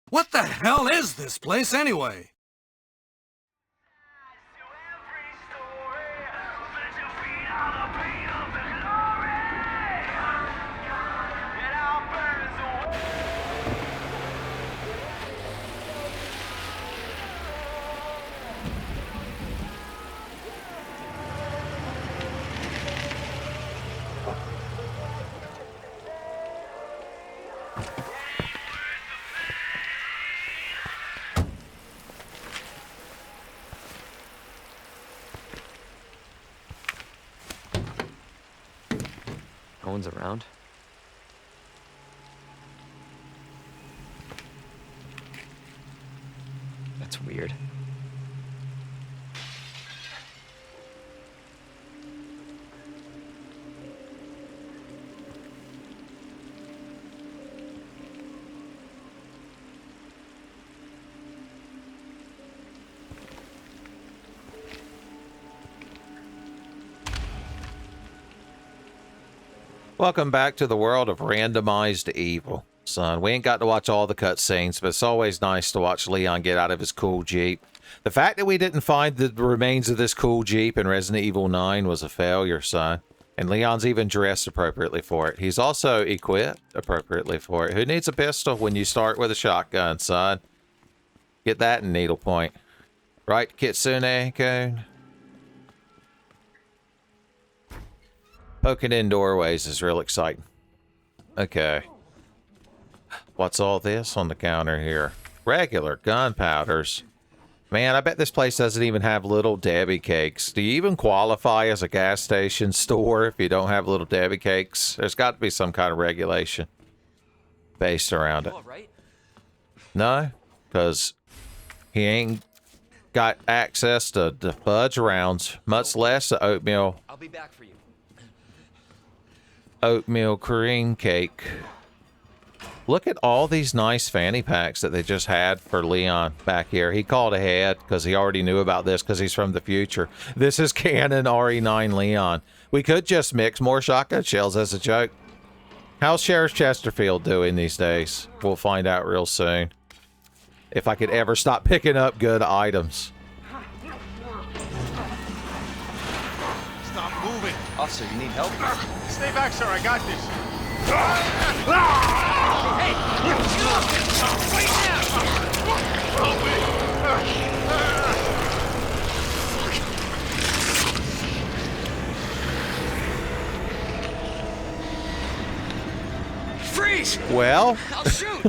What the hell is this place anyway? No one's around. That's weird. Welcome back to the world of randomized evil, son. We ain't got to watch all the cutscenes, but it's always nice to watch Leon get out of his cool Jeep. The fact that we didn't find the remains of this cool Jeep in Resident Evil 9 was a failure, son. And Leon's even dressed appropriately for it. He's also equipped appropriately for it. Who needs a pistol when you start with a shotgun, son? Get that in needlepoint. Right, Kitsune-kun? Poking in doorways is real exciting. Okay. What's all this on the counter here? Regular gunpowders. Man, I bet this place doesn't even have Little Debbie cakes. Do you even qualify as a gas station store if you don't have Little Debbie cakes? There's got to be some kind of regulation based around it. No, because he ain't got access to the fudge rounds, much less the oatmeal. I'll be back for you. Oatmeal cream cake. Look at all these nice fanny packs that they just had for Leon back here. He called ahead because he already knew about this because he's from the future. This is canon RE9 Leon. We could just mix more shotgun shells as a joke. How's Sheriff Chesterfield doing these days? We'll find out real soon. If I could ever stop picking up good items. Stop moving. Officer, you need help? Stay back, sir. I got this. Freeze! Well, I'll shoot!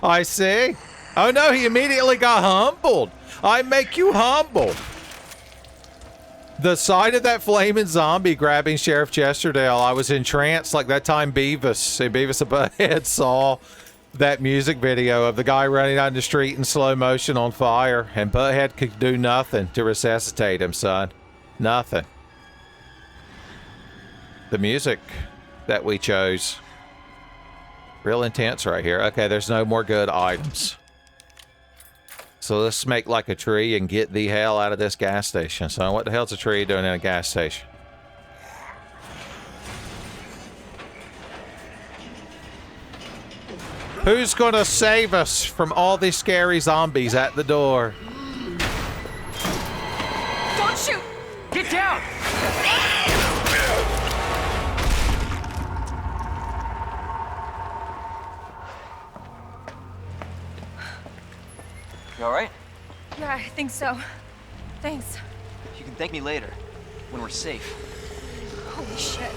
I see. Oh no, he immediately got humbled. I make you humble. The sight of that flaming zombie grabbing Sheriff Chesterdale, I was entranced like that time Beavis and Beavis and Butthead saw that music video of the guy running down the street in slow motion on fire, and Butthead could do nothing to resuscitate him, son. Nothing. The music that we chose. Real intense right here. Okay, there's no more good items. So let's make like a tree and get the hell out of this gas station. So what the hell's a tree doing in a gas station? Who's gonna save us from all these scary zombies at the door? Don't shoot! Get down! You alright? Yeah, I think so. Thanks. You can thank me later, when we're safe. Holy shit.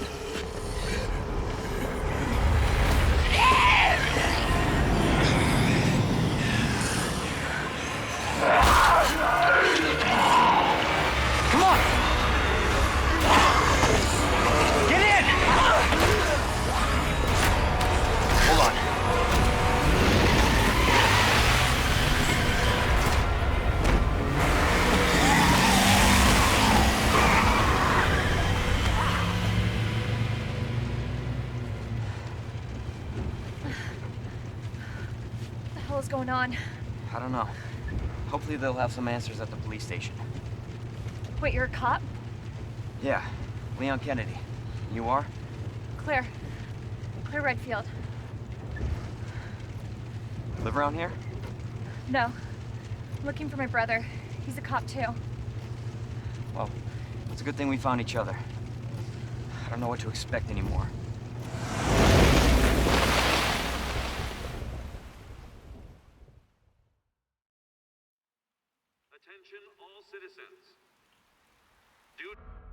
Come on! Get in! Hold on. What the hell is going on? I don't know. Hopefully they'll have some answers at the police station. Wait, you're a cop? Yeah, Leon Kennedy. You are? Claire. Claire Redfield. Live around here? No. Looking for my brother. He's a cop too. Well, it's a good thing we found each other. I don't know what to expect anymore. Attention all citizens.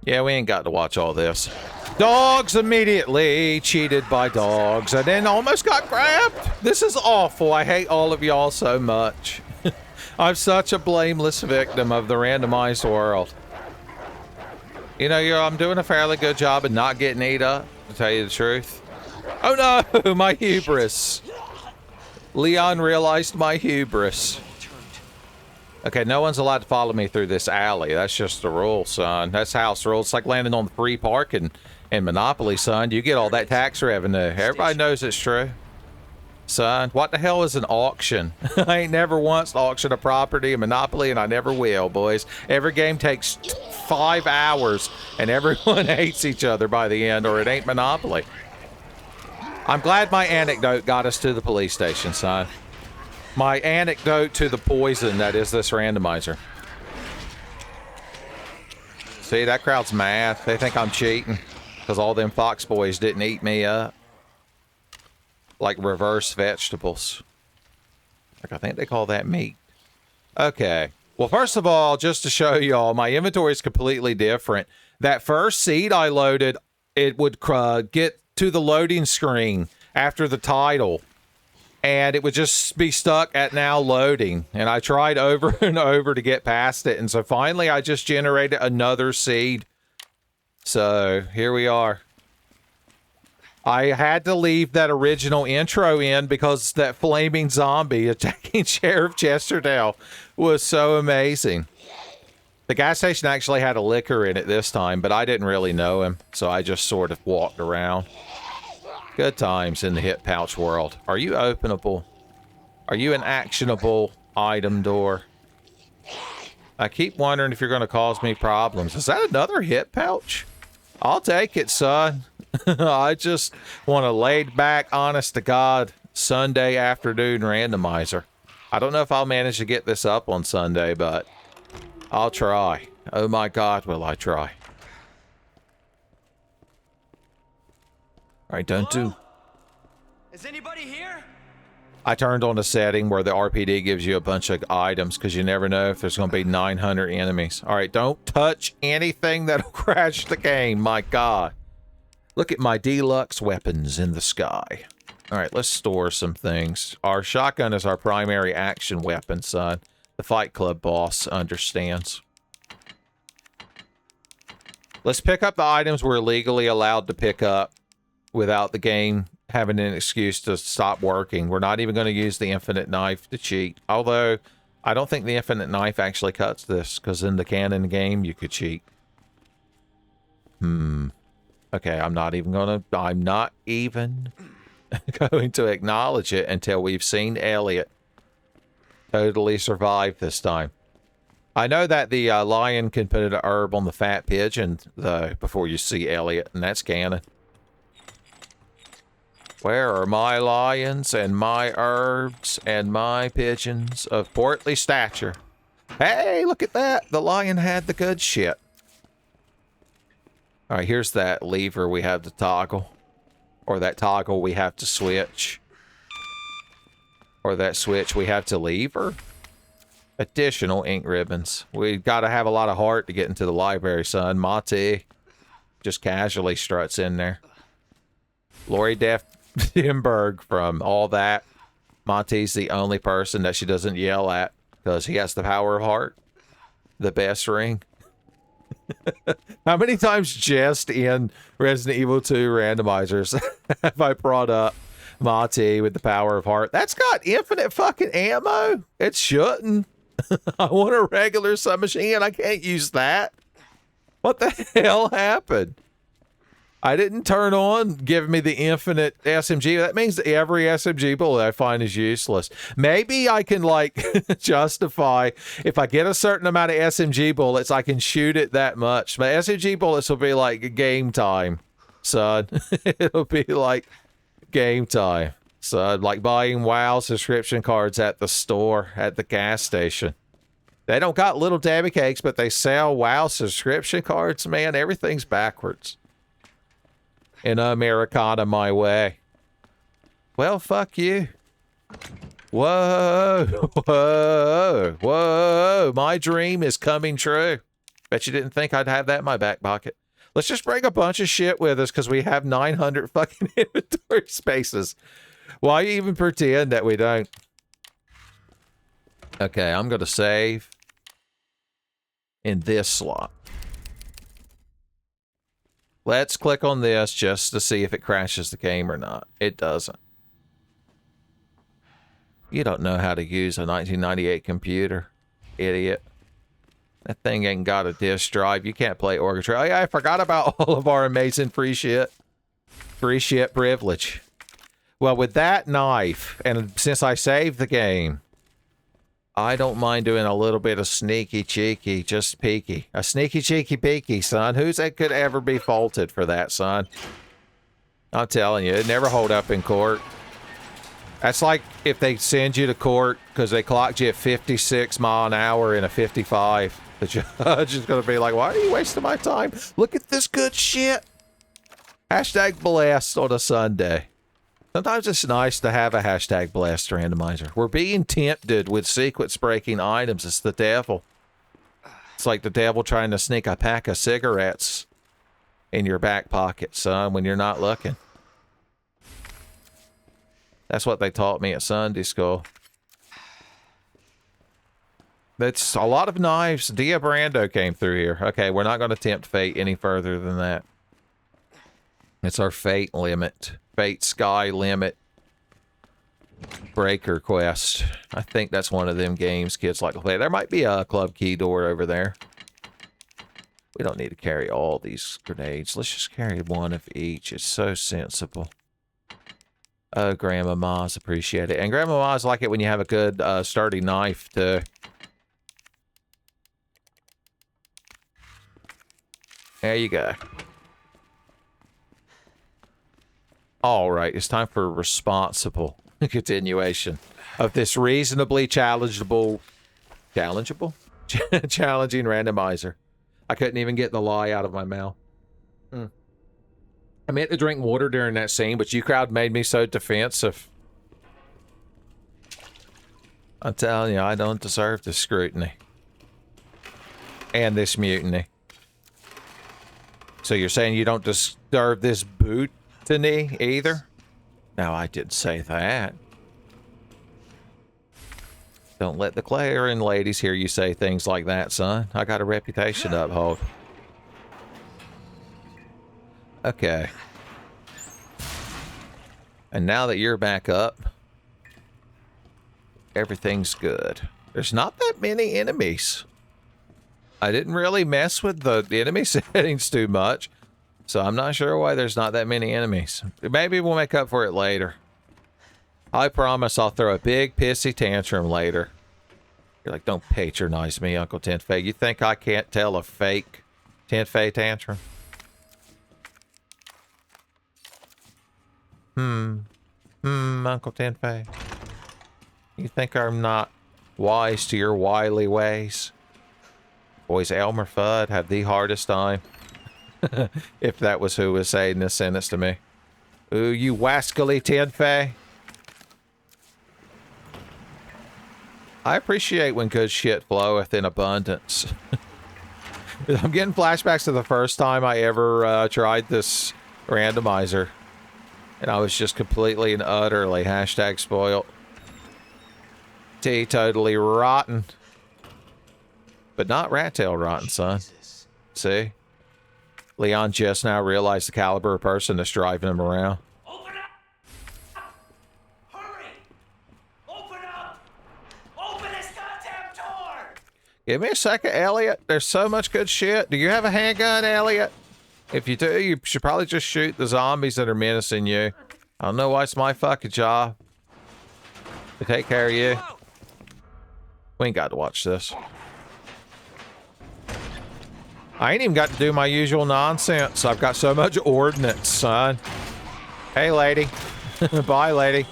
Yeah, we ain't got to watch all this. Dogs immediately cheated by dogs and then almost got grabbed. This is awful. I hate all of y'all so much. I'm such a blameless victim of the randomized world. You know, I'm doing a fairly good job of not getting ate up, to tell you the truth. Oh no, my hubris. Leon realized my hubris. Okay, no one's allowed to follow me through this alley. That's just the rule, son. That's house rules. It's like landing on the free parking in Monopoly, son. You get all that tax revenue. Everybody knows it's true. Son, what the hell is an auction? I ain't never once auctioned a property in Monopoly, and I never will, boys. Every game takes 5 hours, and everyone hates each other by the end, or it ain't Monopoly. I'm glad my anecdote got us to the police station, son. My anecdote to the poison that is this randomizer. See, that crowd's mad. They think I'm cheating because all them Fox boys didn't eat me up. Like reverse vegetables. Like, I think they call that meat. Okay. Well, first of all, just to show y'all, my inventory is completely different. That first seed I loaded, it would get to the loading screen after the title. And it would just be stuck at now loading. And I tried over and over to get past it. And so finally, I just generated another seed. So here we are. I had to leave that original intro in because that flaming zombie attacking Sheriff Chesterdale was so amazing. The gas station actually had a liquor in it this time, but I didn't really know him. So I just sort of walked around. Good times in the hip pouch world. Are you openable? Are you an actionable item door? I keep wondering if you're going to cause me problems. Is that another hip pouch? I'll take it, son. I just want a laid back, honest to God, Sunday afternoon randomizer. I don't know if I'll manage to get this up on Sunday, but I'll try. Oh my God, will I try. All right, don't do. Is anybody here? I turned on a setting where the RPD gives you a bunch of items because you never know if there's going to be 900 enemies. All right, don't touch anything that'll crash the game. My God. Look at my deluxe weapons in the sky. All right, let's store some things. Our shotgun is our primary action weapon, son. The Fight Club boss understands. Let's pick up the items we're legally allowed to pick up without the game having an excuse to stop working. We're not even going to use the infinite knife to cheat. Although, I don't think the infinite knife actually cuts this, because in the canon game, you could cheat. Okay, I'm not even going to acknowledge it until we've seen Elliot totally survive this time. I know that the lion can put an herb on the fat pigeon, though, before you see Elliot, and that's canon. Where are my lions and my herbs and my pigeons of portly stature? Hey, look at that. The lion had the good shit. All right, here's that lever we have to toggle. Or that toggle we have to switch. Or that switch we have to lever. Additional ink ribbons. We've got to have a lot of heart to get into the library, son. Mate just casually struts in there. Lori Denberg from All That. Monty's the only person that she doesn't yell at because he has the power of heart. The best ring. How many times just in Resident Evil 2 randomizers have I brought up Monty with the power of heart? That's got infinite fucking ammo. It shouldn't. I want a regular submachine. I can't use that. What the hell happened? I didn't turn on giving me the infinite SMG. That means that every SMG bullet I find is useless. Maybe I can, like, justify if I get a certain amount of SMG bullets, I can shoot it that much. My SMG bullets will be like game time, son. It'll be like game time. So, like buying WoW subscription cards at the store, at the gas station. They don't got little Debbie cakes, but they sell WoW subscription cards, man. Everything's backwards. In Americana my way. Well, fuck you. Whoa. Whoa. Whoa. My dream is coming true. Bet you didn't think I'd have that in my back pocket. Let's just bring a bunch of shit with us because we have 900 fucking inventory spaces. Why even pretend that we don't? Okay, I'm going to save in this slot. Let's click on this just to see if it crashes the game or not. It doesn't. You don't know how to use a 1998 computer, idiot. That thing ain't got a disk drive. You can't play Orchestra. Oh yeah, I forgot about all of our amazing free shit. Free shit privilege. Well, with that knife, and since I saved the game, I don't mind doing a little bit of sneaky cheeky, just peeky. A sneaky cheeky peeky, son. Who's that could ever be faulted for that, son? I'm telling you, it never hold up in court. That's like if they send you to court because they clocked you at 56 mile an hour in a 55. The judge is going to be like, why are you wasting my time? Look at this good shit. Hashtag blessed on a Sunday. Sometimes it's nice to have a hashtag blessed randomizer. We're being tempted with sequence-breaking items. It's the devil. It's like the devil trying to sneak a pack of cigarettes in your back pocket, son, when you're not looking. That's what they taught me at Sunday school. That's a lot of knives. Dia Brando came through here. Okay, we're not going to tempt fate any further than that. It's our fate limit. Fate Sky Limit Breaker Quest. I think that's one of them games kids like to play. There might be a club key door over there. We don't need to carry all these grenades. Let's just carry one of each. It's so sensible. Oh, Grandma Ma's appreciate it. And Grandma Ma's like it when you have a good sturdy knife too. There you go. All right, it's time for a responsible continuation of this reasonably challengeable challenging randomizer. I couldn't even get the lie out of my mouth. I meant to drink water during that scene, but you crowd made me so defensive. I'm telling you, I don't deserve this scrutiny. And this mutiny. So you're saying you don't deserve this bootany either? No, I didn't say that. Don't let the Clarion ladies hear you say things like that, son. I got a reputation to uphold. Okay. And now that you're back up, everything's good. There's not that many enemies. I didn't really mess with the enemy settings too much, so I'm not sure why there's not that many enemies. Maybe we'll make up for it later. I promise I'll throw a big pissy tantrum later. You're like, don't patronize me, Uncle Tenfei. You think I can't tell a fake Tenfei tantrum? Uncle Tenfei. You think I'm not wise to your wily ways? Boys, Elmer Fudd have the hardest time. If that was who was saying this sentence to me. Ooh, you wascally Tenfei. I appreciate when good shit floweth in abundance. I'm getting flashbacks to the first time I ever tried this randomizer. And I was just completely and utterly hashtag spoiled. Totally rotten. But not rat tail rotten, son. See? Leon just now realized the caliber of person that's driving him around. Open up! Hurry! Open up! Open this goddamn door! Give me a second, Elliot. There's so much good shit. Do you have a handgun, Elliot? If you do, you should probably just shoot the zombies that are menacing you. I don't know why it's my fucking job to take care of you. We ain't got to watch this. I ain't even got to do my usual nonsense. I've got so much ordnance, son. Hey, lady. Bye, lady.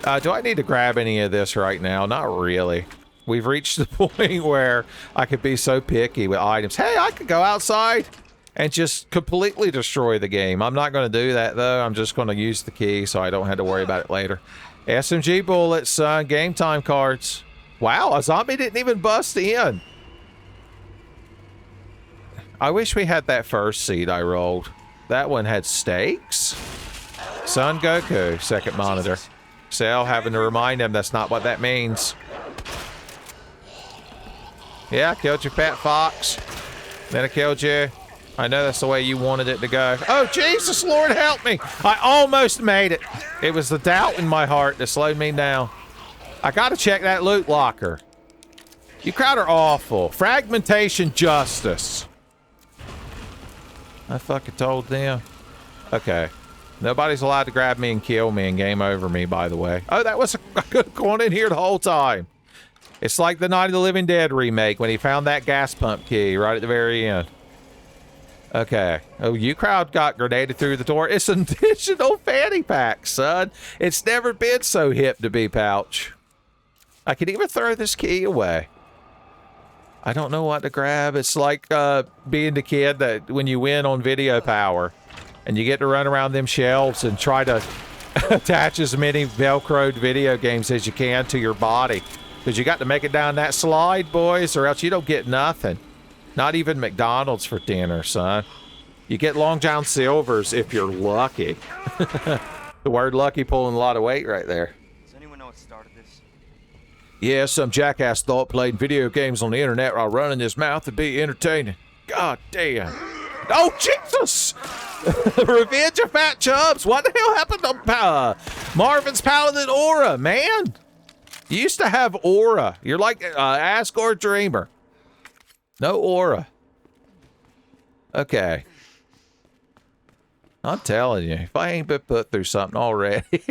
Do I need to grab any of this right now? Not really. We've reached the point where I could be so picky with items. Hey, I could go outside and just completely destroy the game. I'm not going to do that, though. I'm just going to use the key so I don't have to worry about it later. SMG bullets, game time cards. Wow, a zombie didn't even bust in. I wish we had that first seed I rolled. That one had stakes. Son Goku, second monitor. Cell having to remind him that's not what that means. Yeah, I killed your fat fox. Then I killed you. I know that's the way you wanted it to go. Oh, Jesus, Lord, help me. I almost made it. It was the doubt in my heart that slowed me down. I gotta check that loot locker. You crowd are awful. Fragmentation justice. I fucking told them. Okay. Nobody's allowed to grab me and kill me and game over me, by the way. Oh, that was... I could have gone in here the whole time. It's like the Night of the Living Dead remake when he found that gas pump key right at the very end. Okay. Oh, you crowd got grenaded through the door. It's an additional fanny pack, son. It's never been so hip to be pouch. I can even throw this key away. I don't know what to grab. It's like being the kid that when you win on Video Power and you get to run around them shelves and try to attach as many Velcroed video games as you can to your body. Because you got to make it down that slide, boys, or else you don't get nothing. Not even McDonald's for dinner, son. You get Long John Silver's if you're lucky. The word lucky pulling a lot of weight right there. Does anyone know what started this? Yeah, some jackass thought playing video games on the internet while running his mouth would be entertaining. God damn. Oh, Jesus! Revenge of Fat Chubs. What the hell happened to Marvin's Paladin Aura, man? You used to have Aura. You're like Asgore Dreamer. No Aura. Okay. I'm telling you, if I ain't been put through something already,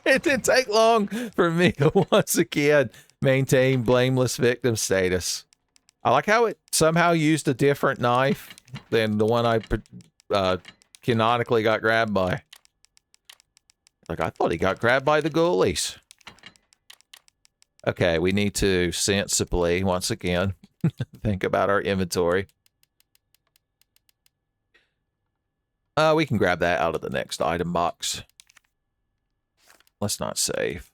it didn't take long for me to once again maintain blameless victim status. I like how it somehow used a different knife than the one I canonically got grabbed by. Like, I thought he got grabbed by the ghoulies. Okay, we need to sensibly, once again, think about our inventory. We can grab that out of the next item box. Let's not save.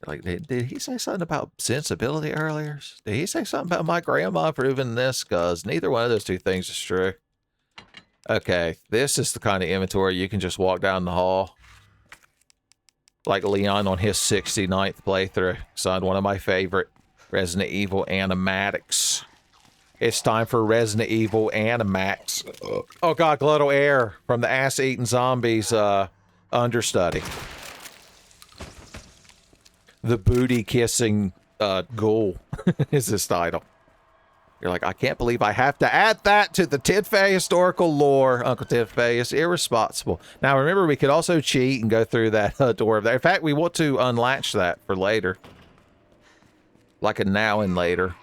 Like, did he say something about sensibility earlier? Did he say something about my grandma proving this? Because neither one of those two things is true. Okay, this is the kind of inventory you can just walk down the hall. Like Leon on his 69th playthrough. Son, one of my favorite Resident Evil animatics. It's time for Resident Evil Animax. Oh god, Glottal Air from the ass-eating zombies understudy. The booty-kissing ghoul is this title. You're like, I can't believe I have to add that to the Tidfay historical lore. Uncle Tidfay is irresponsible. Now, remember, we could also cheat and go through that door over there. In fact, we want to unlatch that for later. Like a now and later.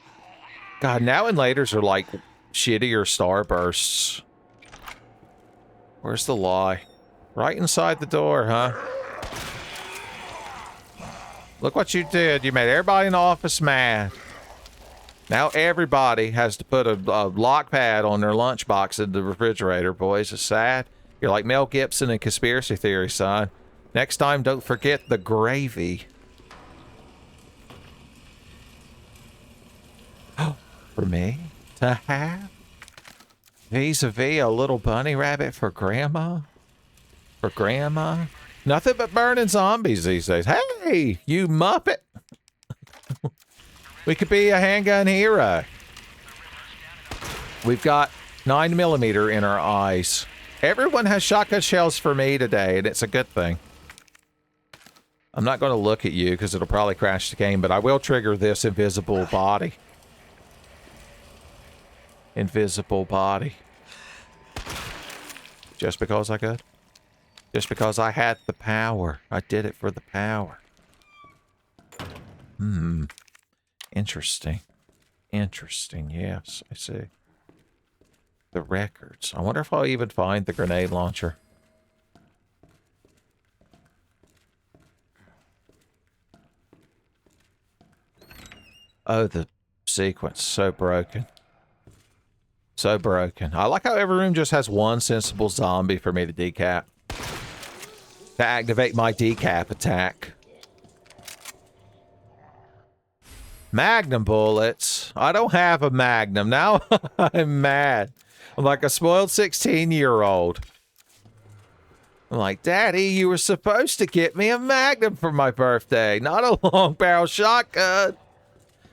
God, now and laters are like shittier starbursts. Where's the lie? Right inside the door, huh? Look what you did. You made everybody in the office mad. Now everybody has to put a lock pad on their lunchbox in the refrigerator, boys. It's sad. You're like Mel Gibson in Conspiracy Theory, son. Next time, don't forget the gravy. For me to have? Vis-a-vis a little bunny rabbit for grandma? For grandma? Nothing but burning zombies these days. Hey, you muppet. We could be a handgun hero. We've got 9mm in our eyes. Everyone has shotgun shells for me today, and it's a good thing. I'm not going to look at you because it'll probably crash the game, but I will trigger this invisible body. Invisible body. Just because I could? Just because I had the power. I did it for the power. Interesting. Interesting, yes, I see. The records. I wonder if I'll even find the grenade launcher. Oh, the sequence. So broken. So broken. I like how every room just has one sensible zombie for me to decap. To activate my decap attack. Magnum bullets. I don't have a Magnum. Now I'm mad. I'm like a spoiled 16-year-old. I'm like, Daddy, you were supposed to get me a Magnum for my birthday, not a long barrel shotgun.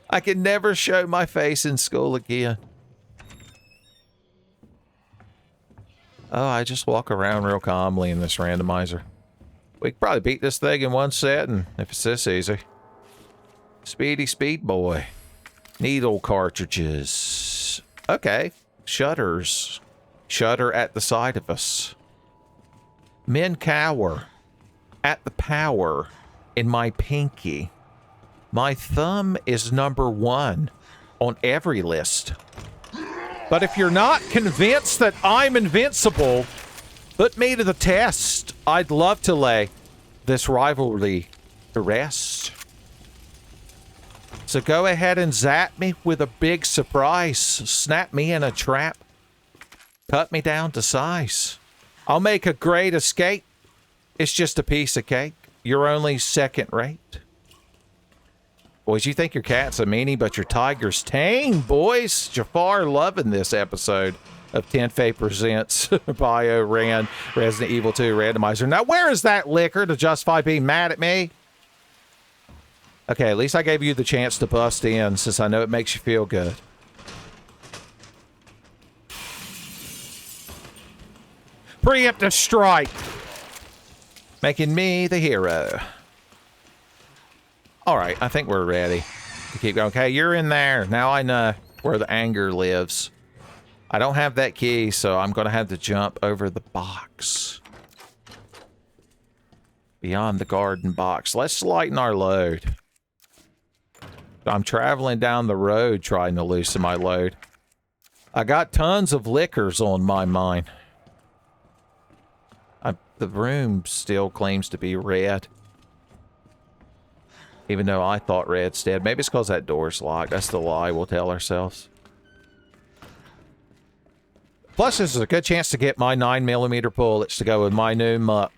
I can never show my face in school again. Oh, I just walk around real calmly in this randomizer. We could probably beat this thing in one setting if it's this easy. Speedy speed boy. Needle cartridges. Okay. Shutters. Shutter at the side of us. Men cower at the power in my pinky. My thumb is #1 on every list. But if you're not convinced that I'm invincible, put me to the test. I'd love to lay this rivalry to rest. So go ahead and zap me with a big surprise. Snap me in a trap. Cut me down to size. I'll make a great escape. It's just a piece of cake. You're only second rate. Boys, you think your cat's a meanie, but your tiger's tame, boys. Jafar loving this episode of 10 Fay Presents BioRand Resident Evil 2 Randomizer. Now, where is that liquor to justify being mad at me? Okay, at least I gave you the chance to bust in, since I know it makes you feel good. Preemptive strike! Making me the hero. Alright, I think we're ready to keep going. Okay, you're in there. Now I know where the anger lives. I don't have that key, so I'm going to have to jump over the box. Beyond the garden box. Let's lighten our load. I'm traveling down the road trying to loosen my load. I got tons of liquors on my mind. The room still claims to be red. Even though I thought red's dead. Maybe it's because that door's locked. That's the lie we'll tell ourselves. Plus, this is a good chance to get my 9mm bullets to go with my new Mupp.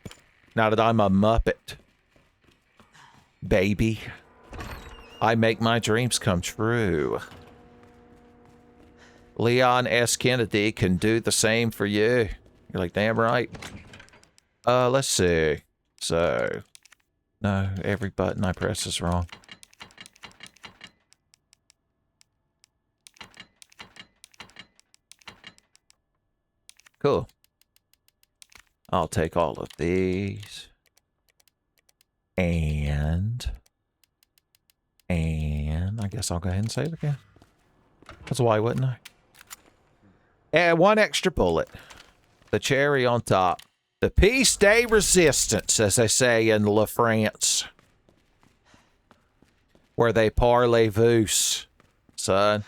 Now that I'm a Muppet. Baby. I make my dreams come true. Leon S. Kennedy can do the same for you. You're like, damn right. Let's see. So, no, every button I press is wrong. Cool. I'll take all of these. And I guess I'll go ahead and save again. That's why wouldn't I? And one extra bullet. The cherry on top. The piece de resistance, as they say in La France. Where they parlez-vous, son.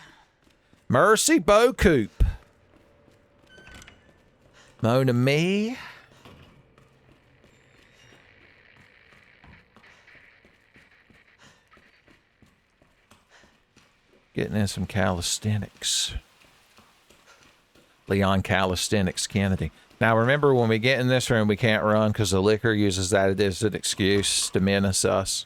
Merci beaucoup. Mon ami. Getting in some calisthenics. Leon Calisthenics Kennedy. Now remember, when we get in this room, we can't run because the liquor uses that as an excuse to menace us.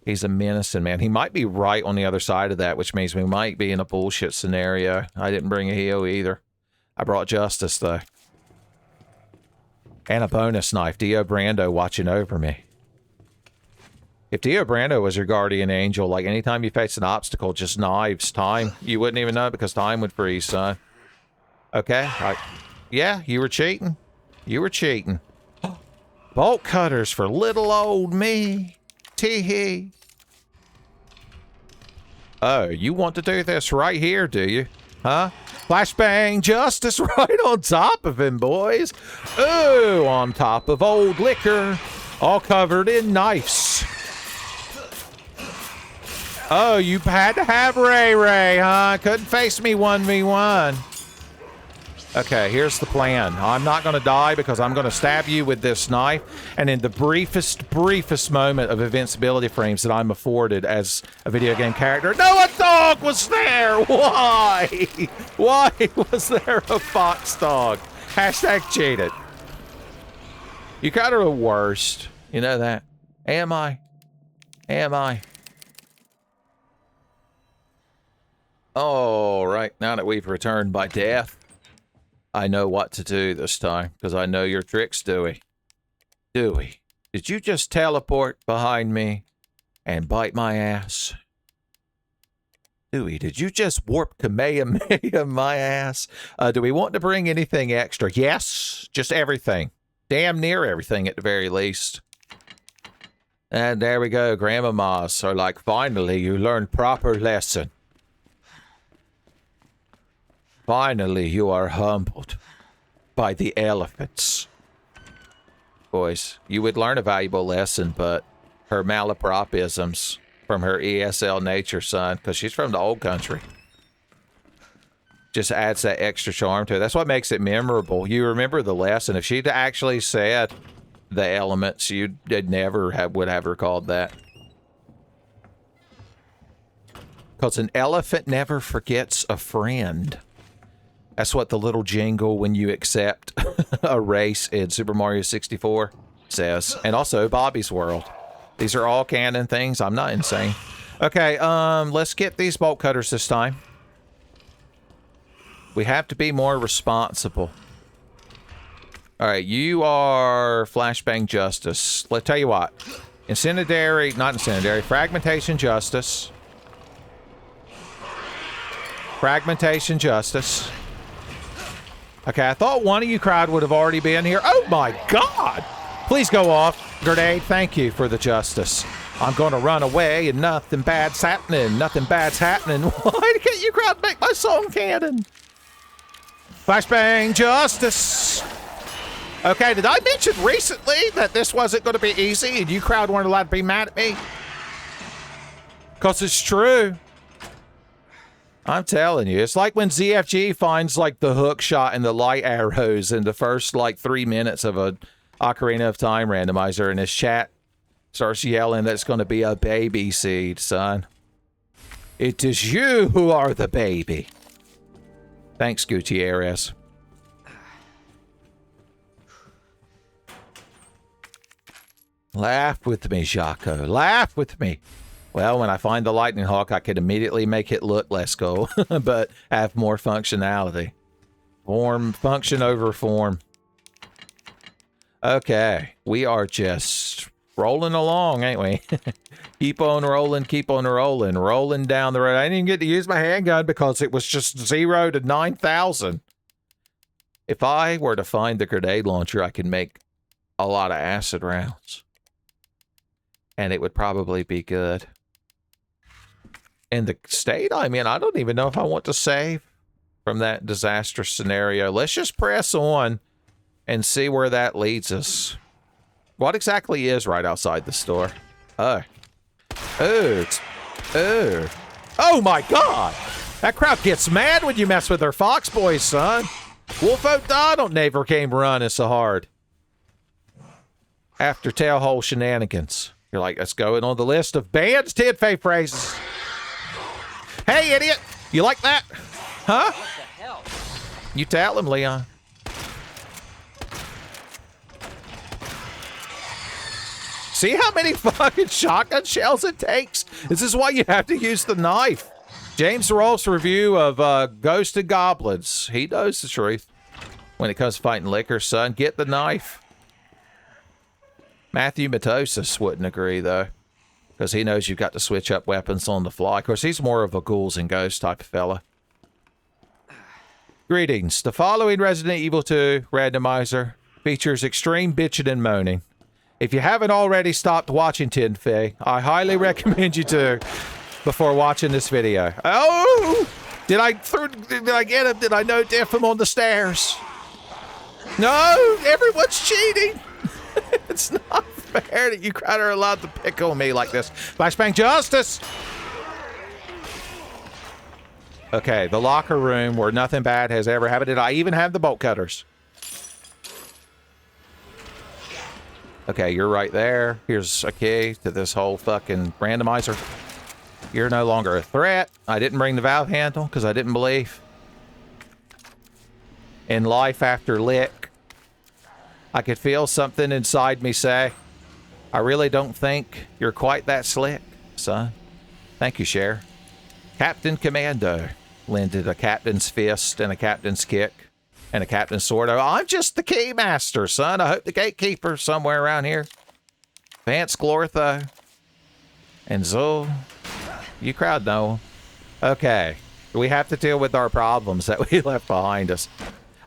He's a menacing man. He might be right on the other side of that, which means we might be in a bullshit scenario. I didn't bring a heal either. I brought Justice, though. And a bonus knife. Dio Brando watching over me. If Dio Brando was your guardian angel, like anytime you face an obstacle, just knives, time, you wouldn't even know because time would freeze, son. Okay, yeah, you were cheating. You were cheating. Bolt cutters for little old me. Tee-hee. Oh, you want to do this right here, do you? Huh? Flashbang Justice right on top of him, boys. Ooh, on top of old liquor. All covered in knives. Oh, you had to have Ray, huh? Couldn't face me 1v1. Okay, here's the plan. I'm not going to die because I'm going to stab you with this knife. And in the briefest moment of invincibility frames that I'm afforded as a video game character, no, a dog was there! Why? Why was there a fox dog? Hashtag cheated. You kind of the worst. You know that? Am I? Am I? All right, now that we've returned by death, I know what to do this time, because I know your tricks, Dewey. Dewey, did you just teleport behind me and bite my ass? Dewey, did you just warp Kamehameha my ass? Do we want to bring anything extra? Yes, just everything. Damn near everything at the very least. And there we go, grandmamas are like, finally you learned proper lesson. Finally, you are humbled by the elephants. Boys, you would learn a valuable lesson, but her malapropisms from her ESL nature, son, because she's from the old country, just adds that extra charm to it. That's what makes it memorable. You remember the lesson. If she'd actually said the elements, you would have recalled that. Because an elephant never forgets a friend. That's what the little jingle when you accept a race in Super Mario 64 says. And also Bobby's World. These are all canon things. I'm not insane. Okay, let's get these bolt cutters this time. We have to be more responsible. All right, you are Flashbang Justice. Let's tell you what. Fragmentation Justice. Fragmentation Justice. Okay, I thought one of you crowd would have already been here. Oh my God! Please go off. Grenade, thank you for the justice. I'm going to run away and nothing bad's happening. Nothing bad's happening. Why can't you crowd make my song canon? Flashbang Justice. Okay, did I mention recently that this wasn't going to be easy and you crowd weren't allowed to be mad at me? Because it's true. I'm telling you, it's like when ZFG finds like the hook shot and the light arrows in the first like 3 minutes of a Ocarina of Time randomizer, and his chat starts yelling that it's going to be a baby seed, son. It is you who are the baby. Thanks, Gutierrez. Laugh with me, Jaco. Laugh with me. Well, when I find the Lightning Hawk, I can immediately make it look less cool, but have more functionality. Function over form. Okay, we are just rolling along, ain't we? Keep on rolling, rolling down the road. I didn't even get to use my handgun because it was just 0 to 9,000. If I were to find the grenade launcher, I could make a lot of acid rounds. And it would probably be good. In the state I'm in, I don't even know if I want to save from that disastrous scenario. Let's just press on and see where that leads us. What exactly is right outside the store? Oh. Oh my God! That crowd gets mad when you mess with their Fox Boys, son. Wolf O'Donnell never came running so hard. After tailhole shenanigans. You're like, let's go in on the list of banned Tidfay phrases. Hey, idiot! You like that? Huh? What the hell? You tell him, Leon. See how many fucking shotgun shells it takes? This is why you have to use the knife. James Rolfe's review of Ghost and Goblins. He knows the truth. When it comes to fighting liquor, son, get the knife. Matthew Matosis wouldn't agree, though. Because he knows you've got to switch up weapons on the fly. Of course, he's more of a ghouls and ghosts type of fella. Greetings. The following Resident Evil 2 randomizer features extreme bitching and moaning. If you haven't already stopped watching Tidfay, I highly recommend you to before watching this video. Oh! Did I get him? Did I no diff him on the stairs? No! Everyone's cheating! It's not fair that you crowd are allowed to pick on me like this. Flashbang Justice! Okay, the locker room where nothing bad has ever happened. Did I even have the bolt cutters? Okay, you're right there. Here's a key to this whole fucking randomizer. You're no longer a threat. I didn't bring the valve handle because I didn't believe in life after lick. I could feel something inside me say, I really don't think you're quite that slick, son. Thank you, Cher. Captain Commando lended a captain's fist and a captain's kick and a captain's sword. I'm just the keymaster, son. I hope the gatekeeper's somewhere around here. Vance Glortho and Zul. You crowd know him. Okay. We have to deal with our problems that we left behind us.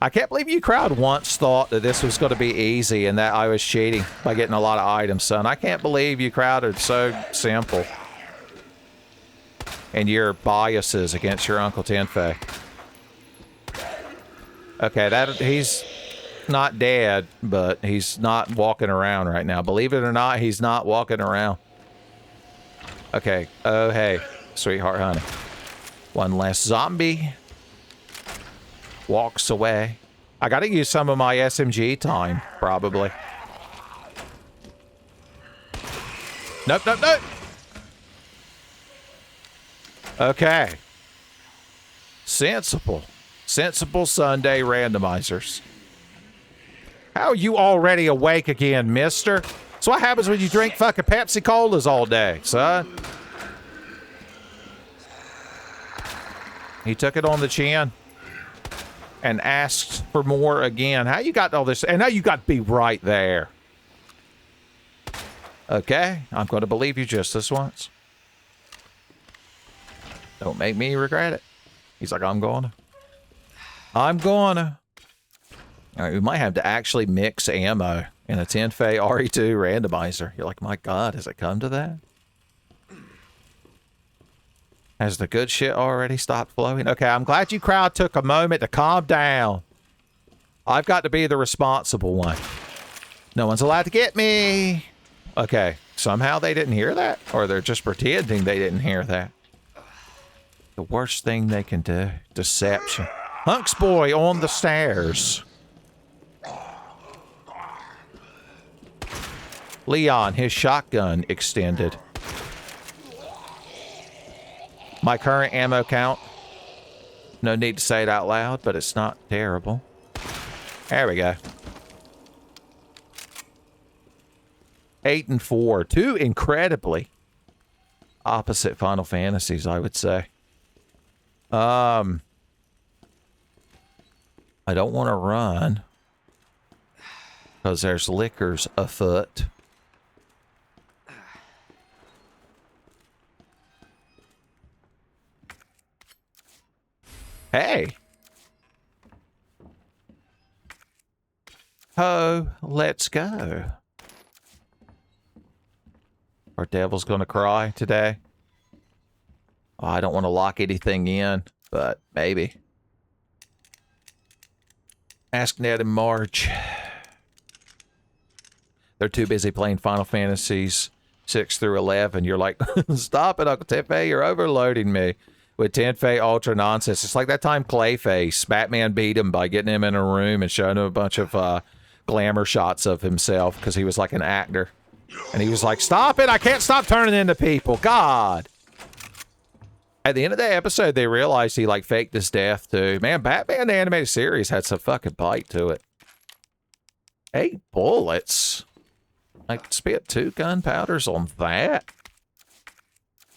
I can't believe you crowd once thought that this was going to be easy and that I was cheating by getting a lot of items, son. I can't believe you crowd are so simple. And your biases against your Uncle Tenfei. Okay, he's not dead, but he's not walking around right now. Believe it or not, he's not walking around. Okay. Oh, hey, sweetheart, honey. One less zombie. Walks away. I gotta use some of my SMG time, probably. Nope, nope, nope. Okay. Sensible. Sensible Sunday randomizers. How are you already awake again, mister? That's what happens when you drink fucking Pepsi Colas all day, son. He took it on the chin and asked for more again. How you got all this? And now you got to be right there. Okay, I'm going to believe you just this once. Don't make me regret it. He's like, I'm gonna. All right, we might have to actually mix ammo in a Tenfei RE2 randomizer. You're like, my God, has it come to that? Has the good shit already stopped flowing? Okay, I'm glad you crowd took a moment to calm down. I've got to be the responsible one. No one's allowed to get me. Okay, somehow they didn't hear that? Or they're just pretending they didn't hear that. The worst thing they can do. Deception. Hunks boy on the stairs. Leon, his shotgun extended. My current ammo count. No need to say it out loud, but it's not terrible. There we go. 8 and 4. Two incredibly opposite Final Fantasies, I would say. I don't want to run because there's lickers afoot. Hey. Oh, let's go. Our devil's gonna cry today. Oh, I don't want to lock anything in, but maybe. Ask Ned and Marge. They're too busy playing Final Fantasies 6 through 11. You're like, stop it, Uncle Tenfei. You're overloading me with Tenfei Ultra nonsense. It's like that time Clayface, Batman beat him by getting him in a room and showing him a bunch of glamour shots of himself because he was like an actor. And he was like, stop it. I can't stop turning into people. God. At the end of the episode, they realized he like faked his death too. Man, Batman the animated series had some fucking bite to it. 8 bullets. I could spit 2 gunpowders on that.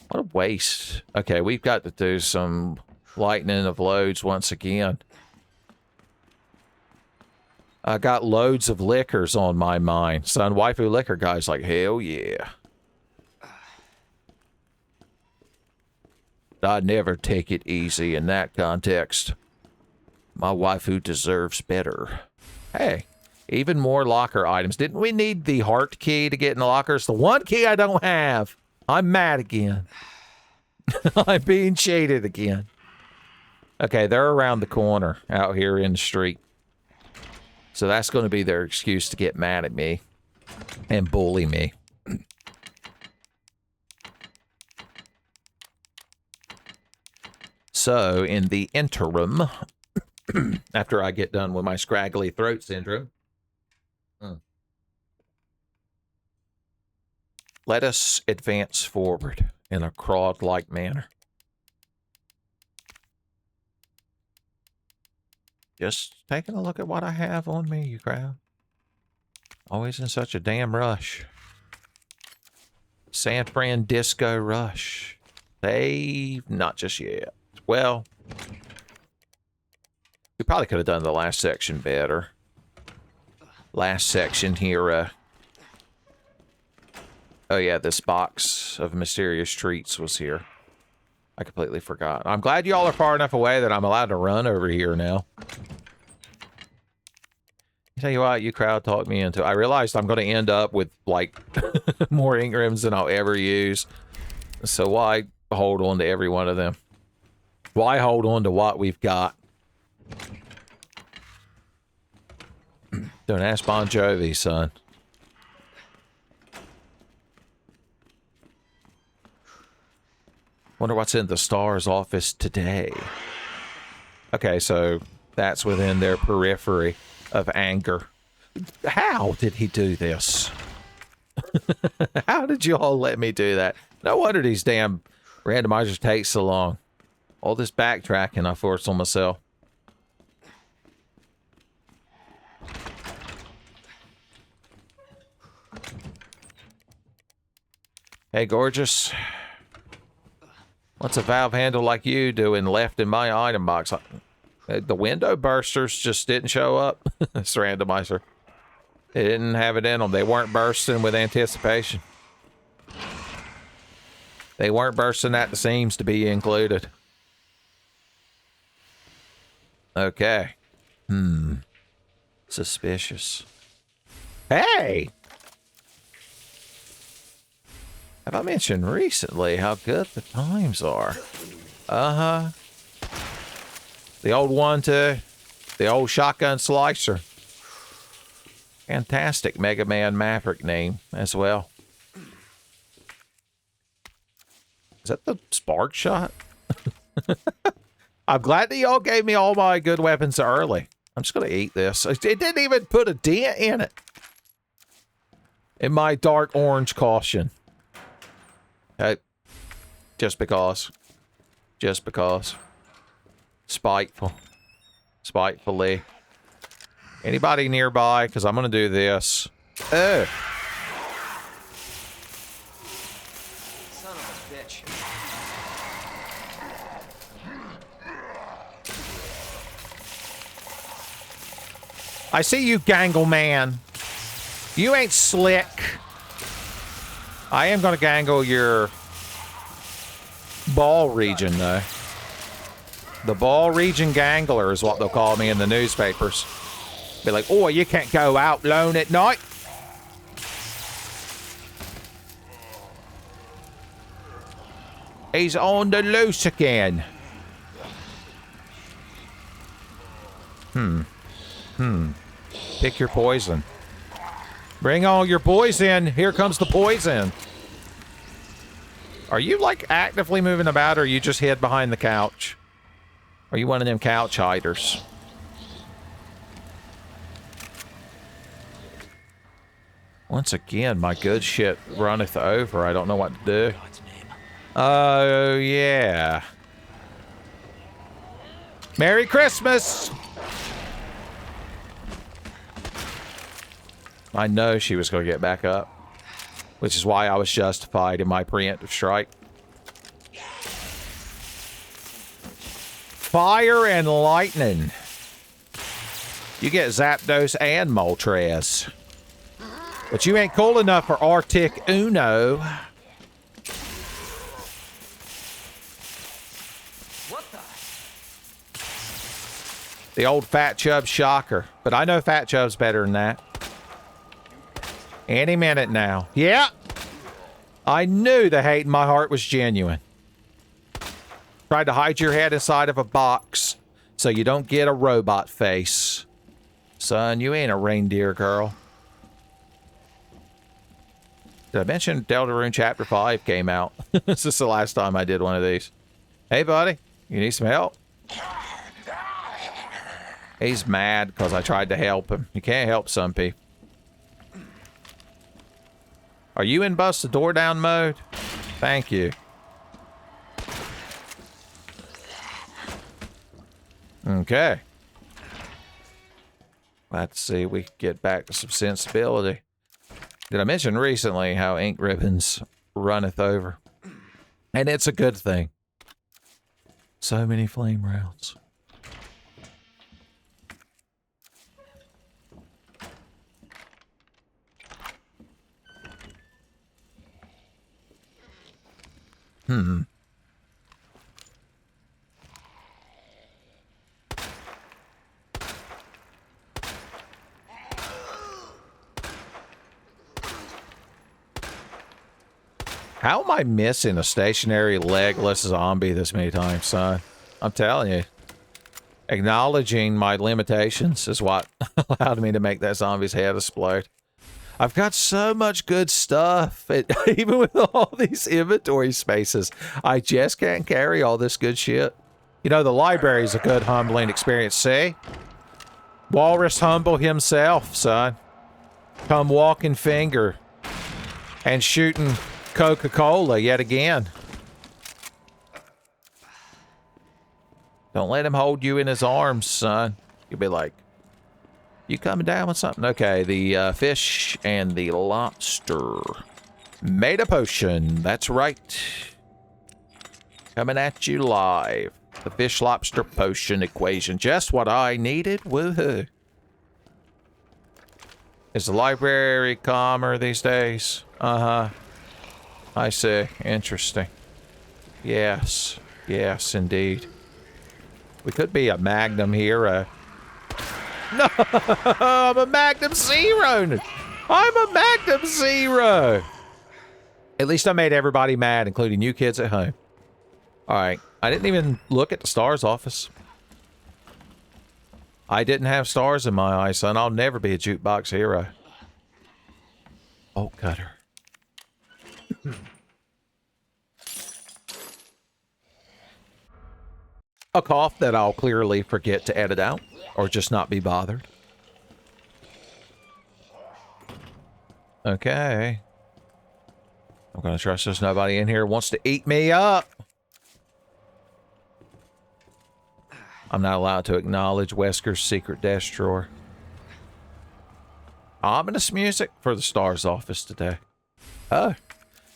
What a waste. Okay, we've got to do some lightening of loads once again. I got loads of liquors on my mind. Son, waifu liquor guy's like, hell yeah. I'd never take it easy in that context. My waifu deserves better. Hey, even more locker items. Didn't we need the heart key to get in the lockers? The one key I don't have. I'm mad again. I'm being cheated again. Okay, they're around the corner out here in the street. So that's going to be their excuse to get mad at me and bully me. So, in the interim, after I get done with my scraggly throat syndrome, let us advance forward in a crawled-like manner. Just taking a look at what I have on me, you crowd. Always in such a damn rush. San Francisco rush. Save, not just yet. Well, we probably could have done the last section better. Last section here, oh yeah, this box of mysterious treats was here. I completely forgot. I'm glad y'all are far enough away that I'm allowed to run over here now. Tell you what, you crowd talked me into. I realized I'm going to end up with, like, more engrams than I'll ever use. So why hold on to every one of them? Why hold on to what we've got? Don't ask Bon Jovi, son. Wonder what's in the STARS office today. Okay, so that's within their periphery of anger. How did he do this? How did you all let me do that? No wonder these damn randomizers take so long. All this backtracking I forced on myself. Hey, gorgeous. What's a valve handle like you doing left in my item box? The window bursters just didn't show up. It's randomizer. They didn't have it in them. They weren't bursting with anticipation. They weren't bursting at the seams to be included. Okay. Suspicious. Hey! Have I mentioned recently how good the times are? Uh-huh. The old one too. The old shotgun slicer. Fantastic Mega Man Maverick name as well. Is that the spark shot? I'm glad that y'all gave me all my good weapons early. I'm just going to eat this. It didn't even put a dent in it. In my dark orange caution. Okay. Just because. Just because. Spiteful. Spitefully. Anybody nearby? Because I'm going to do this. Oh. Son of a bitch. I see you, Gangle Man. You ain't slick. I am going to gangle your ball region, though. The ball region gangler is what they'll call me in the newspapers. Be like, oh, you can't go out alone at night. He's on the loose again. Pick your poison. Bring all your boys in. Here comes the poison. Are you, like, actively moving about, or are you just hid behind the couch? Are you one of them couch hiders? Once again, my good shit runneth over. I don't know what to do. Oh, yeah. Merry Christmas! I know she was going to get back up. Which is why I was justified in my preemptive strike. Fire and lightning. You get Zapdos and Moltres. But you ain't cool enough for Arctic Uno. What the? The old Fat Chub shocker. But I know Fat Chub's better than that. Any minute now. Yeah. I knew the hate in my heart was genuine. Tried to hide your head inside of a box so you don't get a robot face. Son, you ain't a reindeer girl. Did I mention Deltarune Chapter 5 came out? This is the last time I did one of these. Hey, buddy. You need some help? He's mad because I tried to help him. You can't help some people. Are you in bust the door down mode? Thank you. Okay. Let's see if we can get back to some sensibility. Did I mention recently how ink ribbons runneth over? And it's a good thing. So many flame rounds. How am I missing a stationary legless zombie this many times, son? I'm telling you. Acknowledging my limitations is what allowed me to make that zombie's head explode. I've got so much good stuff. Even with all these inventory spaces, I just can't carry all this good shit. You know, the library is a good humbling experience. See? Walrus Humble himself, son. Come walking finger and shooting Coca-Cola yet again. Don't let him hold you in his arms, son. You'll be like, you coming down with something? Okay, the fish and the lobster. Made a potion. That's right. Coming at you live. The fish lobster potion equation. Just what I needed. Woohoo. Is the library calmer these days? Uh-huh. I see. Interesting. Yes. Yes, indeed. We could be a Magnum hero. No! I'm a Magnum Zero! I'm a Magnum Zero! At least I made everybody mad, including you kids at home. Alright. I didn't even look at the STARS office. I didn't have stars in my eyes, son. I'll never be a jukebox hero. Bolt cutter. A cough that I'll clearly forget to edit out, or just not be bothered. Okay. I'm gonna trust there's nobody in here who wants to eat me up. I'm not allowed to acknowledge Wesker's secret desk drawer. Ominous music for the STARS office today. Oh,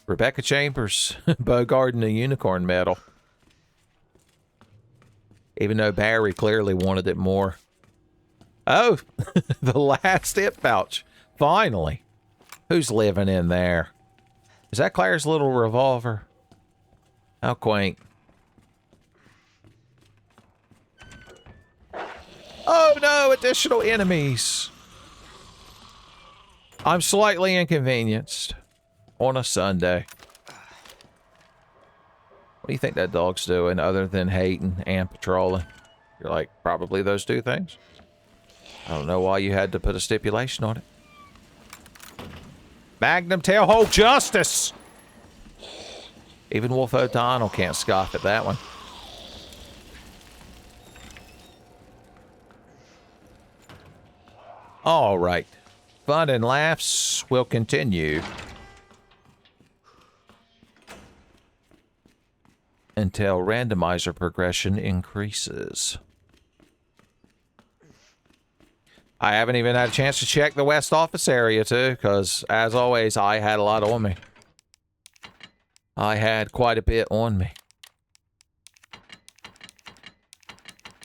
Rebecca Chambers, Bogarding a unicorn medal. Even though Barry clearly wanted it more. Oh, the last hip pouch. Finally. Who's living in there? Is that Claire's little revolver? How quaint. Oh no, additional enemies. I'm slightly inconvenienced on a Sunday. What do you think that dog's doing other than hating and patrolling? You're like, probably those two things. I don't know why you had to put a stipulation on it. Magnum tailhole justice! Even Wolf O'Donnell can't scoff at that one. All right. Fun and laughs will continue. Until randomizer progression increases. I haven't even had a chance to check the West Office area, too, because, as always, I had a lot on me. I had quite a bit on me.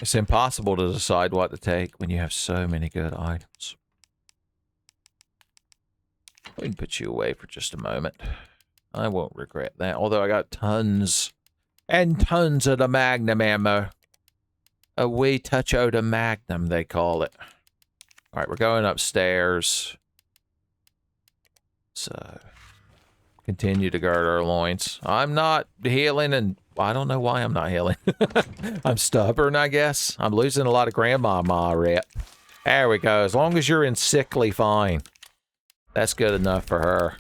It's impossible to decide what to take when you have so many good items. We can put you away for just a moment. I won't regret that, although I got tons and tons of the Magnum ammo. A wee touch o' the Magnum, they call it. Alright, we're going upstairs. So, continue to guard our loins. I'm not healing, and I don't know why I'm not healing. I'm stubborn, I guess. I'm losing a lot of grandmama rep. There we go. As long as you're in sickly fine. That's good enough for her.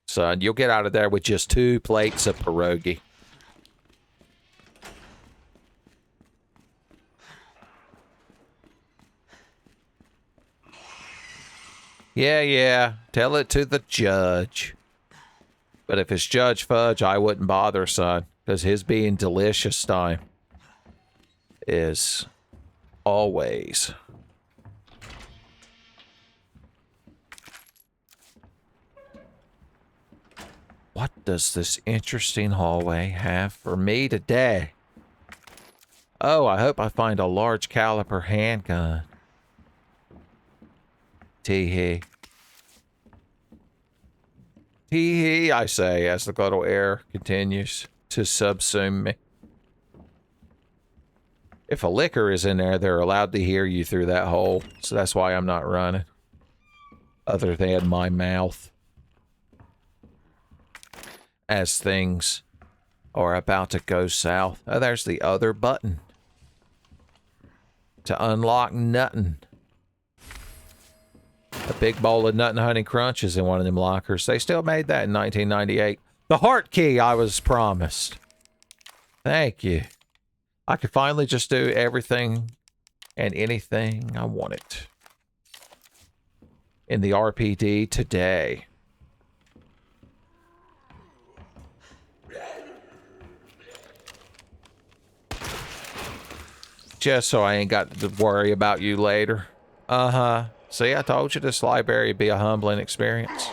Son, you'll get out of there with just 2 plates of pierogi. Yeah, yeah. Tell it to the judge. But if it's Judge Fudge, I wouldn't bother, son. Because his being delicious time is always. What does this interesting hallway have for me today? Oh, I hope I find a large caliber handgun. Tee-hee. Tee-hee, I say, as the glottal air continues to subsume me. If a liquor is in there, they're allowed to hear you through that hole. So that's why I'm not running. Other than my mouth. As things are about to go south. Oh, there's the other button. To unlock nothing. A big bowl of Nut and Honey Crunches in one of them lockers. They still made that in 1998. The heart key I was promised. Thank you. I could finally just do everything and anything I wanted. In the RPD today. Just so I ain't got to worry about you later. Uh-huh. See, I told you this library would be a humbling experience.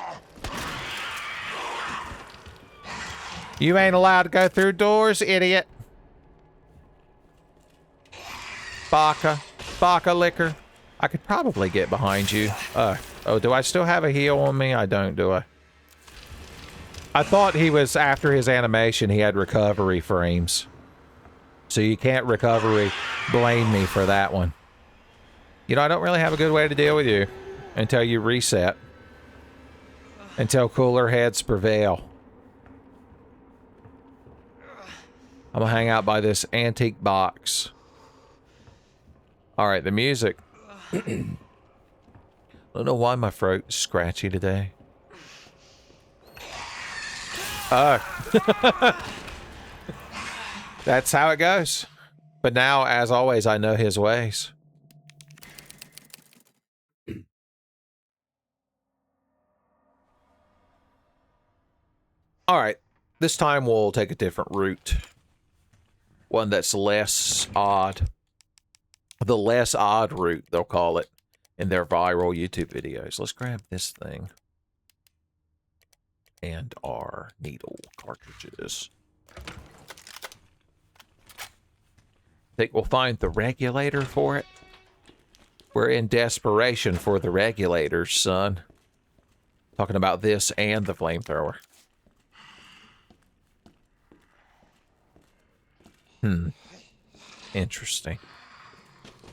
You ain't allowed to go through doors, idiot. Baka. Baka liquor. I could probably get behind you. Oh, do I still have a heal on me? I don't, do I? I thought he was, after his animation, he had recovery frames. So you can't recovery blame me for that one. You know, I don't really have a good way to deal with you until you reset. Until cooler heads prevail. I'm gonna hang out by this antique box. Alright, the music. I don't know why my throat is scratchy today. That's how it goes. But now, as always, I know his ways. Alright, this time we'll take a different route. One that's less odd. The less odd route, they'll call it, in their viral YouTube videos. Let's grab this thing. And our needle cartridges. Think we'll find the regulator for it? We're in desperation for the regulators, son. Talking about this and the flamethrower. Interesting.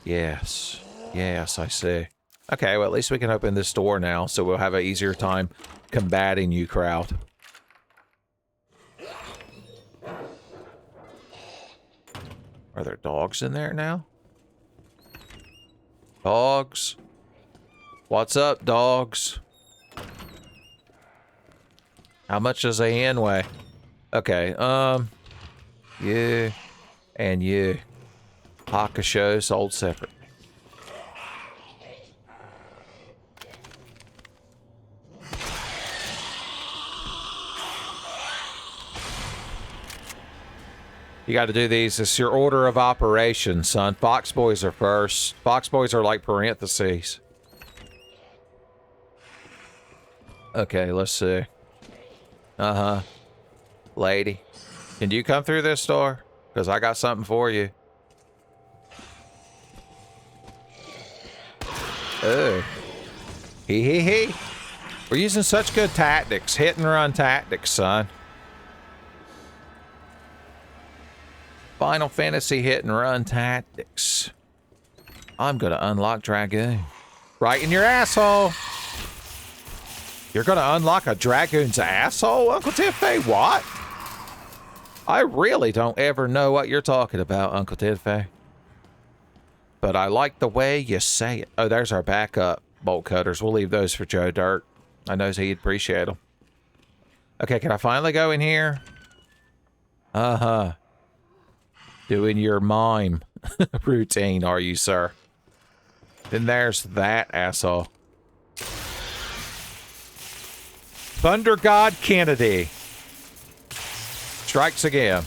Yes. Yes, I see. Okay, well, at least we can open this door now, so we'll have an easier time combating you, crowd. Are there dogs in there now? Dogs? What's up, dogs? How much does a hen weigh? Okay, you and you. Haka show sold separate. You got to do these. It's your order of operations, son. Fox boys are first. Fox boys are like parentheses. Okay, let's see. Uh-huh. Lady. Can you come through this door? Because I got something for you. Oh. Hee. We're using such good tactics. Hit and run tactics, son. Final Fantasy hit and run tactics. I'm gonna unlock Dragoon. Right in your asshole. You're gonna unlock a Dragoon's asshole, Uncle Tiffany? What? I really don't ever know what you're talking about, Uncle Tiffany. But I like the way you say it. Oh, there's our backup bolt cutters. We'll leave those for Joe Dirt. I know he'd appreciate them. Okay, can I finally go in here? Uh-huh. Doing your mime routine, are you, sir? Then there's that asshole. Thunder God Kennedy strikes again.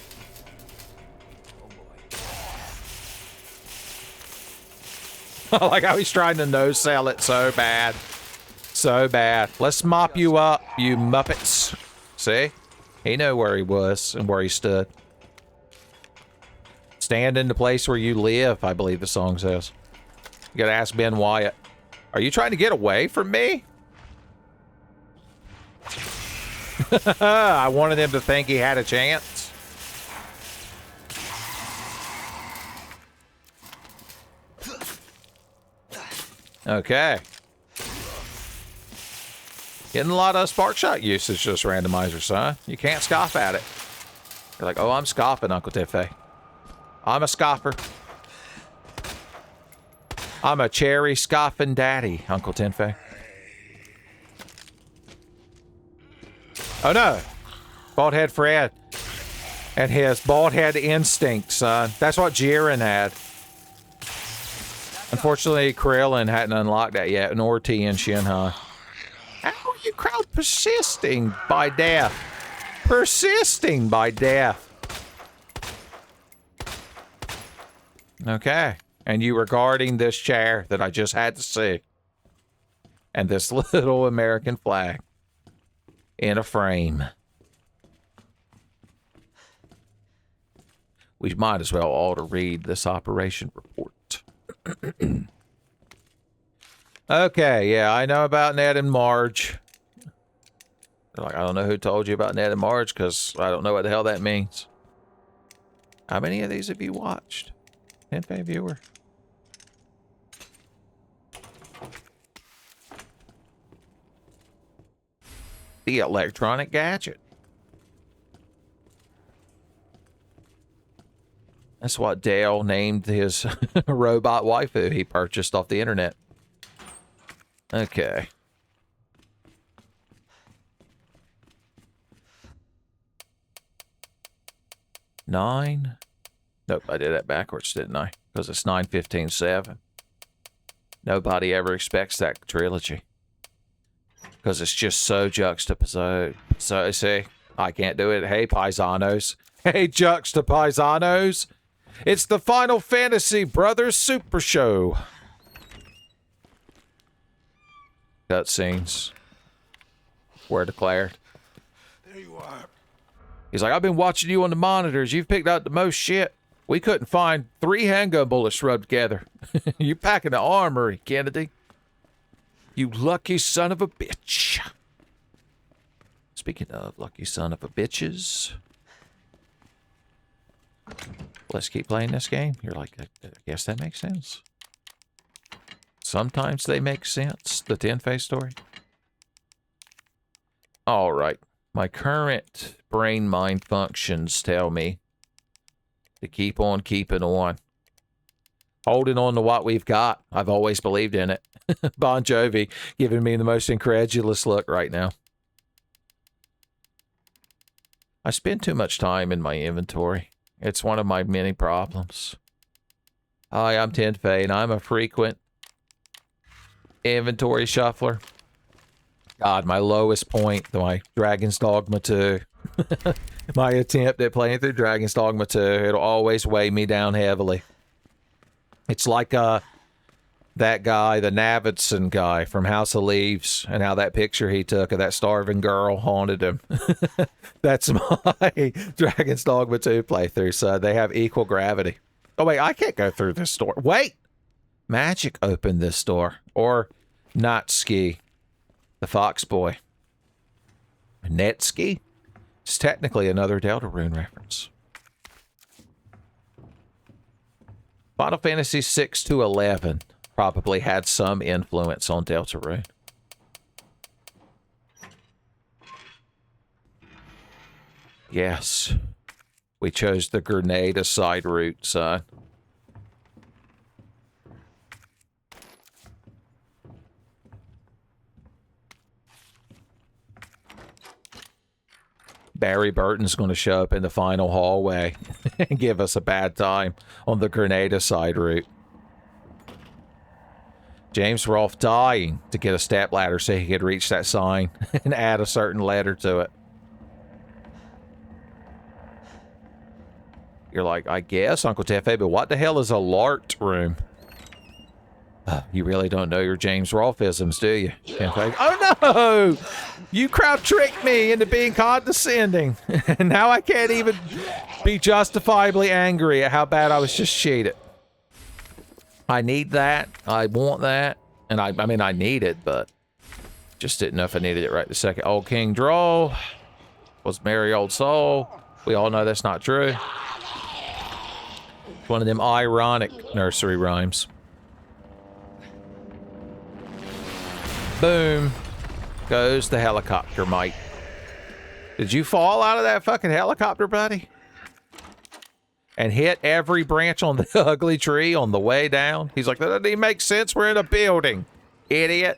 I like how he's trying to no-sell it so bad. So bad. Let's mop you up, you Muppets. See? He knew where he was and where he stood. Stand in the place where you live, I believe the song says. You gotta ask Ben Wyatt. Are you trying to get away from me? I wanted him to think he had a chance. Okay. Getting a lot of spark shot usage, this randomizer, son. You can't scoff at it. You're like, oh, I'm scoffing, Uncle Tiffy. I'm a scoffer. I'm a cherry scoffing daddy, Uncle Tenfei. Oh no. Baldhead Fred. And his baldhead instinct, son. That's what Jiren had. Unfortunately, Krillin hadn't unlocked that yet, nor Tien Shinhan. How are you crowd persisting by death? Persisting by death. Okay. And you were guarding this chair that I just had to see. And this little American flag. In a frame. We might as well all to read this operation report. Okay, yeah, I know about Ned and Marge. They're like, I don't know who told you about Ned and Marge, because I don't know what the hell that means. How many of these have you watched? Tenfei viewer. The electronic gadget. That's what Dale named his robot waifu he purchased off the internet. Okay. Nine. Nope, I did that backwards, didn't I? Because it's 9:15:7. Nobody ever expects that trilogy. Because it's just so juxtaposed. So, see, I can't do it. Hey, paisanos. Hey, juxtapaisanos. It's the Final Fantasy Brothers Super Show. Cutscenes were declared. There you are. He's like, I've been watching you on the monitors. You've picked out the most shit. We couldn't find 3 handgun bullets rubbed together. You packing the armory, Kennedy. You lucky son of a bitch. Speaking of lucky son of a bitches. Let's keep playing this game. You're like, I guess that makes sense. Sometimes they make sense. The Tenfei story. All right. My current brain mind functions tell me to keep on keeping on. Holding on to what we've got. I've always believed in it. Bon Jovi giving me the most incredulous look right now. I spend too much time in my inventory. It's one of my many problems. Hi, I'm Tenfei, and I'm a frequent inventory shuffler. God, my lowest point, my Dragon's Dogma 2. My attempt at playing through Dragon's Dogma 2, it'll always weigh me down heavily. It's like that guy, the Navidson guy from House of Leaves, and how that picture he took of that starving girl haunted him. That's my Dragon's Dogma 2 playthrough, so they have equal gravity. Oh, wait, I can't go through this door. Wait! Magic opened this door. Or Natsuki, the Fox Boy. Netsuki? It's technically another Deltarune reference. Final Fantasy 6 to 11 probably had some influence on Deltarune. Yes. We chose the Grenada side route, son. Barry Burton's going to show up in the final hallway and give us a bad time on the Grenada side route. James Rolfe dying to get a step ladder so he could reach that sign and add a certain letter to it. You're like, I guess, Uncle Tefe, but what the hell is a LART room? You really don't know your James Rolfe-isms, do you? Tefe? Oh no! You crowd tricked me into being condescending. And now I can't even be justifiably angry at how bad I was just cheated. I need that. I want that. And I mean, I need it, but just didn't know if I needed it right this second. Old King Droll was merry old soul. We all know that's not true. One of them ironic nursery rhymes. Boom. Goes the helicopter, mate. Did you fall out of that fucking helicopter, buddy? And hit every branch on the ugly tree on the way down? He's like, that doesn't even make sense. We're in a building, idiot.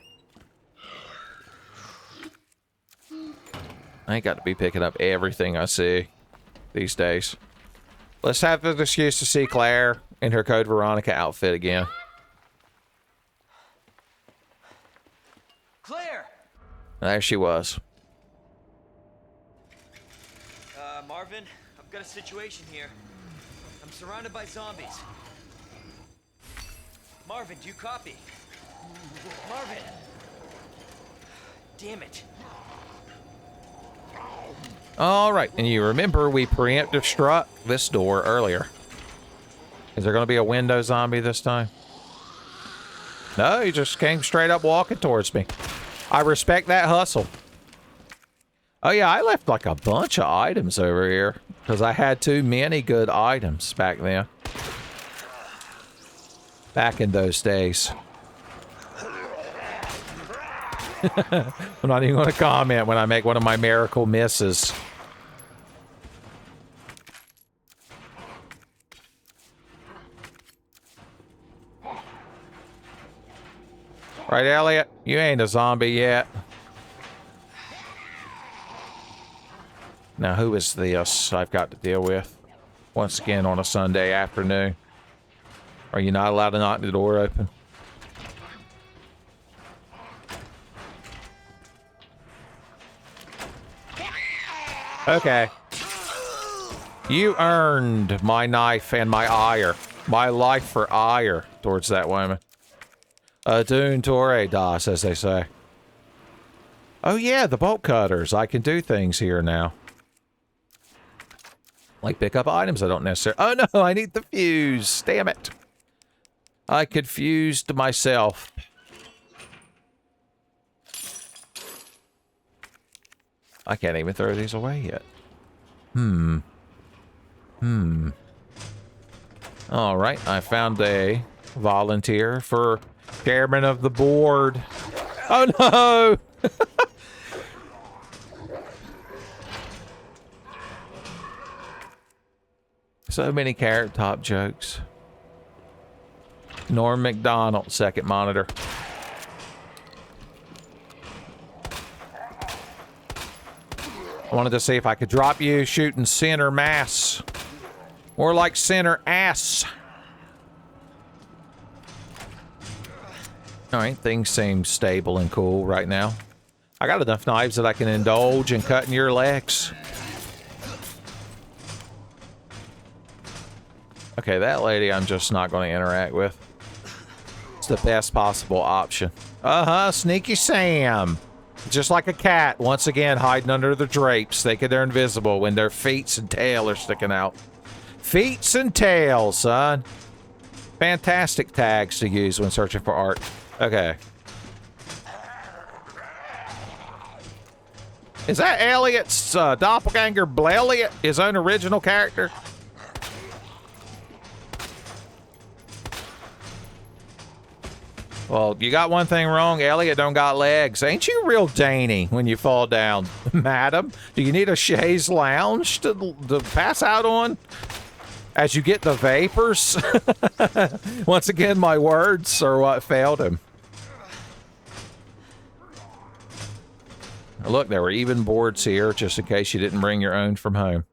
I ain't got to be picking up everything I see these days. Let's have an excuse to see Claire in her Code Veronica outfit again. Claire! There she was. Marvin, I've got a situation here. I'm surrounded by zombies. Marvin, do you copy? Marvin! Damn it. All right, and you remember we preemptive struck this door earlier. Is there going to be a window zombie this time? No, he just came straight up walking towards me. I respect that hustle. Oh yeah, I left like a bunch of items over here because I had too many good items back then. Back in those days. I'm not even going to comment when I make one of my miracle misses. Right, Elliot? You ain't a zombie yet. Now, who is this I've got to deal with? Once again on a Sunday afternoon. Are you not allowed to knock the door open? Okay. You earned my knife and my ire. My life for ire towards that woman. Dune Torre Das, as they say. Oh yeah, the bolt cutters. I can do things here now. Like pick up items I don't necessarily... Oh no, I need the fuse. Damn it. I confused myself. I can't even throw these away yet. Alright, I found a volunteer for chairman of the board. Oh no! So many Carrot Top jokes. Norm McDonald, second monitor. I wanted to see if I could drop you shooting center mass. More like center ass. Alright, things seem stable and cool right now. I got enough knives that I can indulge in cutting your legs. Okay, that lady I'm just not going to interact with. It's the best possible option. Uh-huh, Sneaky Sam. Just like a cat, once again hiding under the drapes, thinking they're invisible when their feet and tail are sticking out. Feet and tail, son. Fantastic tags to use when searching for art. Okay. Is that Elliot's doppelganger Blelliot, his own original character? Well, you got one thing wrong. Elliot don't got legs. Ain't you real dainty when you fall down? Madam, do you need a chaise lounge to pass out on? As you get the vapors? Once again, my words are what failed him. Look, there were even boards here, just in case you didn't bring your own from home.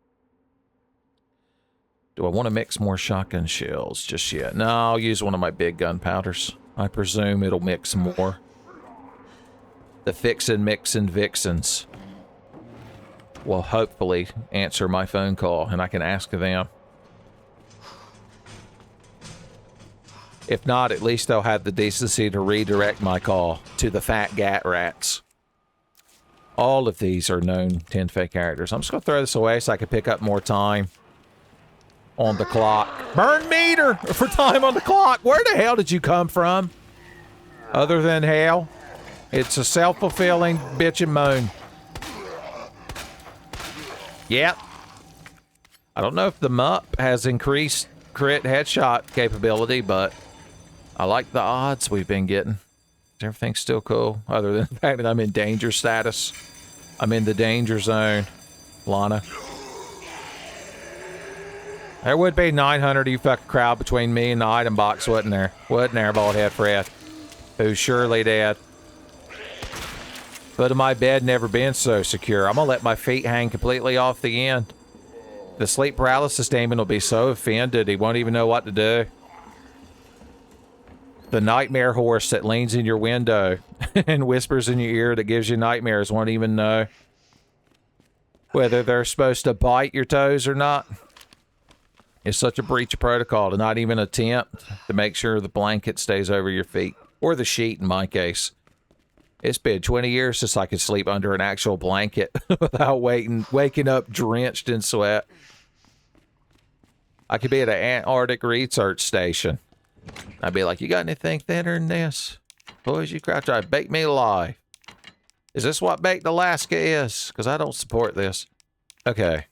Do I want to mix more shotgun shells just yet? No, I'll use one of my big gunpowders. I presume it'll mix more. The mixin' vixens will hopefully answer my phone call and I can ask them. If not, at least they'll have the decency to redirect my call to the fat gat rats. All of these are known 10 characters. I'm just going to throw this away so I can pick up more time on the clock. Burn meter for time on the clock. Where the hell did you come from? Other than hell? It's a self-fulfilling bitch and moan. Yep. I don't know if the MUP has increased crit headshot capability, but I like the odds we've been getting. Everything's still cool, other than the fact that I'm in danger status. I'm in the danger zone, Lana. There would be 900 of you fucking crowd between me and the item box, wouldn't there? Wouldn't there, Baldhead Fred? Who's surely dead. Foot of my bed never been so secure. I'm gonna let my feet hang completely off the end. The sleep paralysis demon will be so offended he won't even know what to do. The nightmare horse that leans in your window and whispers in your ear that gives you nightmares won't even know whether they're supposed to bite your toes or not. It's such a breach of protocol to not even attempt to make sure the blanket stays over your feet. Or the sheet, in my case. It's been 20 years since I could sleep under an actual blanket without waking up drenched in sweat. I could be at an Antarctic research station. I'd be like, you got anything thinner than this? Boys, you crouch, I bake me alive. Is this what baked Alaska is? Because I don't support this. Okay.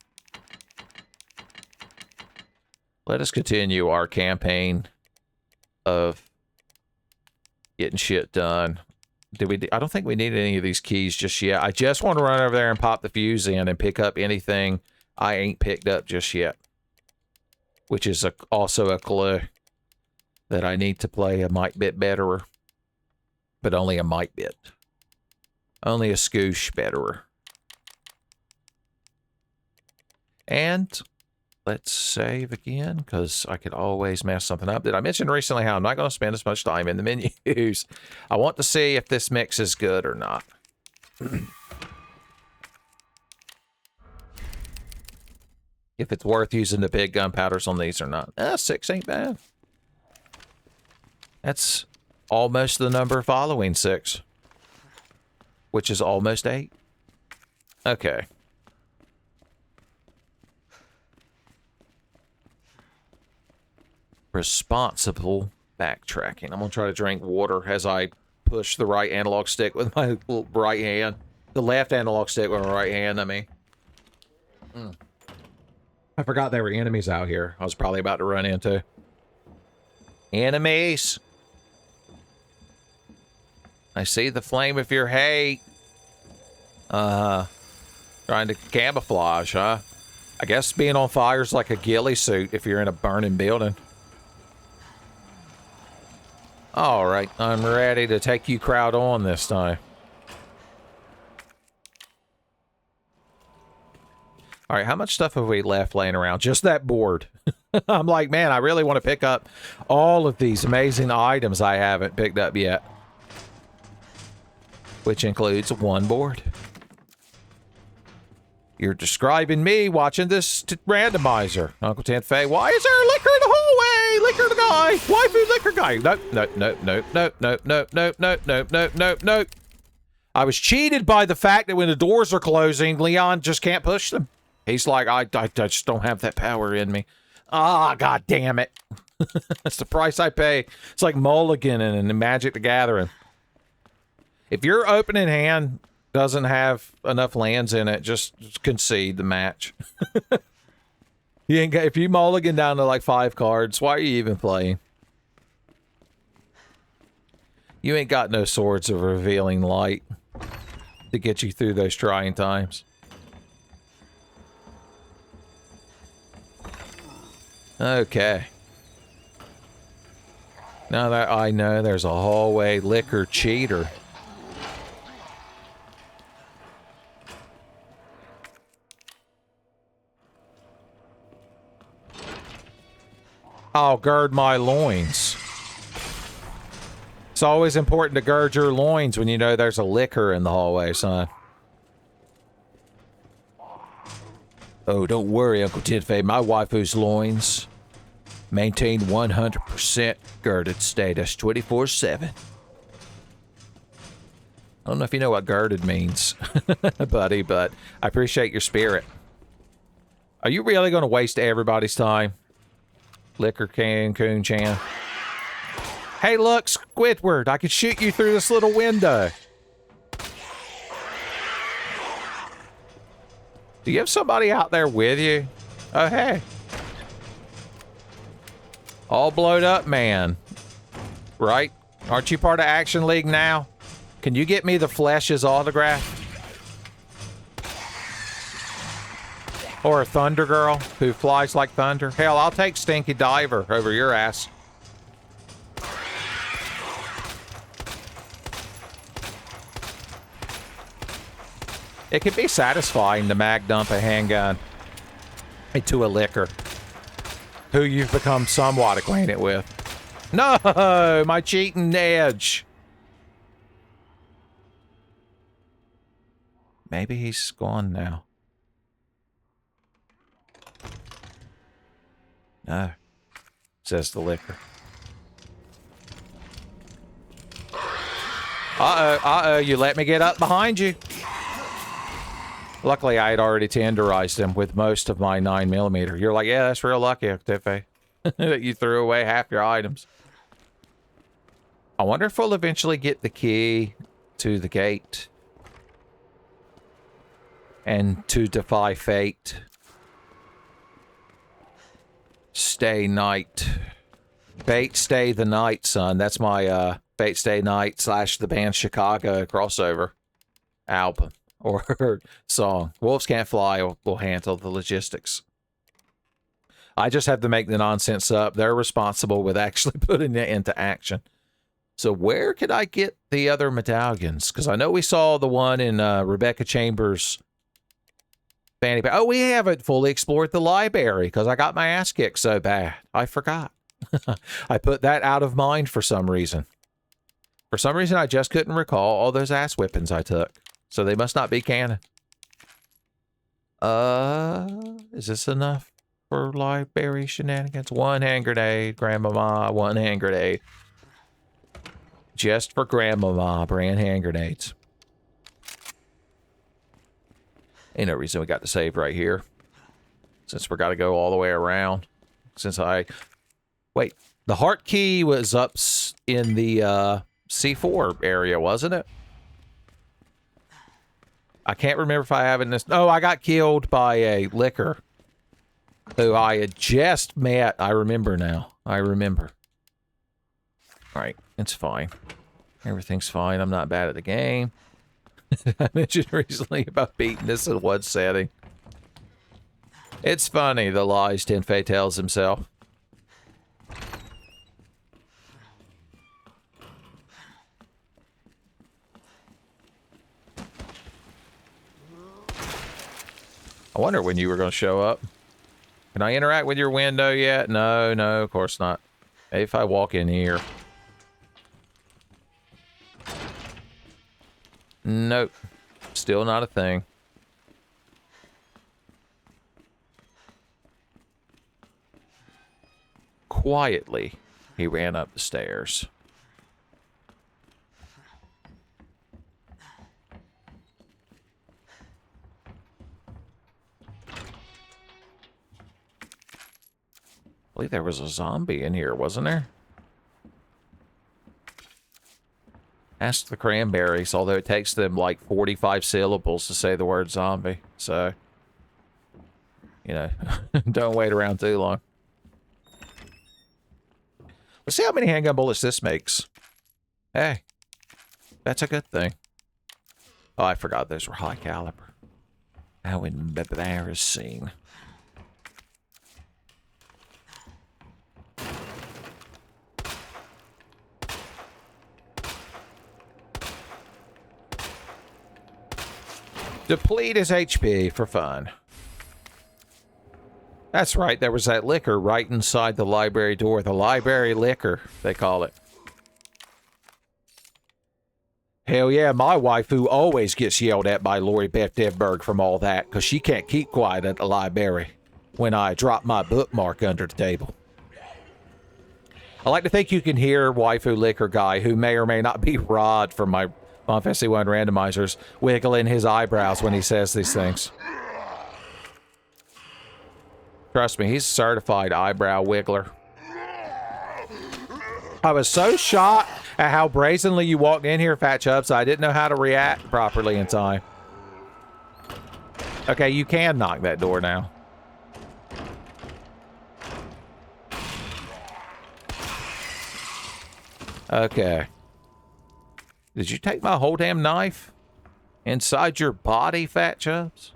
Let us continue our campaign of getting shit done. I don't think we need any of these keys just yet. I just want to run over there and pop the fuse in and pick up anything I ain't picked up just yet. Which is also a clue that I need to play a mite bit betterer. But only a mite bit. Only a scoosh betterer. And let's save again, because I could always mess something up. Did I mention recently how I'm not going to spend as much time in the menus? I want to see if this mix is good or not. If it's worth using the big gunpowders on these or not. 6 ain't bad. That's almost the number following 6. Which is almost 8. Okay. Responsible backtracking. I'm going to try to drink water as I push the right analog stick with my right hand. The left analog stick with my right hand, I mean. I forgot there were enemies out here. I was probably about to run into. Enemies! I see the flame of your hate. Trying to camouflage, huh? I guess being on fire is like a ghillie suit if you're in a burning building. Alright, I'm ready to take you crowd on this time. Alright, how much stuff have we left laying around? Just that board. I'm like, man, I really want to pick up all of these amazing items I haven't picked up yet. Which includes one board. You're describing me watching this randomizer. Uncle Tenfei, why is there liquor in the hallway? Liquor guy. Waifu liquor guy. No. I was cheated by the fact that when the doors are closing, Leon just can't push them. He's like, I just don't have that power in me. Ah, god damn it. That's the price I pay. It's like Mulligan and Magic the Gathering. If your opening hand doesn't have enough lands in it, just concede the match. You ain't got, if you mulligan down to like 5 cards, why are you even playing? You ain't got no swords of revealing light to get you through those trying times. Okay. Now that I know there's a hallway liquor cheater. I'll gird my loins. It's always important to gird your loins when you know there's a liquor in the hallway, son. Oh, don't worry, Uncle Tinfei. My waifu's loins maintain 100% girded status 24/7. I don't know if you know what girded means, buddy, but I appreciate your spirit. Are you really going to waste everybody's time? Liquor can, coon chan. Hey, look, Squidward, I can shoot you through this little window. Do you have somebody out there with you? Oh, hey. All blowed up, man. Right? Aren't you part of Action League now? Can you get me the Flesh's autograph? Or a Thunder Girl who flies like thunder? Hell, I'll take Stinky Diver over your ass. It can be satisfying to mag dump a handgun into a liquor who you've become somewhat acquainted with. No, my cheating edge. Maybe he's gone now. No, says the liquor. Uh-oh, you let me get up behind you. Luckily, I had already tenderized him with most of my 9mm. You're like, yeah, that's real lucky, Tiffy, that you threw away half your items. I wonder if we'll eventually get the key to the gate. And to defy fate. Stay night. Fate stay the night, son. That's my Fate Stay Night / the band Chicago crossover album. Or song. Wolves Can't Fly will handle the logistics. I just have to make the nonsense up. They're responsible with actually putting it into action. So where could I get the other medallions? Because I know we saw the one in Rebecca Chambers' fanny pack. Oh, we haven't fully explored the library because I got my ass kicked so bad. I forgot. I put that out of mind for some reason. For some reason, I just couldn't recall all those ass whippings I took. So they must not be canon. Is this enough for library shenanigans? One hand grenade, Grandmama, one hand grenade. Just for Grandmama, brand hand grenades. Ain't no reason we got to save right here. Since we're got to go all the way around. Since wait, the heart key was up in the C4 area, wasn't it? I can't remember if I have it in this. Oh, I got killed by a liquor who I had just met. I remember now. I remember. All right, it's fine. Everything's fine. I'm not bad at the game. I mentioned recently about beating this in one setting. It's funny, the lies Tenfei tells himself. I wonder when you were going to show up. Can I interact with your window yet? No, no, of course not. Maybe if I walk in here. Nope. Still not a thing. Quietly, he ran up the stairs. I believe there was a zombie in here, wasn't there? Ask the Cranberries, although it takes them like 45 syllables to say the word zombie. So, you know, don't wait around too long. Let's see how many handgun bullets this makes. Hey, that's a good thing. Oh, I forgot those were high caliber. How embarrassing. Deplete his HP for fun. That's right, there was that liquor right inside the library door. The library liquor, they call it. Hell yeah, my waifu always gets yelled at by Lori Beth Devberg from all that, because she can't keep quiet at the library when I drop my bookmark under the table. I like to think you can hear waifu liquor guy, who may or may not be Rod from my Final Fantasy 1 randomizers, wiggling his eyebrows when he says these things. Trust me, he's a certified eyebrow wiggler. I was so shocked at how brazenly you walked in here, Fat Chubbs, I didn't know how to react properly in time. Okay, you can knock that door now. Okay. Did you take my whole damn knife? Inside your body, Fat Chubbs?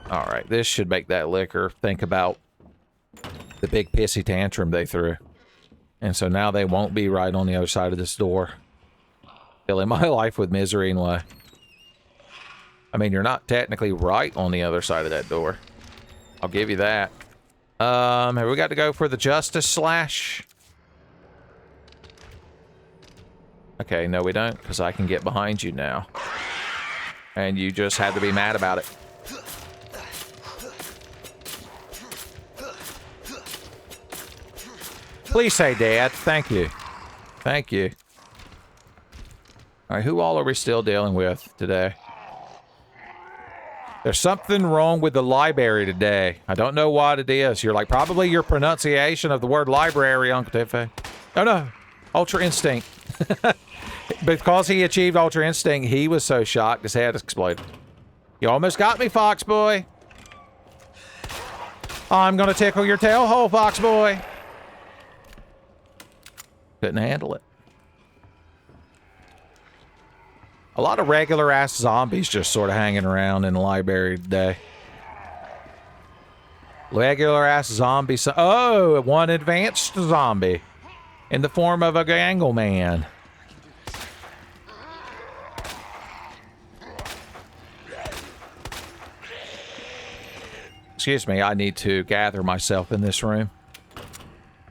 Alright, this should make that liquor think about the big pissy tantrum they threw. And so now they won't be right on the other side of this door, filling my life with misery and way. I mean, you're not technically right on the other side of that door. I'll give you that. Have we got to go for the Justice Slash? Okay, no we don't, because I can get behind you now. And you just had to be mad about it. Please say Dad. Thank you. Thank you. Alright, who all are we still dealing with today? There's something wrong with the library today. I don't know what it is. You're like, probably your pronunciation of the word library, Uncle Tiffany. Oh no. Ultra Instinct. Because he achieved Ultra Instinct, he was so shocked his head exploded. You almost got me, Fox Boy. I'm gonna tickle your tail hole, Fox Boy. Couldn't handle it. A lot of regular ass zombies just sort of hanging around in the library today. Regular ass zombie. Oh, one advanced zombie in the form of a gangle man. Excuse me, I need to gather myself in this room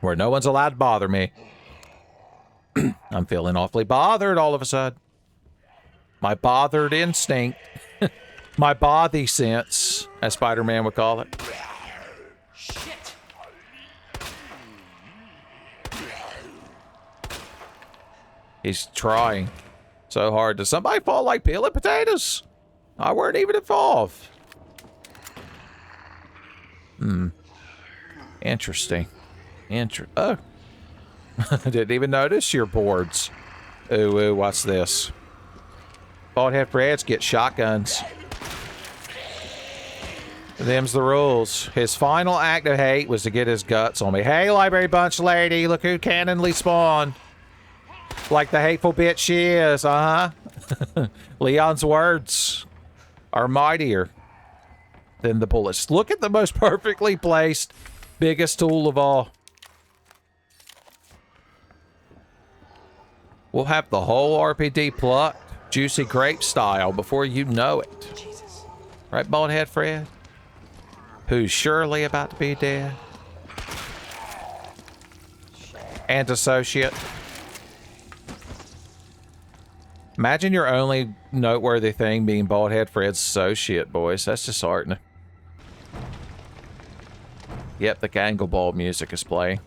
where no one's allowed to bother me. I'm feeling awfully bothered all of a sudden. My bothered instinct. My bothy sense, as Spider-Man would call it. Shit. He's trying so hard. Does somebody fall like peeling potatoes? I weren't even involved. Interesting. Oh. Didn't even notice your boards. Ooh, what's this? Baldhead Freds get shotguns. Them's the rules. His final act of hate was to get his guts on me. Hey, library bunch lady, look who cannonly spawned. Like the hateful bitch she is, Leon's words are mightier than the bullets. Look at the most perfectly placed, biggest tool of all. We'll have the whole RPD plucked, juicy grape style, before you know it. Jesus. Right, Baldhead Fred? Who's surely about to be dead? And associate. Imagine your only noteworthy thing being Baldhead Fred's associate, boys. That's disheartening. Yep, the Gangle Ball music is playing.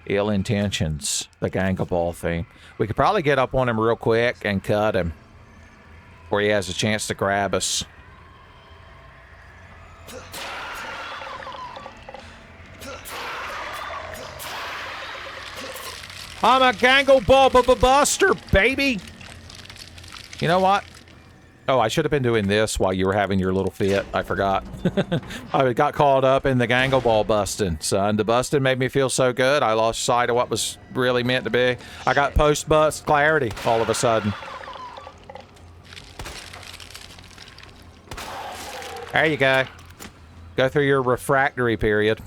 Ill Intentions, the Gangle Ball theme. We could probably get up on him real quick and cut him before he has a chance to grab us. I'm a Gangle Ball buster, baby! You know what? Oh, I should have been doing this while you were having your little fit. I forgot. I got caught up in the Gangle Ball busting, son. The busting made me feel so good, I lost sight of what was really meant to be. I got post-bust clarity all of a sudden. There you go. Go through your refractory period.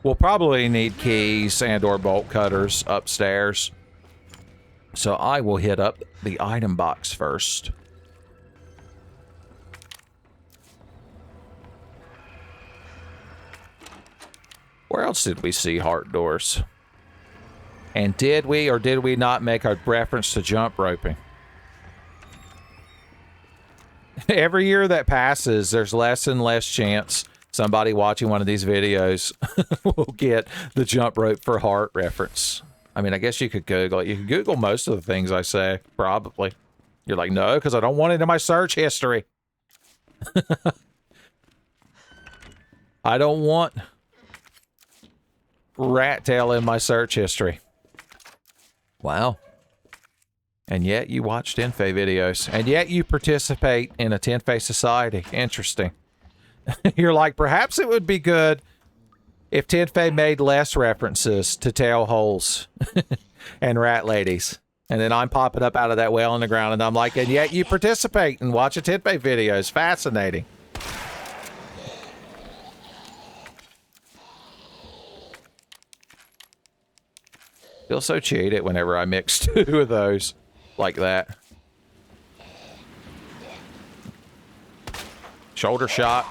We'll probably need keys and or bolt cutters upstairs. So I will hit up the item box first. Where else did we see heart doors? And did we or did we not make a reference to jump roping? Every year that passes, there's less and less chance somebody watching one of these videos will get the jump rope for heart reference. I mean, I guess you could Google it. You could Google most of the things I say, probably. You're like, no, because I don't want it in my search history. I don't want rat tail in my search history. Wow. And yet you watch Tenfei videos. And yet you participate in a Tenfei society. Interesting. You're like, perhaps it would be good if Tenfei made less references to tail holes and rat ladies. And then I'm popping up out of that well in the ground and I'm like, and yet you participate and watch a Tenfei video. It's fascinating. Feel so cheated whenever I mix two of those like that. Shoulder shot.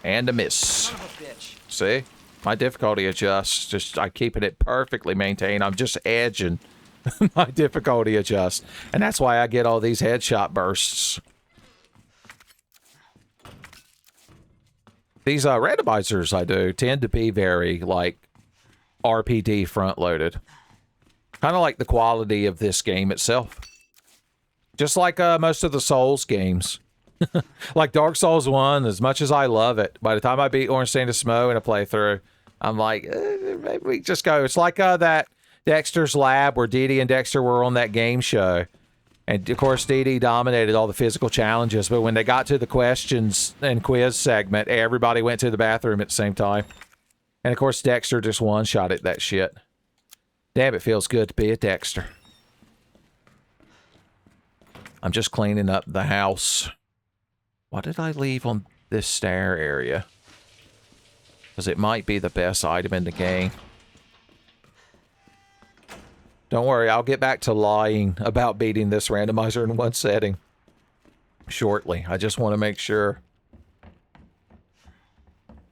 And a miss. Son of a bitch. See? My difficulty adjusts. Just I keeping it perfectly maintained. I'm just edging my difficulty adjust. And that's why I get all these headshot bursts. These randomizers I do tend to be very, like, RPD front-loaded. Kind of like the quality of this game itself. Just like most of the Souls games. Like Dark Souls 1, as much as I love it, by the time I beat Orange Stain of Smoke in a playthrough, I'm like, maybe we just go. It's like that Dexter's Lab where Dee Dee and Dexter were on that game show. And, of course, Dee Dee dominated all the physical challenges, but when they got to the questions and quiz segment, everybody went to the bathroom at the same time. And, of course, Dexter just one-shotted that shit. Damn, it feels good to be a Dexter. I'm just cleaning up the house. What did I leave on this stair area? Because it might be the best item in the game. Don't worry, I'll get back to lying about beating this randomizer in one setting shortly. I just want to make sure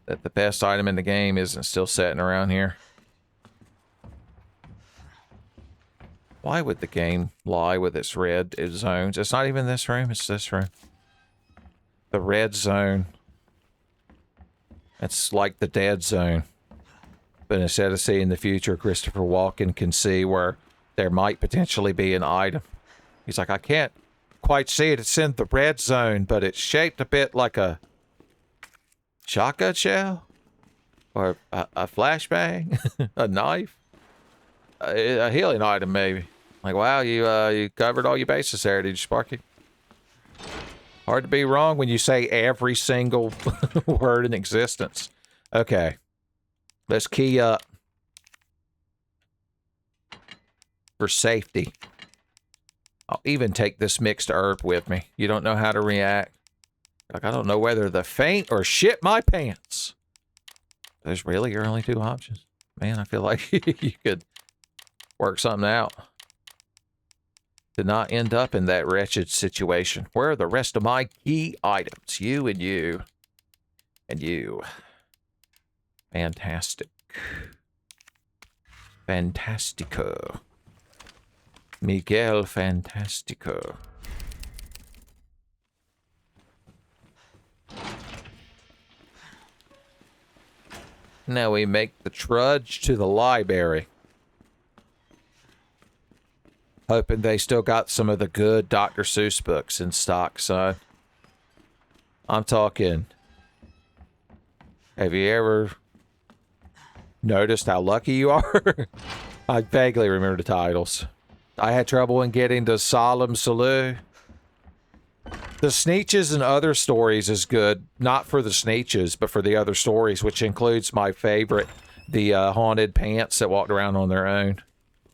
that the best item in the game isn't still sitting around here. Why would the game lie with its red zones? It's not even this room, it's this room. The red zone. It's like the dead zone. But instead of seeing the future, Christopher Walken can see where there might potentially be an item. He's like, I can't quite see it. It's in the red zone, but it's shaped a bit like a shotgun shell? Or a flashbang? A knife? A healing item, maybe. Like, wow, you covered all your bases there, did you, Sparky? Hard to be wrong when you say every single word in existence. Okay. Let's key up. For safety. I'll even take this mixed herb with me. You don't know how to react. Like, I don't know whether to faint or shit my pants. There's really your only two options. Man, I feel like you could work something out. To not end up in that wretched situation. Where are the rest of my key items? You and you. And you. Fantastic. Fantastico. Miguel Fantastico. Now we make the trudge to the library. Hoping they still got some of the good Dr. Seuss books in stock, son. I'm talking. Have you ever noticed how lucky you are? I vaguely remember the titles. I had trouble in getting to Solemn Salute. The Sneetches and Other Stories is good, not for the Sneetches, but for the other stories, which includes my favorite, the haunted pants that walked around on their own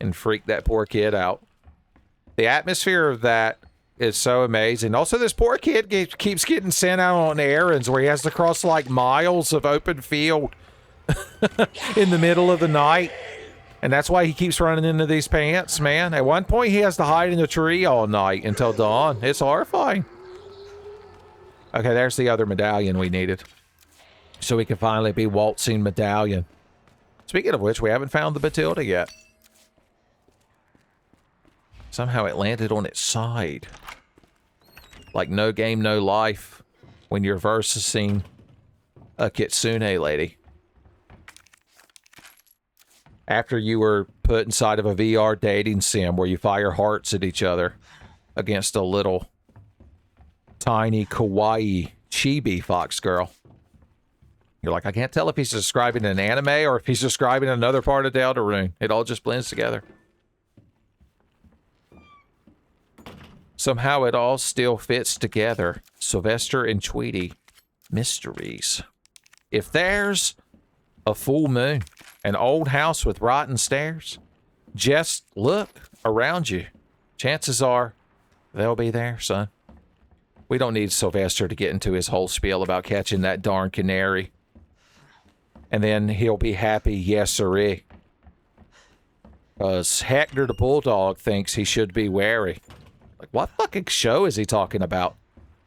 and freaked that poor kid out. The atmosphere of that is so amazing. Also, this poor kid keeps getting sent out on errands where he has to cross like miles of open field in the middle of the night. And that's why he keeps running into these pants, man. At one point, he has to hide in a tree all night until dawn. It's horrifying. Okay, there's the other medallion we needed. So we can finally be waltzing Medallion. Speaking of which, we haven't found the Matilda yet. Somehow it landed on its side. Like no game, no life when you're versing a Kitsune lady. After you were put inside of a VR dating sim where you fire hearts at each other against a little tiny kawaii chibi fox girl. You're like, I can't tell if he's describing an anime or if he's describing another part of Deltarune. It all just blends together. Somehow it all still fits together. Sylvester and Tweety. Mysteries. If there's a full moon, an old house with rotten stairs, just look around you. Chances are they'll be there, son. We don't need Sylvester to get into his whole spiel about catching that darn canary. And then he'll be happy, yes sirree. Because Hector the Bulldog thinks he should be wary. Like, what fucking show is he talking about?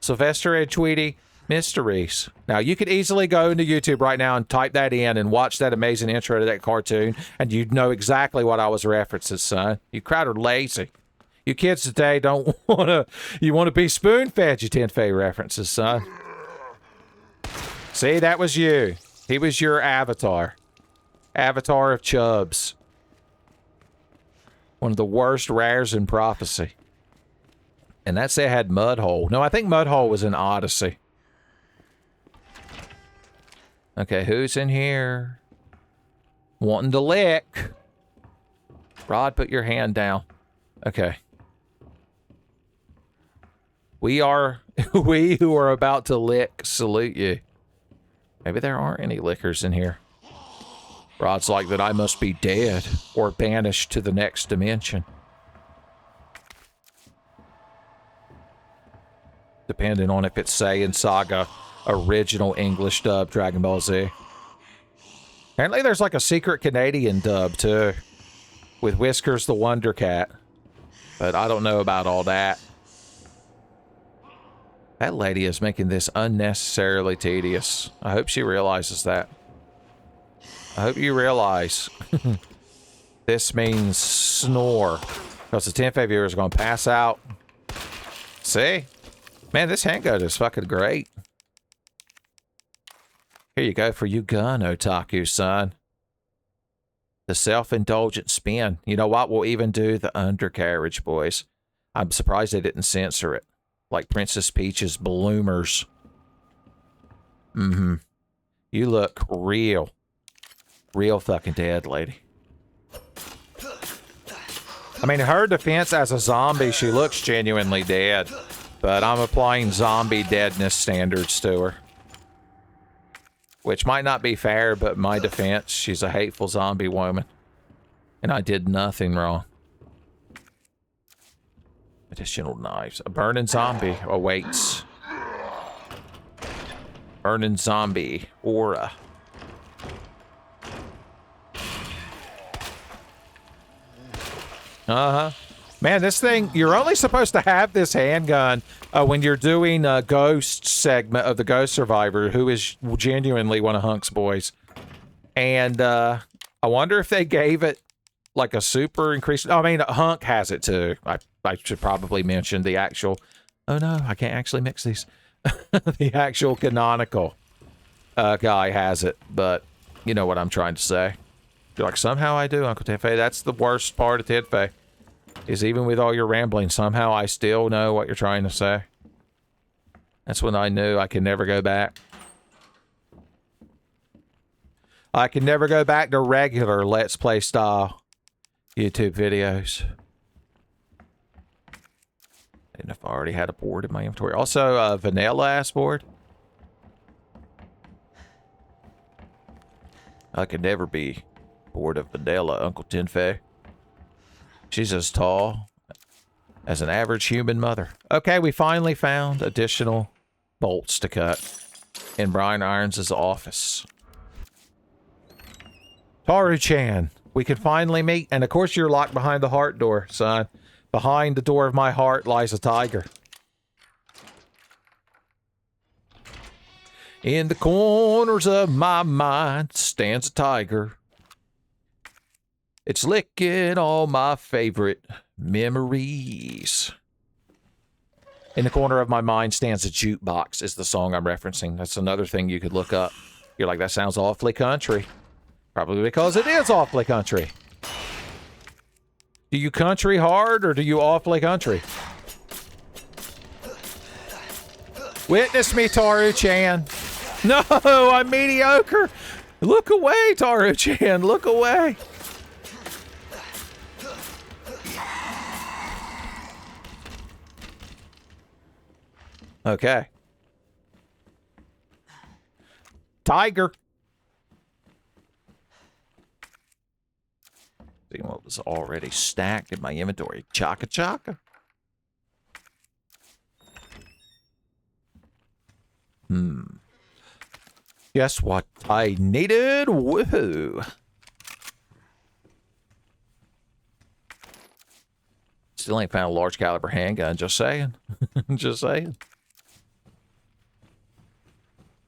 Sylvester and Tweety, Mysteries. Now, you could easily go into YouTube right now and type that in and watch that amazing intro to that cartoon, and you'd know exactly what I was referencing, son. You crowd are lazy. You kids today don't want to... You want to be spoon-fed, you Tenfei references, son. See, that was you. He was your avatar. Avatar of Chubbs. One of the worst rares in Prophecy. And that say it had Mudhole. No, I think Mudhole was in Odyssey. Okay, who's in here? Wanting to lick. Rod, put your hand down. Okay. We who are about to lick, salute you. Maybe there aren't any lickers in here. Rod's like that I must be dead or banished to the next dimension. Depending on if it's Saiyan Saga original English dub Dragon Ball Z. Apparently there's like a secret Canadian dub too. With Whiskers the Wonder Cat. But I don't know about all that. That lady is making this unnecessarily tedious. I hope she realizes that. I hope you realize this means snore. Because the Tenfei viewers are going to pass out. See? Man, this handgun is fucking great. Here you go for you gun, otaku, son. The self-indulgent spin. You know what? We'll even do the undercarriage, boys. I'm surprised they didn't censor it. Like Princess Peach's bloomers. Mm-hmm. You look real. Real fucking dead, lady. I mean, her defense as a zombie, she looks genuinely dead. But I'm applying zombie deadness standards to her. Which might not be fair, but in my defense, she's a hateful zombie woman. And I did nothing wrong. Additional knives. A burning zombie awaits. Burning zombie aura. Uh-huh. Man, this thing, you're only supposed to have this handgun when you're doing a ghost segment of the Ghost Survivor, who is genuinely one of Hunk's boys. And I wonder if they gave it like a super increase. I mean, Hunk has it too. I should probably mention the actual... Oh no, I can't actually mix these. The actual canonical guy has it, but you know what I'm trying to say. You're like, somehow I do, Uncle Tenfei. That's the worst part of Tenfei. Is even with all your rambling, somehow I still know what you're trying to say. That's when I knew I could never go back. I can never go back to regular Let's Play style YouTube videos. I didn't know if I already had a board in my inventory. Also, vanilla ass board. I could never be bored of vanilla, Uncle Tenfei. She's as tall as an average human mother. Okay, we finally found additional bolts to cut in Brian Irons' office. Taru-chan, we can finally meet. And of course you're locked behind the heart door, son. Behind the door of my heart lies a tiger. In the corners of my mind stands a tiger. It's licking all my favorite memories. In the corner of my mind stands a jukebox is the song I'm referencing. That's another thing you could look up. You're like, that sounds awfully country. Probably because it is awfully country. Do you country hard or do you awfully country? Witness me, Taru-chan. No, I'm mediocre. Look away, Taru-chan. Look away. Okay. Tiger. See what was already stacked in my inventory. Chaka chaka. Guess what I needed? Woohoo. Still ain't found a large caliber handgun, just saying. Just saying.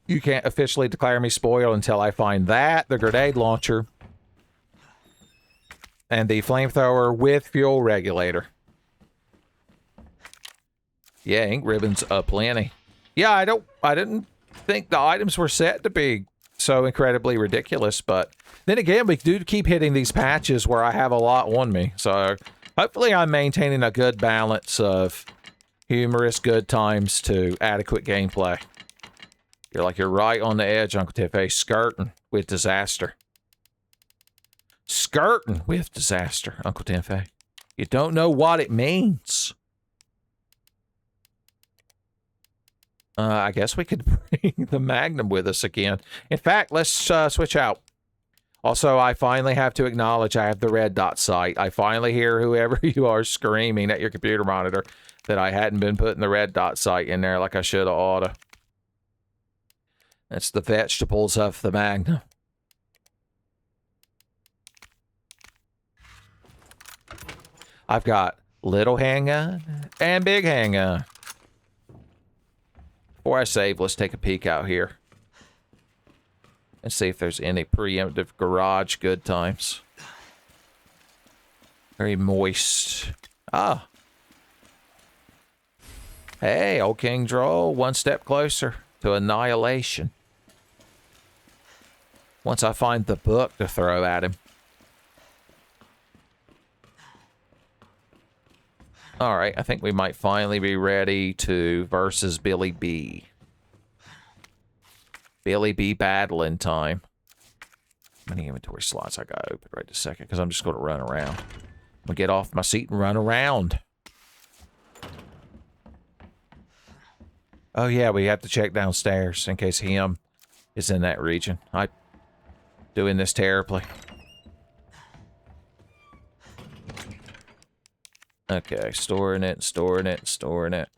You can't officially declare me spoiled until I find that, the grenade launcher, and the flamethrower with fuel regulator. Yeah, ink ribbons aplenty. Yeah, I didn't think the items were set to be so incredibly ridiculous, but then again, we do keep hitting these patches where I have a lot on me, so hopefully I'm maintaining a good balance of humorous good times to adequate gameplay. You're right on the edge, Uncle Tiffany, skirting with disaster. Skirting with disaster, Uncle Tiffany. You don't know what it means. I guess we could bring the Magnum with us again. In fact, let's switch out. Also, I finally have to acknowledge I have the red dot sight. I finally hear whoever you are screaming at your computer monitor that I hadn't been putting the red dot sight in there like I should have oughta. That's the vegetables of the Magnum. I've got little handgun and big handgun. Before I save, let's take a peek out here. And see if there's any preemptive garage good times. Very moist. Ah. Hey, old King Droll, one step closer to annihilation. Once I find the book to throw at him. Alright, I think we might finally be ready to versus Billy B. Billy B battling time. How many inventory slots I got open right this second? Because I'm just going to run around. I'm going to get off my seat and run around. Oh yeah, we have to check downstairs in case him is in that region. I'm doing this terribly. Okay, storing it, storing it, storing it.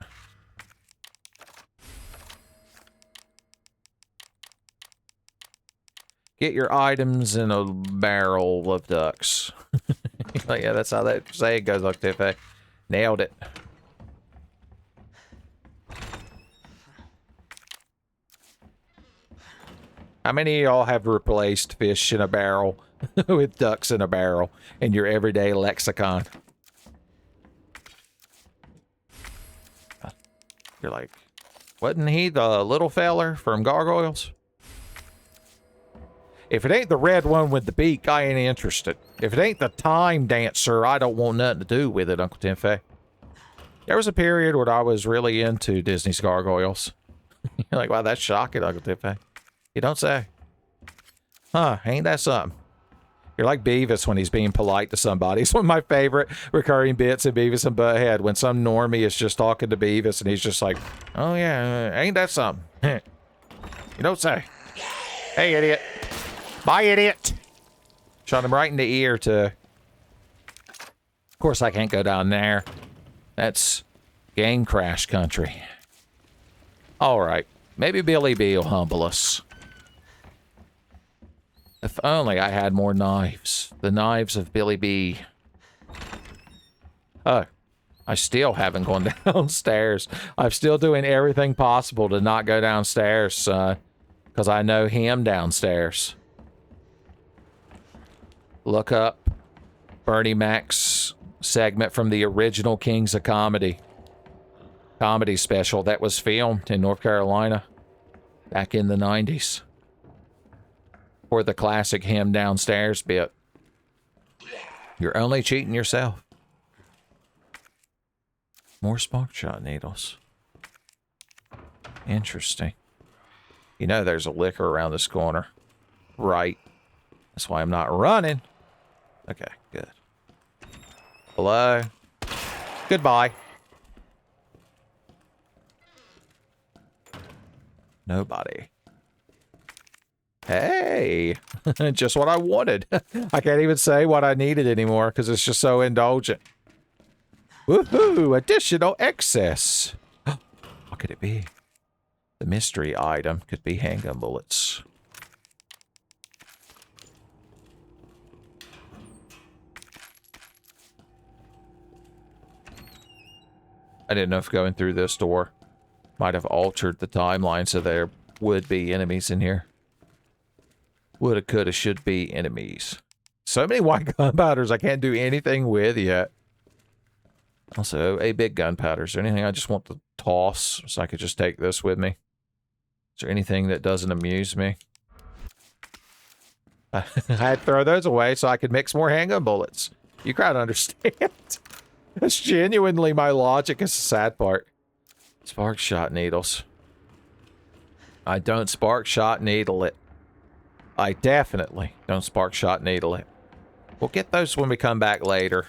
Get your items in a barrel of ducks. Yeah, that's how that saying goes, like Tiffany. Nailed it. How many of y'all have replaced fish in a barrel with ducks in a barrel in your everyday lexicon? You're like, wasn't he the little feller from Gargoyles? If it ain't the red one with the beak, I ain't interested. If it ain't the time dancer, I don't want nothing to do with it, Uncle Tiffany. There was a period where I was really into Disney's Gargoyles. You're like, wow, that's shocking, Uncle Tiffany. You don't say. Huh, ain't that something? You're like Beavis when he's being polite to somebody. It's one of my favorite recurring bits in Beavis and Butthead when some normie is just talking to Beavis and he's just like, oh yeah, ain't that something? You don't say. Hey, idiot. Bye, idiot. Shot him right in the ear to... Of course I can't go down there. That's game crash country. Alright, maybe Billy B will humble us. If only I had more knives. The knives of Billy B. Oh, I still haven't gone downstairs. I'm still doing everything possible to not go downstairs. because I know him downstairs. Look up Bernie Mac's segment from the original Kings of Comedy special that was filmed in North Carolina back in the 90s. For the classic him downstairs bit. You're only cheating yourself. More spark shot needles. Interesting. You know there's a liquor around this corner. Right. That's why I'm not running. Okay, good. Hello? Goodbye. Nobody. Hey! Just what I wanted. I can't even say what I needed anymore because it's just so indulgent. Woohoo! Additional excess. What could it be? The mystery item could be handgun bullets. I didn't know if going through this door might have altered the timeline so there would be enemies in here. Woulda, coulda, should be enemies. So many white gunpowders I can't do anything with yet. Also, a big gunpowder. Is there anything I just want to toss so I could just take this with me? Is there anything that doesn't amuse me? I had to throw those away so I could mix more handgun bullets. You can't understand. That's genuinely my logic is the sad part. Spark shot needles. I don't spark shot needle it. I definitely don't spark shot needle it. We'll get those when we come back later.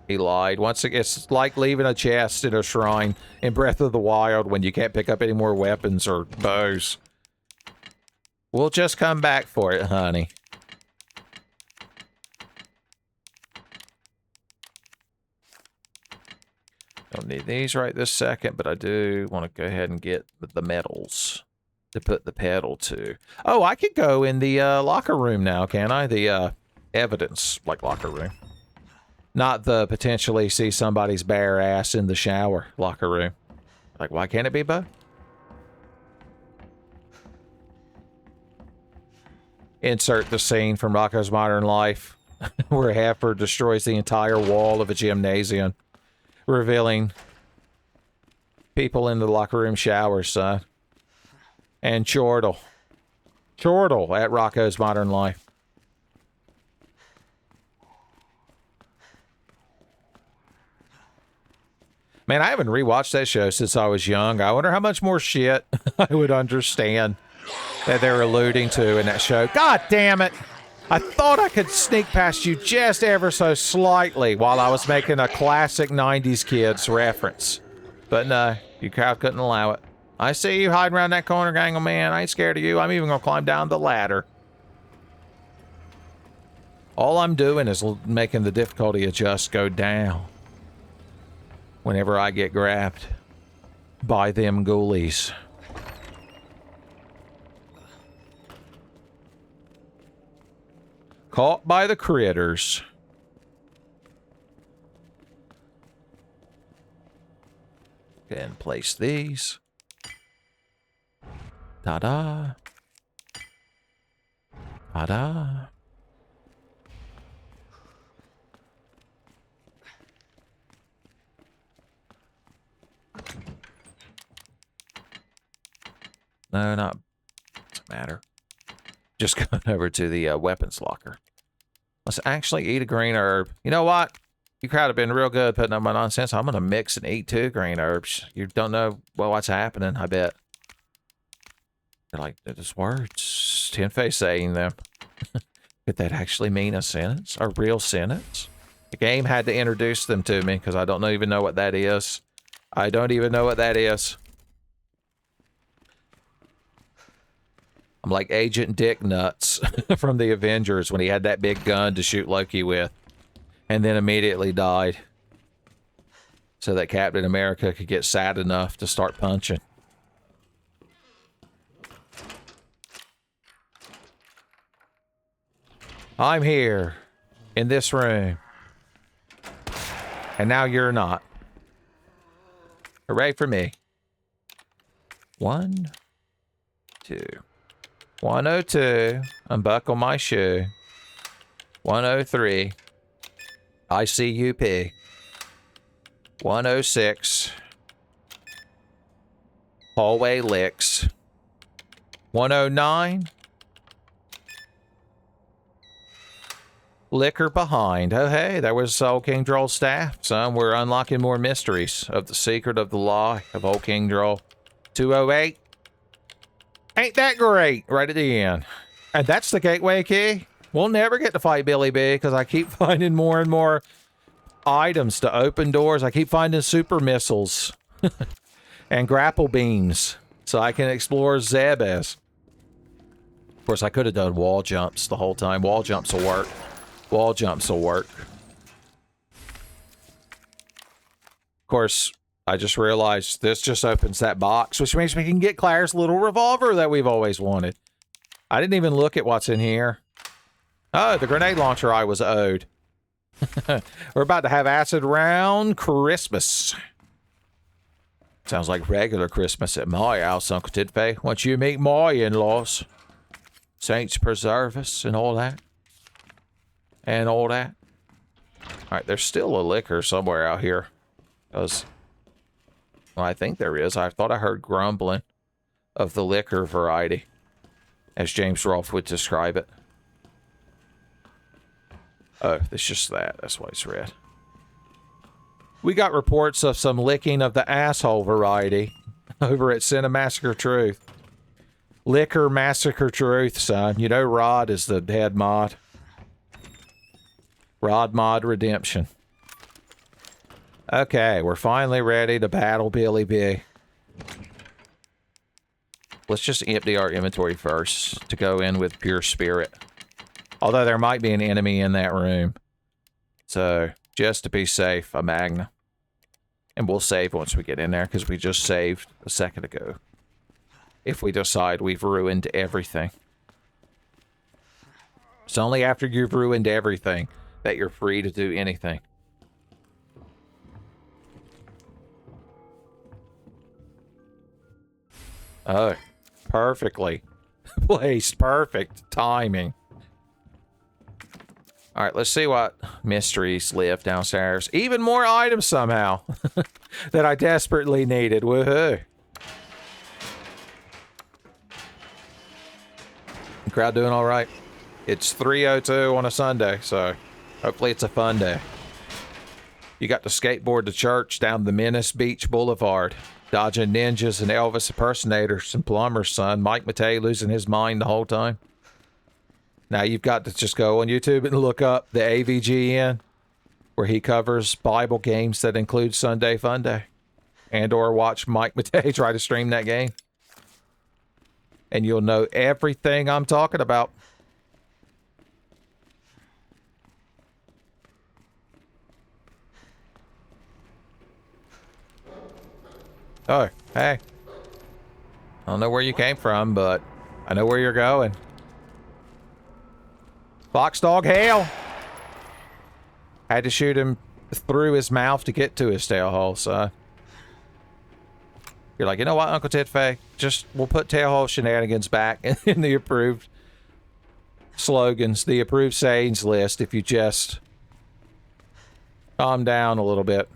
He lied. Once it's like leaving a chest in a shrine in Breath of the Wild when you can't pick up any more weapons or bows. We'll just come back for it, honey. Don't need these right this second, but I do want to go ahead and get the medals to put the pedal to. Oh, I could go in the locker room now, can I? The evidence, like, locker room. Not the potentially see somebody's bare ass in the shower locker room. Like, why can't it be both? Insert the scene from Rocko's Modern Life where Heifer destroys the entire wall of a gymnasium, revealing people in the locker room showers, son. And Chortle. Chortle at Rocko's Modern Life. Man, I haven't rewatched that show since I was young. I wonder how much more shit I would understand that they're alluding to in that show. God damn it! I thought I could sneak past you just ever so slightly while I was making a classic 90s kids reference. But no, your crowd couldn't allow it. I see you hiding around that corner, Gangle Man. I ain't scared of you. I'm even gonna climb down the ladder. All I'm doing is making the difficulty adjust go down whenever I get grabbed by them ghoulies. Caught by the critters. And place these. Ta-da. Ta-da. No, not. Doesn't matter. Just going over to the weapons locker. Let's actually eat a green herb. You know what? You crowd have been real good putting up my nonsense. I'm going to mix and eat 2 green herbs. You don't know, well, what's happening, I bet. They're like, they're just words. Tin-Face saying them. Could that actually mean a sentence? A real sentence? The game had to introduce them to me because I don't even know what that is. I don't even know what that is. I'm like Agent Dick Nuts from the Avengers when he had that big gun to shoot Loki with. And then immediately died. So that Captain America could get sad enough to start punching. I'm here. In this room. And now you're not. Hooray for me. 1, 2. 102. Unbuckle my shoe. 103. ICUP. 106. Hallway licks. 109. Liquor behind. Oh, hey, there was Old King Droll's staff. Son, we're unlocking more mysteries of the secret of the lie of Old King Droll. 208. Ain't that great? Right at the end. And that's the gateway key. We'll never get to fight Billy B because I keep finding more and more items to open doors. I keep finding super missiles and grapple beams so I can explore Zebes. Of course, I could have done wall jumps the whole time. Wall jumps will work. Wall jumps will work. Of course, I just realized this just opens that box, which means we can get Claire's little revolver that we've always wanted. I didn't even look at what's in here. Oh, the grenade launcher I was owed. We're about to have acid round Christmas. Sounds like regular Christmas at my house, Uncle Tidfay. Once you meet my in-laws. Saints preserve us and all that. And all that. Alright, there's still a liquor somewhere out here. Because, well, I think there is. I thought I heard grumbling of the liquor variety. As James Rolfe would describe it. Oh, it's just that. That's why it's red. We got reports of some licking of the asshole variety over at Cinemassacre Truth. Liquor Massacre Truth, son. You know Rod is the head mod. Rod Mod Redemption. Okay, we're finally ready to battle Billy B. Let's just empty our inventory first to go in with pure spirit. Although there might be an enemy in that room. So, just to be safe, a Magna. And we'll save once we get in there, because we just saved a second ago. If we decide we've ruined everything. It's only after you've ruined everything that you're free to do anything. Oh, perfectly placed. Perfect timing. All right, let's see what mysteries live downstairs. Even more items somehow that I desperately needed. Woohoo. Crowd doing all right? It's 3:02 on a Sunday, so hopefully it's a fun day. You got to skateboard to church down the Menace Beach Boulevard, dodging ninjas and Elvis impersonators and plumbers, son. Mike Matei losing his mind the whole time. Now you've got to just go on YouTube and look up the AVGN, where he covers Bible games that include Sunday Funday, and or watch Mike Matei try to stream that game. And you'll know everything I'm talking about. Oh, hey. I don't know where you came from, but I know where you're going. Fox dog hail! Had to shoot him through his mouth to get to his tail hole, so. You're like, you know what, Uncle Tidfay? Just, we'll put tail hole shenanigans back in the approved slogans, the approved sayings list, if you just calm down a little bit.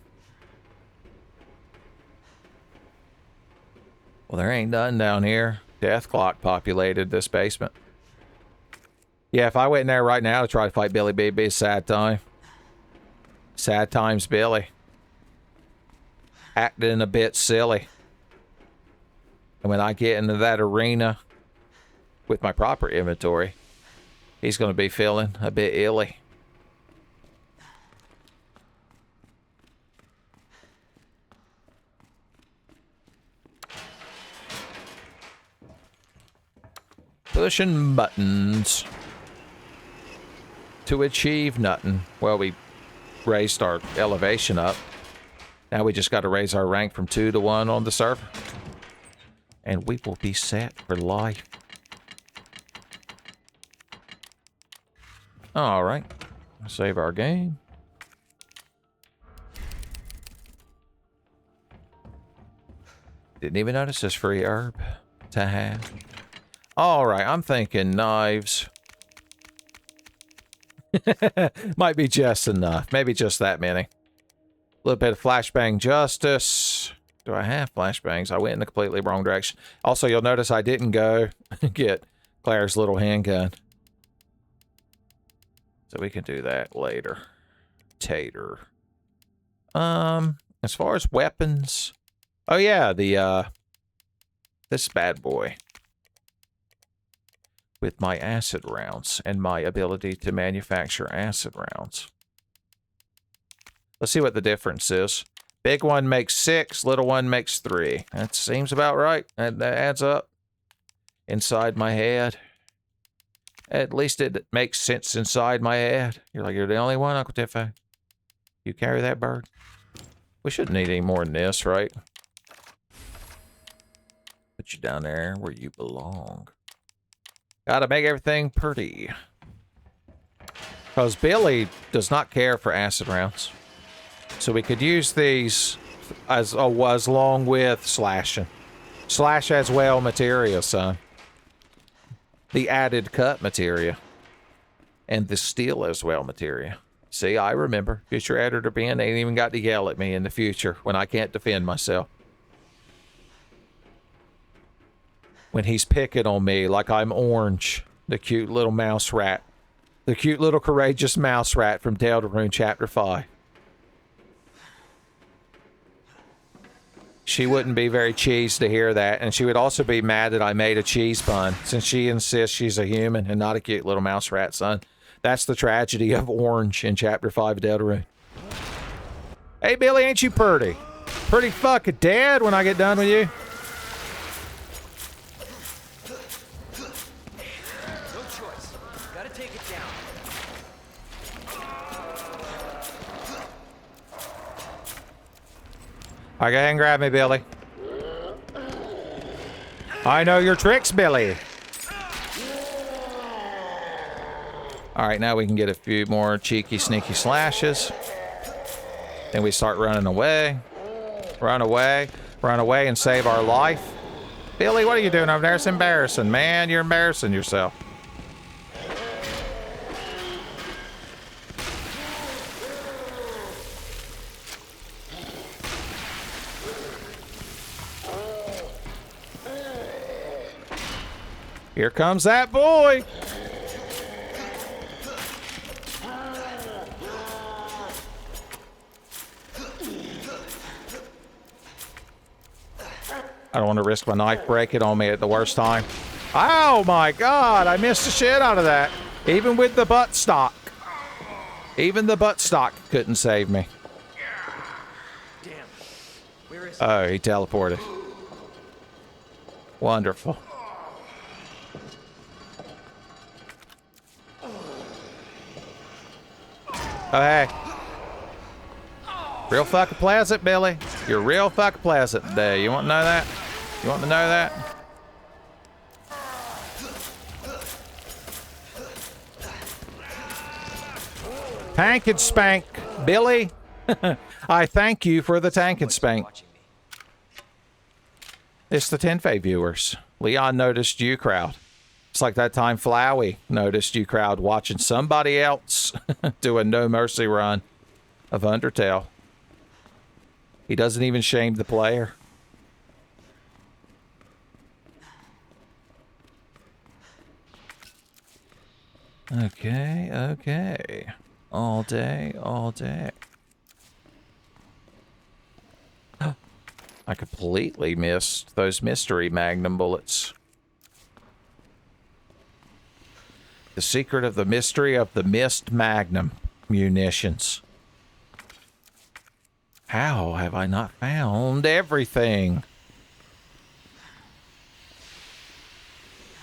Well, there ain't nothing down here. Death clock populated this basement. Yeah, if I went in there right now to try to fight Billy B, it'd be a sad time. Sad times, Billy. Acting a bit silly. And when I get into that arena with my proper inventory, he's going to be feeling a bit illy. Pushing buttons to achieve nothing. Well, we raised our elevation up. Now we just got to raise our rank from 2 to 1 on the server. And we will be set for life. Alright. Save our game. Didn't even notice this free herb to have. Alright, I'm thinking knives. Might be just enough. Maybe just that many. A little bit of flashbang justice. Do I have flashbangs? I went in the completely wrong direction. Also, you'll notice I didn't go get Claire's little handgun. So we can do that later. Tater. As far as weapons. Oh yeah, this bad boy. With my acid rounds and my ability to manufacture acid rounds. Let's see what the difference is. Big one makes 6, little one makes 3. That seems about right. That adds up. Inside my head. At least it makes sense inside my head. You're like, you're the only one, Uncle Tiffo. You carry that bird? We shouldn't need any more than this, right? Put you down there where you belong. Gotta make everything pretty. Because Billy does not care for acid rounds. So we could use these as along with slashing. Slash as well materia, son. The added cut materia. And the steel as well materia. See, I remember. Future editor Ben ain't even got to yell at me in the future when I can't defend myself. When he's picking on me like I'm Orange, the cute little mouse rat. The cute little courageous mouse rat from Deltarune Chapter 5. She wouldn't be very cheesed to hear that, and she would also be mad that I made a cheese pun, since she insists she's a human and not a cute little mouse rat, son. That's the tragedy of Orange in Chapter 5 of Deltarune. Hey, Billy, ain't you pretty? Pretty fucking dead when I get done with you. No choice. Gotta take it down. All right, go ahead and grab me, Billy. I know your tricks, Billy. All right, now we can get a few more cheeky, sneaky slashes. Then we start running away. Run away. Run away and save our life. Billy, what are you doing over there? It's embarrassing, man. You're embarrassing yourself. Here comes that boy. I don't want to risk my knife breaking on me at the worst time. Oh my God, I missed the shit out of that. Even with the butt stock. Even the butt stock couldn't save me. Damn. Where is Oh, he teleported. Wonderful. Oh, hey. Real fucking pleasant, Billy. You're real fucking pleasant today. You want to know that? You want to know that? Tank and spank, Billy. I thank you for the tank and spank. It's the Tenfei viewers. Leon noticed you crowd. It's like that time Flowey noticed you crowd watching somebody else do a no mercy run of Undertale. He doesn't even shame the player. Okay, okay. All day, all day. I completely missed those mystery magnum bullets. The secret of the mystery of the missed magnum munitions. How have I not found everything?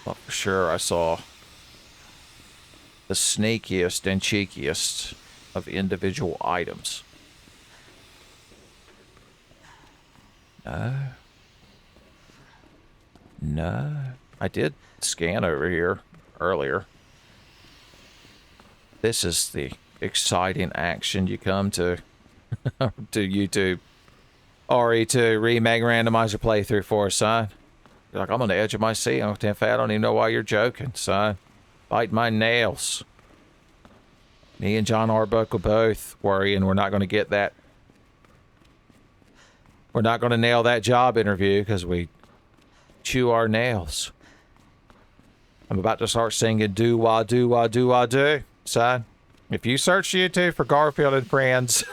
Well, for sure I saw the sneakiest and cheekiest of individual items. No. No. I did scan over here earlier. This is the exciting action you come to to YouTube. RE2 remake randomizer playthrough for us, son. You're like, I'm on the edge of my seat, Uncle Tenfei. I don't even know why you're joking, son. Biting my nails. Me and John Arbuckle both worrying we're not going to get that. We're not going to nail that job interview because we chew our nails. I'm about to start singing do-wah, do-wah, do-wah, do, son. If you search YouTube for Garfield and Friends,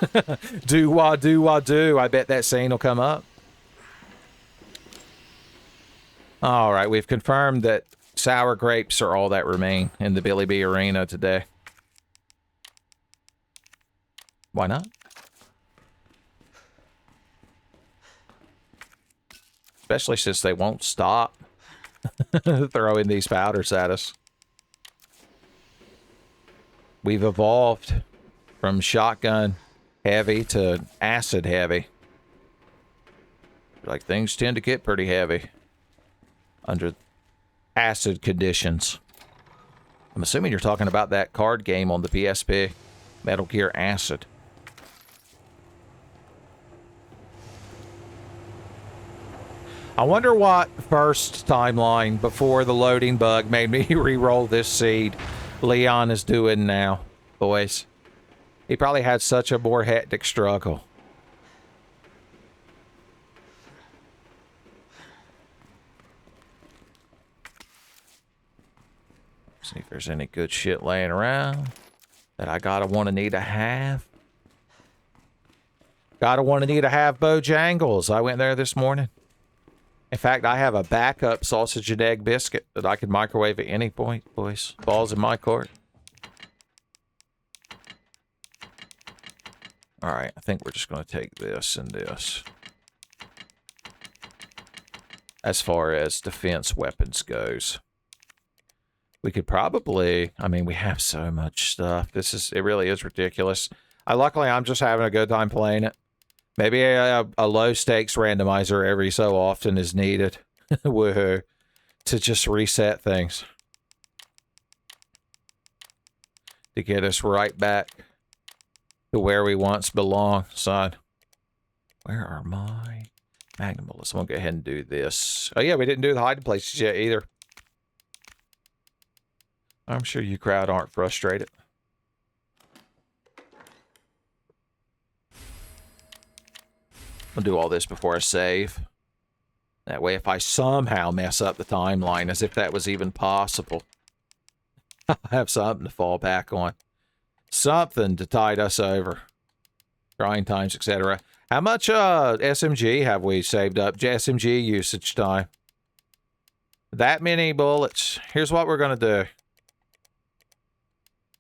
do-wah, do-wah, do, I bet that scene will come up. All right, we've confirmed that sour grapes are all that remain in the Billy B arena today. Why not? Especially since they won't stop throwing these powders at us. We've evolved from shotgun heavy to acid heavy. Like, things tend to get pretty heavy under acid conditions. I'm assuming you're talking about that card game on the PSP, Metal Gear Acid. I wonder what first timeline before the loading bug made me re-roll this seed Leon is doing now, boys. He probably had such a more hectic struggle. See if there's any good shit laying around that I gotta wanna need to have. Gotta wanna need to have Bojangles. I went there this morning. In fact, I have a backup sausage and egg biscuit that I can microwave at any point, boys. Ball's in my court. All right, I think we're just going to take this and this. As far as defense weapons goes. We could probably, I mean, we have so much stuff. It really is ridiculous. Luckily, I'm just having a good time playing it. Maybe a low-stakes randomizer every so often is needed. Woohoo. To just reset things. To get us right back to where we once belonged, son. Where are my magnum bullets? I'm going to go ahead and do this. Oh, yeah, we didn't do the hiding places yet either. I'm sure you crowd aren't frustrated. I'll do all this before I save. That way, if I somehow mess up the timeline, as if that was even possible, I have something to fall back on. Something to tide us over. Grind times, etc. How much SMG have we saved up? SMG usage time. That many bullets. Here's what we're going to do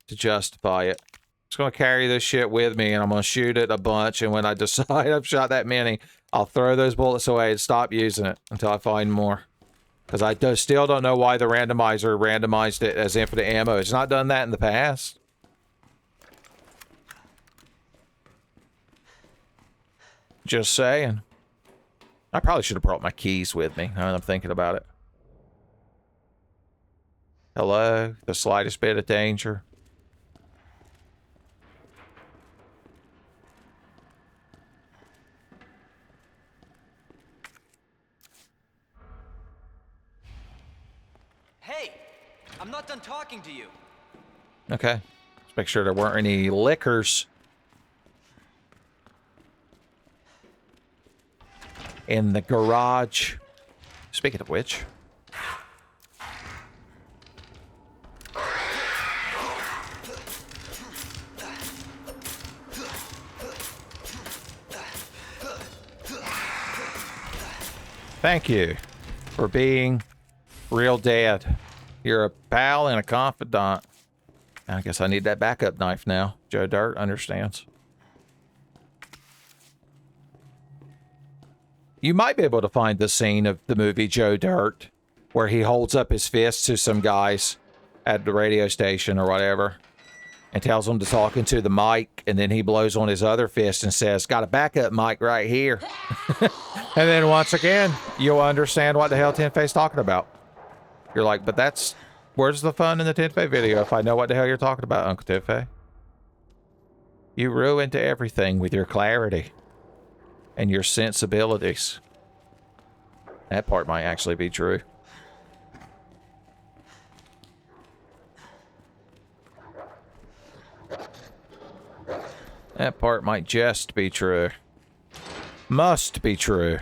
to justify it. Just going to carry this shit with me, and I'm going to shoot it a bunch, and when I decide I've shot that many, I'll throw those bullets away and stop using it until I find more. Because I still don't know why the randomizer randomized it as infinite ammo. It's not done that in the past. Just saying. I probably should have brought my keys with me, now that I'm thinking about it. Hello? The slightest bit of danger. Hey, I'm not done talking to you. Okay. Let's make sure there weren't any liquors in the garage. Speaking of which. Thank you for being real dad. You're a pal and a confidant. I guess I need that backup knife now. Joe Dirt understands. You might be able to find the scene of the movie Joe Dirt where he holds up his fist to some guys at the radio station or whatever and tells them to talk into the mic, and then he blows on his other fist and says, got a backup mic right here. And then once again, you'll understand what the hell Tenfei's talking about. You're like, but that's... Where's the fun in the Tenfei video if I know what the hell you're talking about, Uncle Tenfei? You ruined everything with your clarity and your sensibilities. That part might actually be true. That part might just be true. Must be true.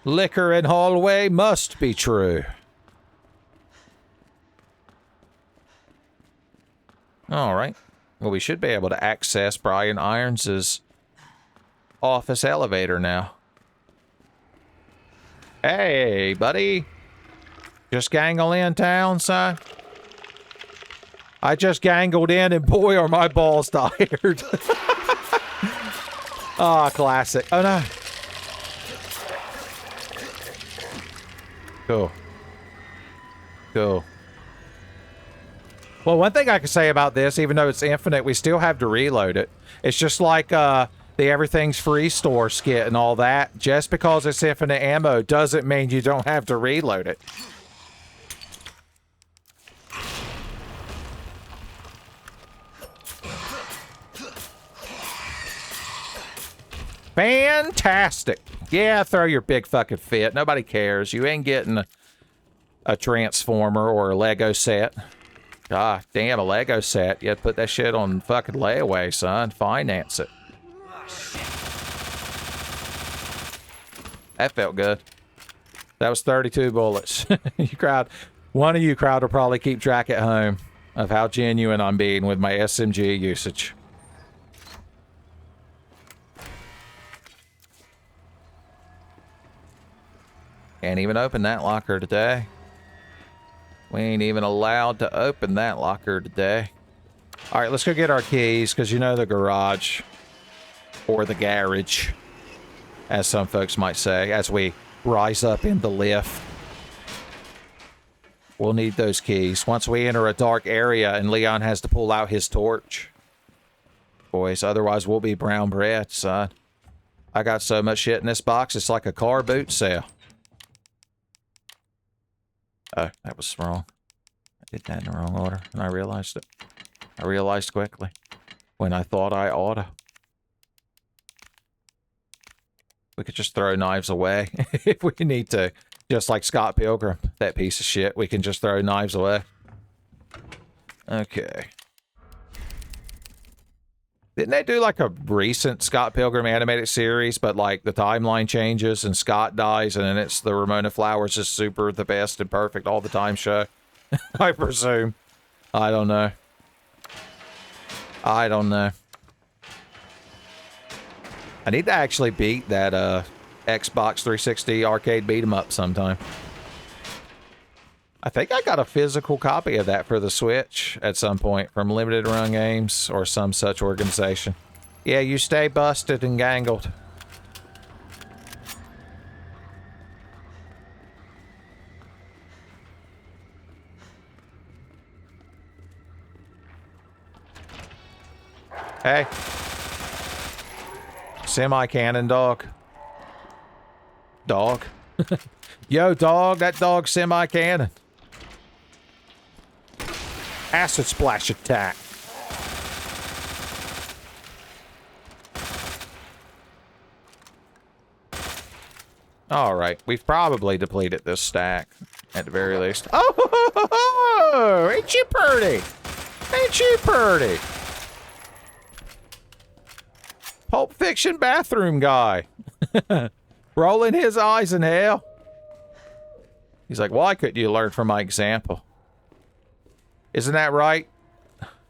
Liquor in hallway must be true. Alright. Well, we should be able to access Brian Irons' office elevator now. Hey, buddy. Just gangle in town, son? I just gangled in and boy, are my balls tired. Ah, classic. Oh, no. Cool. Cool. Well, one thing I can say about this, even though it's infinite, we still have to reload it. It's just like the Everything's Free store skit and all that. Just because it's infinite ammo doesn't mean you don't have to reload it. Fantastic. Yeah, throw your big fucking fit. Nobody cares. You ain't getting a Transformer or a Lego set. God damn, a Lego set. You have to put that shit on fucking layaway, son. Finance it. That felt good. That was 32 bullets. One of you crowd will probably keep track at home of how genuine I'm being with my SMG usage. Can't even open that locker today. We ain't even allowed to open that locker today. All right, let's go get our keys, because you know the garage. Or the garage, as some folks might say, as we rise up in the lift. We'll need those keys. Once we enter a dark area and Leon has to pull out his torch. Boys, otherwise we'll be brown bread, son. I got so much shit in this box, it's like a car boot sale. Oh, that was wrong. I did that in the wrong order, and I realized it. I realized quickly. When I thought I oughta. We could just throw knives away if we need to. Just like Scott Pilgrim, that piece of shit. We can just throw knives away. Okay. Didn't they do like a recent Scott Pilgrim animated series, but like the timeline changes and Scott dies and then it's the Ramona Flowers is super the best and perfect all the time show? I presume. I don't know. I don't know. I need to actually beat that Xbox 360 arcade beat 'em up sometime. I think I got a physical copy of that for the Switch at some point from Limited Run Games or some such organization. Yeah, you stay busted and gangled. Hey. Semi-cannon dog. Dog. Yo, dog, that dog's semi-cannon. Acid splash attack. Alright, we've probably depleted this stack, at the very least. Oh, ain't you pretty? Ain't you pretty? Pulp Fiction bathroom guy. Rolling his eyes in hell. He's like, why couldn't you learn from my example? Isn't that right?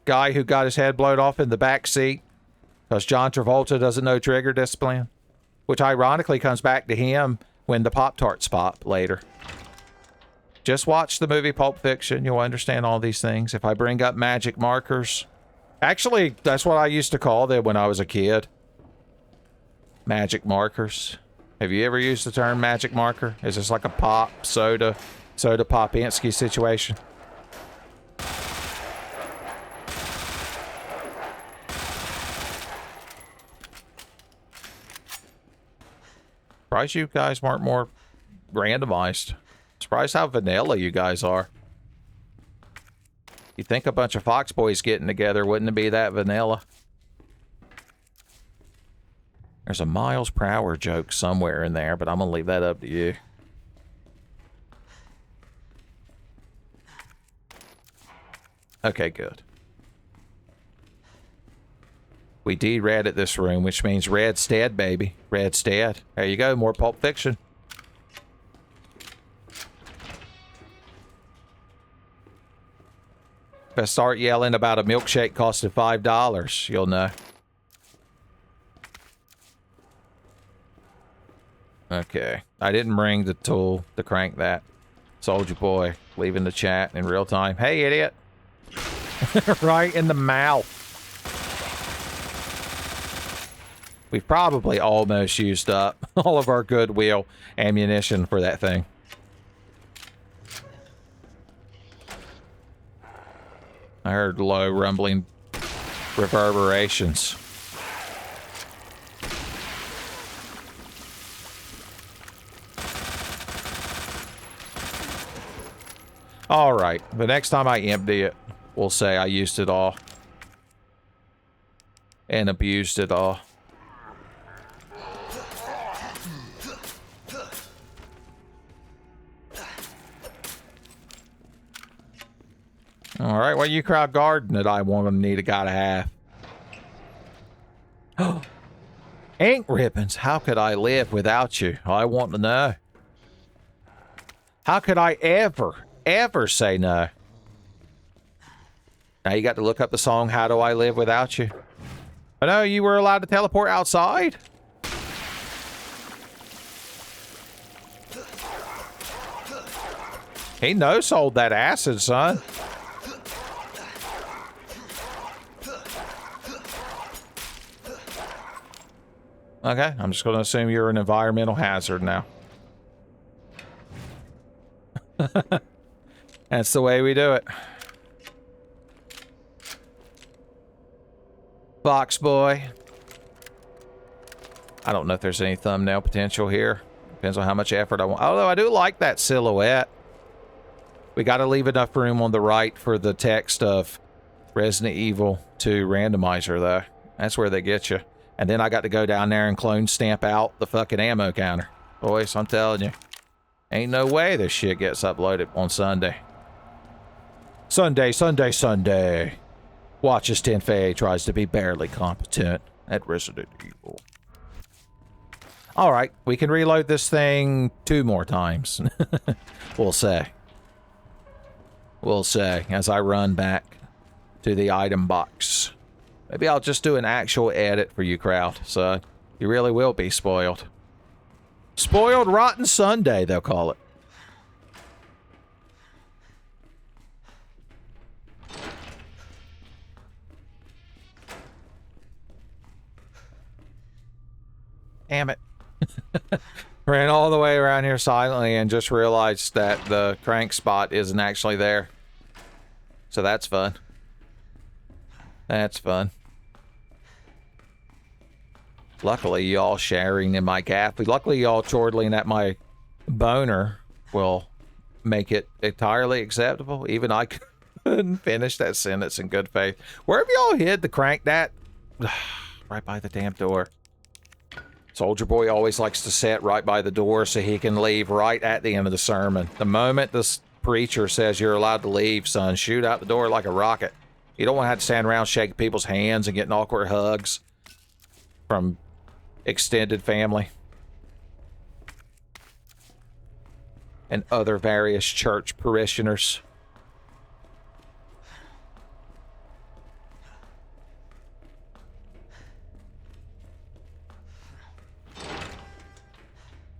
Guy who got his head blown off in the back seat because John Travolta doesn't know trigger discipline, which ironically comes back to him when the Pop-Tarts pop later. Just watch the movie Pulp Fiction. You'll understand all these things. If I bring up magic markers, actually, that's what I used to call them when I was a kid. Magic markers. Have you ever used the term magic marker? Is this like a pop, soda Popinski situation? Surprised you guys weren't more randomized. Surprised how vanilla you guys are. You think a bunch of Fox boys getting together wouldn't it be that vanilla? There's a miles per hour joke somewhere in there, but I'm going to leave that up to you. Okay, good. We de-redded this room, which means Red's dead, baby. Red's dead. There you go, more Pulp Fiction. If I start yelling about a milkshake costing $5, you'll know. Okay. I didn't bring the tool to crank that. Soldier Boy leaving the chat in real time. Hey, idiot. Right in the mouth. We've probably almost used up all of our goodwill ammunition for that thing. I heard low rumbling reverberations. All right, the next time I empty it, we'll say I used it all and abused it all. All right, well, you crowd guarding it. I want to need a guy to have. Ink ribbons. How could I live without you? I want to know. How could I ever say no? Now you got to look up the song, How Do I Live Without You? I know you were allowed to teleport outside. He no-sold that acid, son. Okay, I'm just going to assume you're an environmental hazard now. That's the way we do it. Box boy. I don't know if there's any thumbnail potential here. Depends on how much effort I want. Although I do like that silhouette. We got to leave enough room on the right for the text of Resident Evil 2 randomizer, though. That's where they get you. And then I got to go down there and clone stamp out the fucking ammo counter. Boys, I'm telling you. Ain't no way this shit gets uploaded on Sunday. Sunday. Watch as Tenfei tries to be barely competent at Resident Evil. Alright, we can reload this thing 2 more times. We'll say. We'll say, as I run back to the item box. Maybe I'll just do an actual edit for you, crowd, so you really will be spoiled. Spoiled Rotten Sunday, they'll call it. Damn it. Ran all the way around here silently and just realized that the crank spot isn't actually there. So that's fun. That's fun. Luckily, y'all sharing in my gap. Luckily, y'all chortling at my boner will make it entirely acceptable. Even I couldn't finish that sentence in good faith. Where have y'all hid the crank that? Right by the damn door. Soldier Boy always likes to sit right by the door so he can leave right at the end of the sermon. The moment this preacher says you're allowed to leave, son, shoot out the door like a rocket. You don't want to have to stand around shaking people's hands and getting awkward hugs from extended family and other various church parishioners.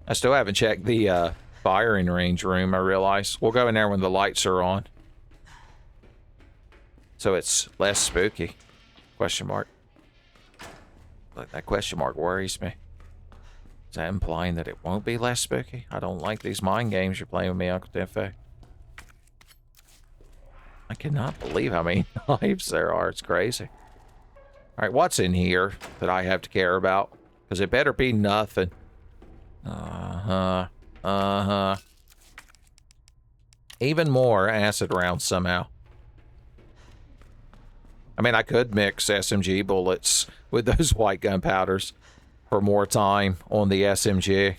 I still haven't checked the firing range room, I realize. We'll go in there when the lights are on. So it's less spooky. Question mark. Look, that question mark worries me. Is that implying that it won't be less spooky? I don't like these mind games you're playing with me, Uncle Tenfei. I cannot believe how many knives there are. It's crazy. Alright, what's in here that I have to care about? Because it better be nothing. Even more acid rounds somehow. I mean, I could mix SMG bullets with those white gunpowders for more time on the SMG.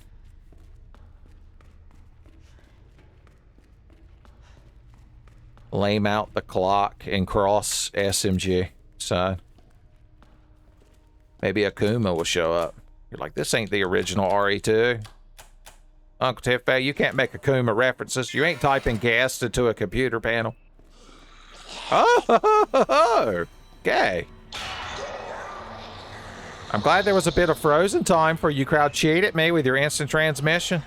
Lame out the clock and cross SMG. So maybe Akuma will show up. You're like, this ain't the original RE2. Uncle Tiffany, you can't make Akuma references. You ain't typing guest into a computer panel. Oh, okay. I'm glad there was a bit of frozen time for you crowd cheated me with your instant transmission.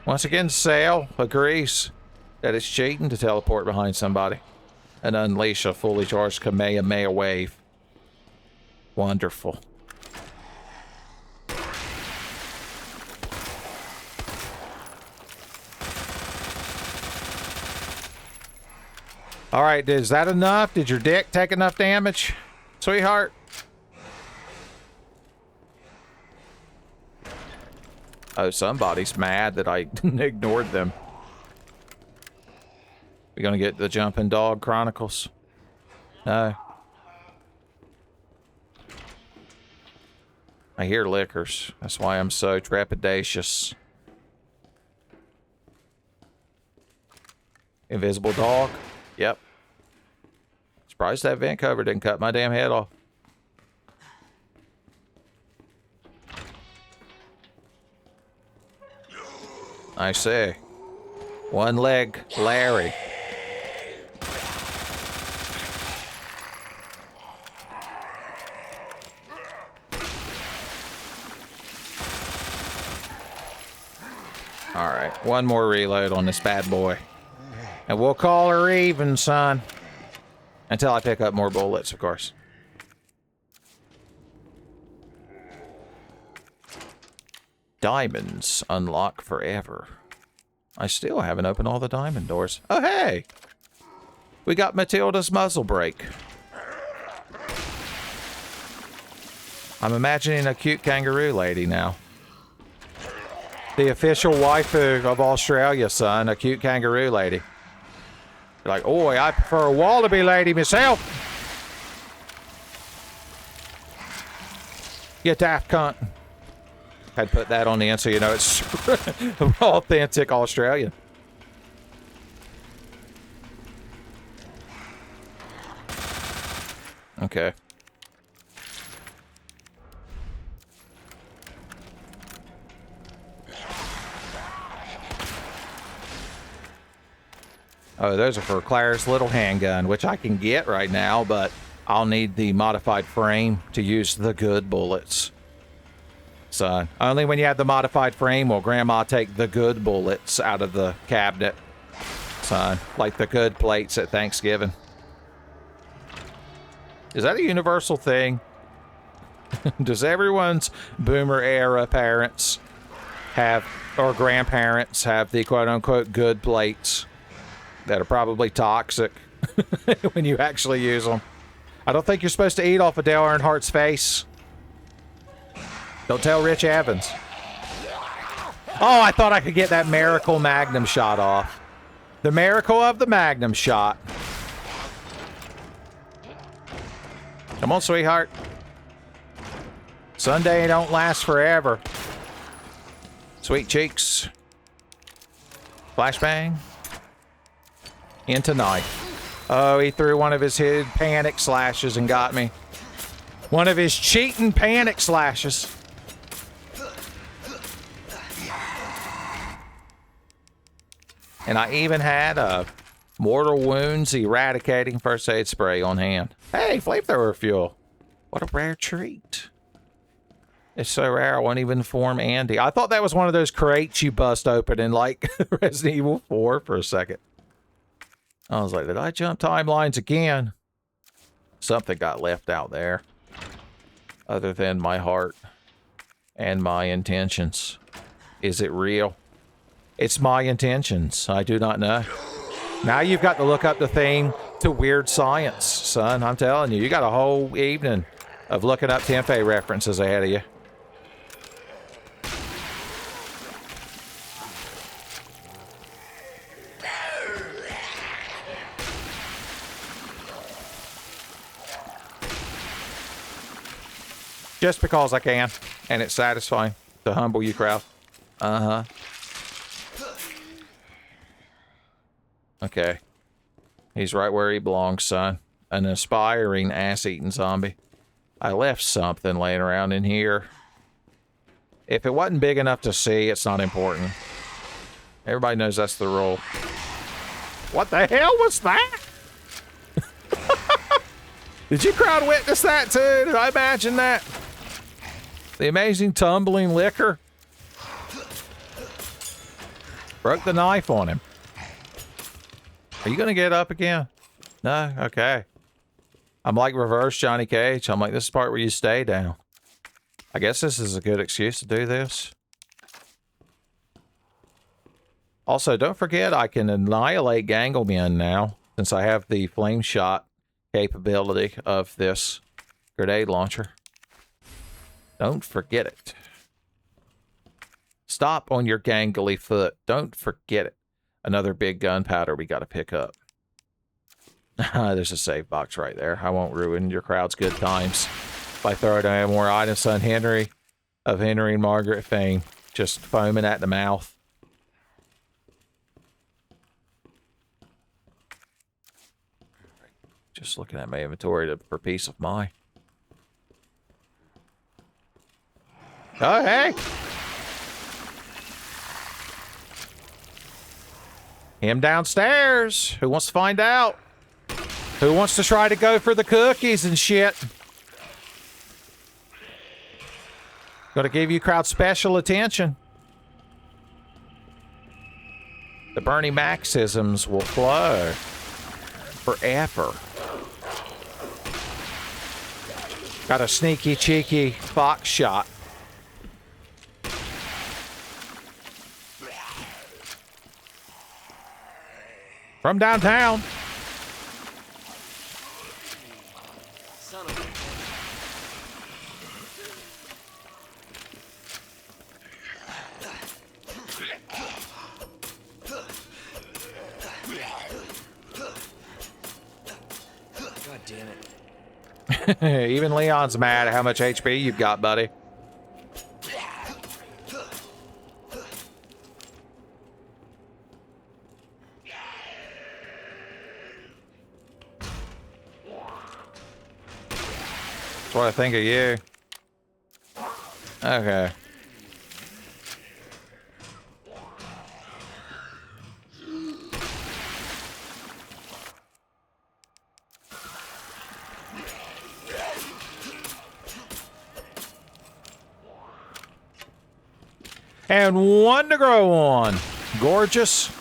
Once again, Sale agrees that it's cheating to teleport behind somebody and unleash a fully charged Kamehameha wave. Wonderful. All right, is that enough? Did your dick take enough damage, sweetheart? Oh, somebody's mad that I ignored them. We gonna get the Jumping Dog Chronicles? No. I hear liquors. That's why I'm so trepidatious. Invisible dog? Yep. Surprised that vent cover didn't cut my damn head off. I see. One leg, Larry. All right, one more reload on this bad boy. And we'll call her even, son. Until I pick up more bullets, of course. Diamonds unlock forever. I still haven't opened all the diamond doors. Oh, hey! We got Matilda's muzzle brake. I'm imagining a cute kangaroo lady now. The official waifu of Australia, son. A cute kangaroo lady. You're like, oh, I prefer a wallaby lady myself. You daft cunt. I'd put that on the end so you know it's authentic Australian. Okay. Oh, those are for Claire's little handgun, which I can get right now, but I'll need the modified frame to use the good bullets. So, only when you have the modified frame will Grandma take the good bullets out of the cabinet. So, like the good plates at Thanksgiving. Is that a universal thing? Does everyone's boomer era parents have, or grandparents have the quote-unquote good plates that are probably toxic when you actually use them? I don't think you're supposed to eat off of Dale Earnhardt's face. Don't tell Rich Evans. Oh, I thought I could get that miracle Magnum shot off. The miracle of the Magnum shot. Come on, sweetheart. Sunday don't last forever. Sweet cheeks. Flashbang. Into night. Oh, he threw one of his panic slashes and got me. One of his cheating panic slashes. And I even had a mortal wounds eradicating first aid spray on hand. Hey, flamethrower fuel. What a rare treat. It's so rare I won't even inform Andy. I thought that was one of those crates you bust open in like Resident Evil 4 for a second. I was like, did I jump timelines again? Something got left out there. Other than my heart and my intentions. Is it real? It's my intentions. I do not know. Now you've got to look up the theme to weird science, son. I'm telling you, you got a whole evening of looking up Tempeh references ahead of you. Just because I can. And it's satisfying to humble you, crowd. Uh-huh. Okay. He's right where he belongs, son. An aspiring ass-eating zombie. I left something laying around in here. If it wasn't big enough to see, it's not important. Everybody knows that's the rule. What the hell was that? Did you crowd witness that too? Did I imagine that? The amazing tumbling liquor. Broke the knife on him. Are you gonna get up again? No? Okay. I'm like reverse Johnny Cage. I'm like, this is the part where you stay down. I guess this is a good excuse to do this. Also, don't forget I can annihilate ganglemen now, since I have the flame shot capability of this grenade launcher. Don't forget it. Stop on your gangly foot. Don't forget it. Another big gunpowder we got to pick up. There's a save box right there. I won't ruin your crowd's good times by throwing down more items. Son Henry of Henry and Margaret fame, just foaming at the mouth. Just looking at my inventory for peace of mind. Oh, hey! Him downstairs. Who wants to find out? Who wants to try to go for the cookies and shit? Gonna give you crowd special attention. The Bernie Macisms will flow forever. Got a sneaky, cheeky fox shot. From downtown. Son of a... God damn it. Even Leon's mad at how much HP you've got, buddy. That's what I think of you. Okay. And one to grow on. Gorgeous.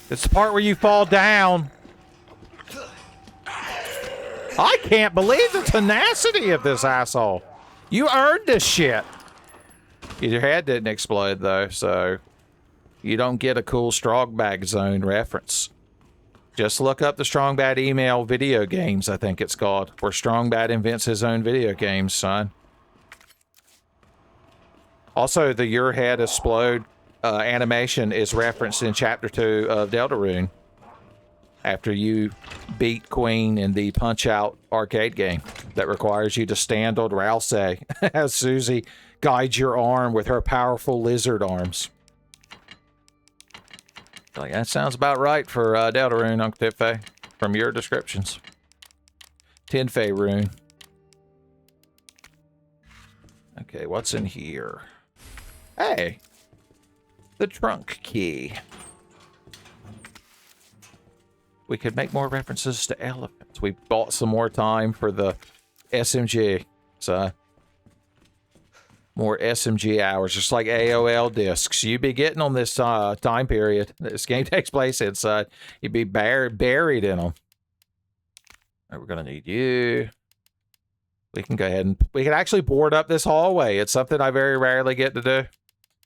It's the part where you fall down. I can't believe the tenacity of this asshole. You earned this shit. Your head didn't explode, though, so you don't get a cool Strong Bad Zone reference. Just look up the Strong Bad email video games, I think it's called, where Strong Bad invents his own video games, son. Also, the Your Head Explode animation is referenced in Chapter 2 of Deltarune. After you beat Queen in the Punch-Out arcade game that requires you to stand on Rousey as Susie guides your arm with her powerful lizard arms. Like, that sounds about right for Deltarune, Uncle Tipfay, from your descriptions. Tinfei Rune. Okay, what's in here? Hey! The trunk key. We could make more references to elephants. We bought some more time for the SMG. So, more SMG hours, just like AOL discs. You'd be getting on this time period. This game takes place inside. You'd be buried in them. All right, we're going to need you. We can go ahead and... We can actually board up this hallway. It's something I very rarely get to do.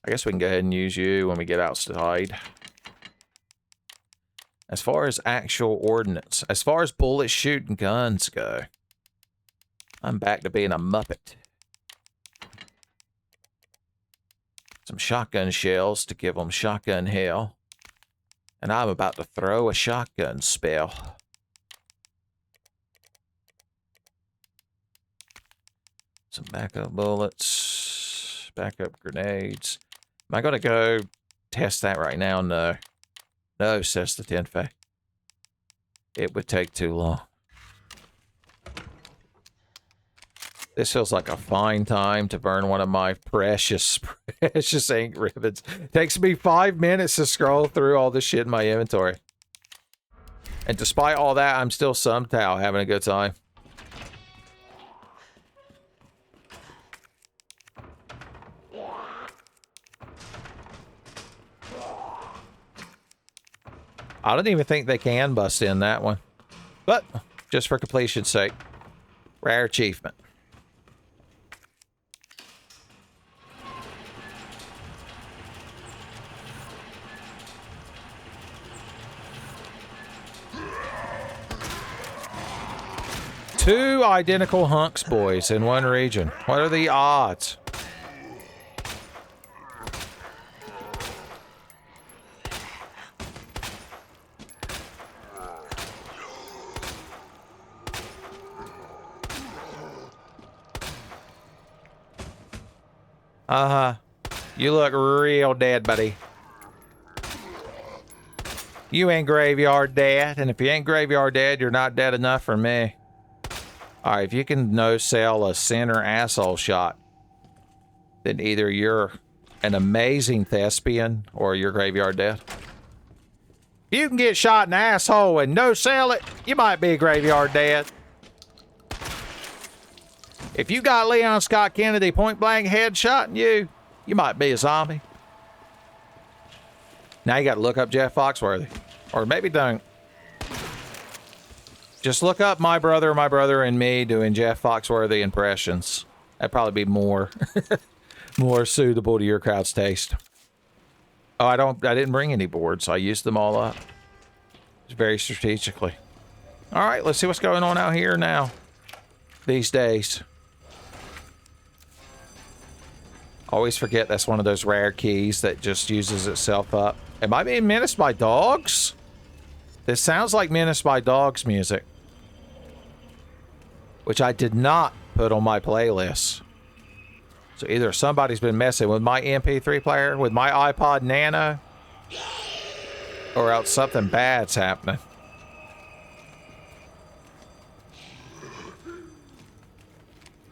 I guess we can go ahead and use you when we get outside. As far as actual ordnance, as far as bullets shooting guns go, I'm back to being a Muppet. Some shotgun shells to give them shotgun hell. And I'm about to throw a shotgun spell. Some backup bullets. Backup grenades. Am I going to go test that right now? No. No, says the Tenfei. It would take too long. This feels like a fine time to burn one of my precious ink ribbons. Takes me 5 minutes to scroll through all this shit in my inventory. And despite all that, I'm still somehow having a good time. I don't even think they can bust in that one. But, just for completion's sake. Rare achievement. Two identical hunks, boys, in one region. What are the odds? Uh-huh. You look real dead, buddy. You ain't graveyard dead, and if you ain't graveyard dead, you're not dead enough for me. Alright, if you can no-sell a center asshole shot, then either you're an amazing thespian or you're graveyard dead. If you can get shot in the asshole and no-sell it, you might be graveyard dead. If you got Leon Scott Kennedy point-blank headshotting you, you might be a zombie. Now you got to look up Jeff Foxworthy. Or maybe don't. Just look up my brother, and me doing Jeff Foxworthy impressions. That'd probably be more, more suitable to your crowd's taste. Oh, I didn't bring any boards, so I used them all up. Just very strategically. All right, let's see what's going on out here now. These days. Always forget that's one of those rare keys that just uses itself up. Am I being menaced by dogs? This sounds like Menaced by Dogs music. Which I did not put on my playlist. So either somebody's been messing with my MP3 player, with my iPod Nano, or else something bad's happening.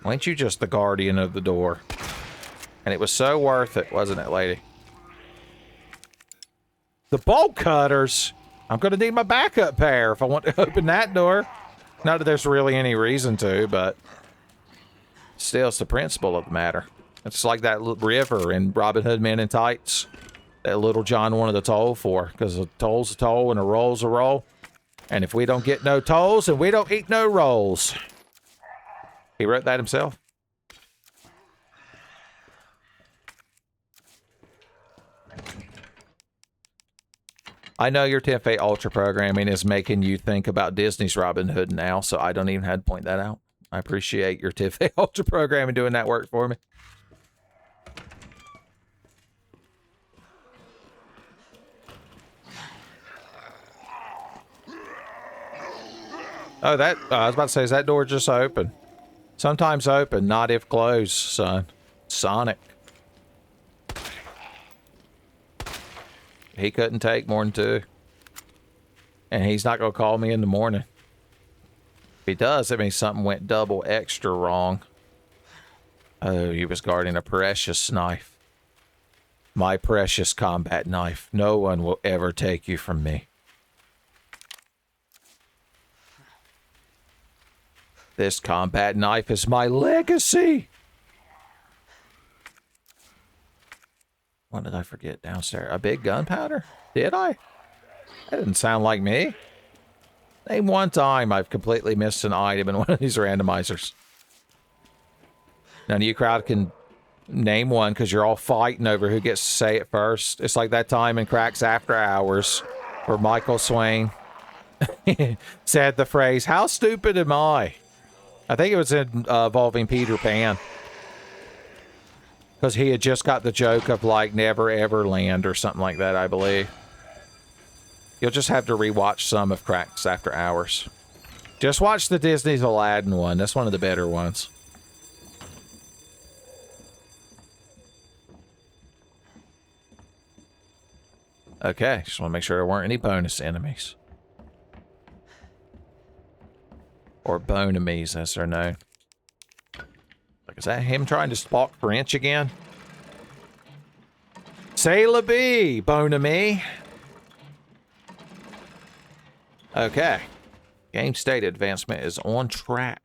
Weren't you just the guardian of the door? And it was so worth it, wasn't it, lady? The bolt cutters! I'm going to need my backup pair if I want to open that door. Not that there's really any reason to, but still, it's the principle of the matter. It's like that river in Robin Hood Men in Tights that Little John wanted a toll for, because a toll's a toll and a roll's a roll. And if we don't get no tolls, then we don't eat no rolls. He wrote that himself. I know your Tenfei Ultra programming is making you think about Disney's Robin Hood now, so I don't even have to point that out. I appreciate your Tenfei Ultra programming doing that work for me. Oh, I was about to say, is that door just open? Sometimes open, not if closed, son. Sonic. He couldn't take more than 2. And he's not going to call me in the morning. If he does, that means something went double extra wrong. Oh, he was guarding a precious knife. My precious combat knife. No one will ever take you from me. This combat knife is my legacy. What did I forget downstairs? A big gunpowder? Did I? That didn't sound like me. Name one time I've completely missed an item in one of these randomizers. None of you crowd can name one because you're all fighting over who gets to say it first. It's like that time in Cracks After Hours where Michael Swain said the phrase, "How stupid am I?" I think it was involving Peter Pan. Because he had just got the joke of, like, Never Ever Land or something like that, I believe. You'll just have to rewatch some of Cracks After Hours. Just watch the Disney's Aladdin one. That's one of the better ones. Okay, just want to make sure there weren't any bonus enemies. Or bonemies, as they're known. Like, is that him trying to talk French again? C'est la vie, bonemy. Okay. Game state advancement is on track.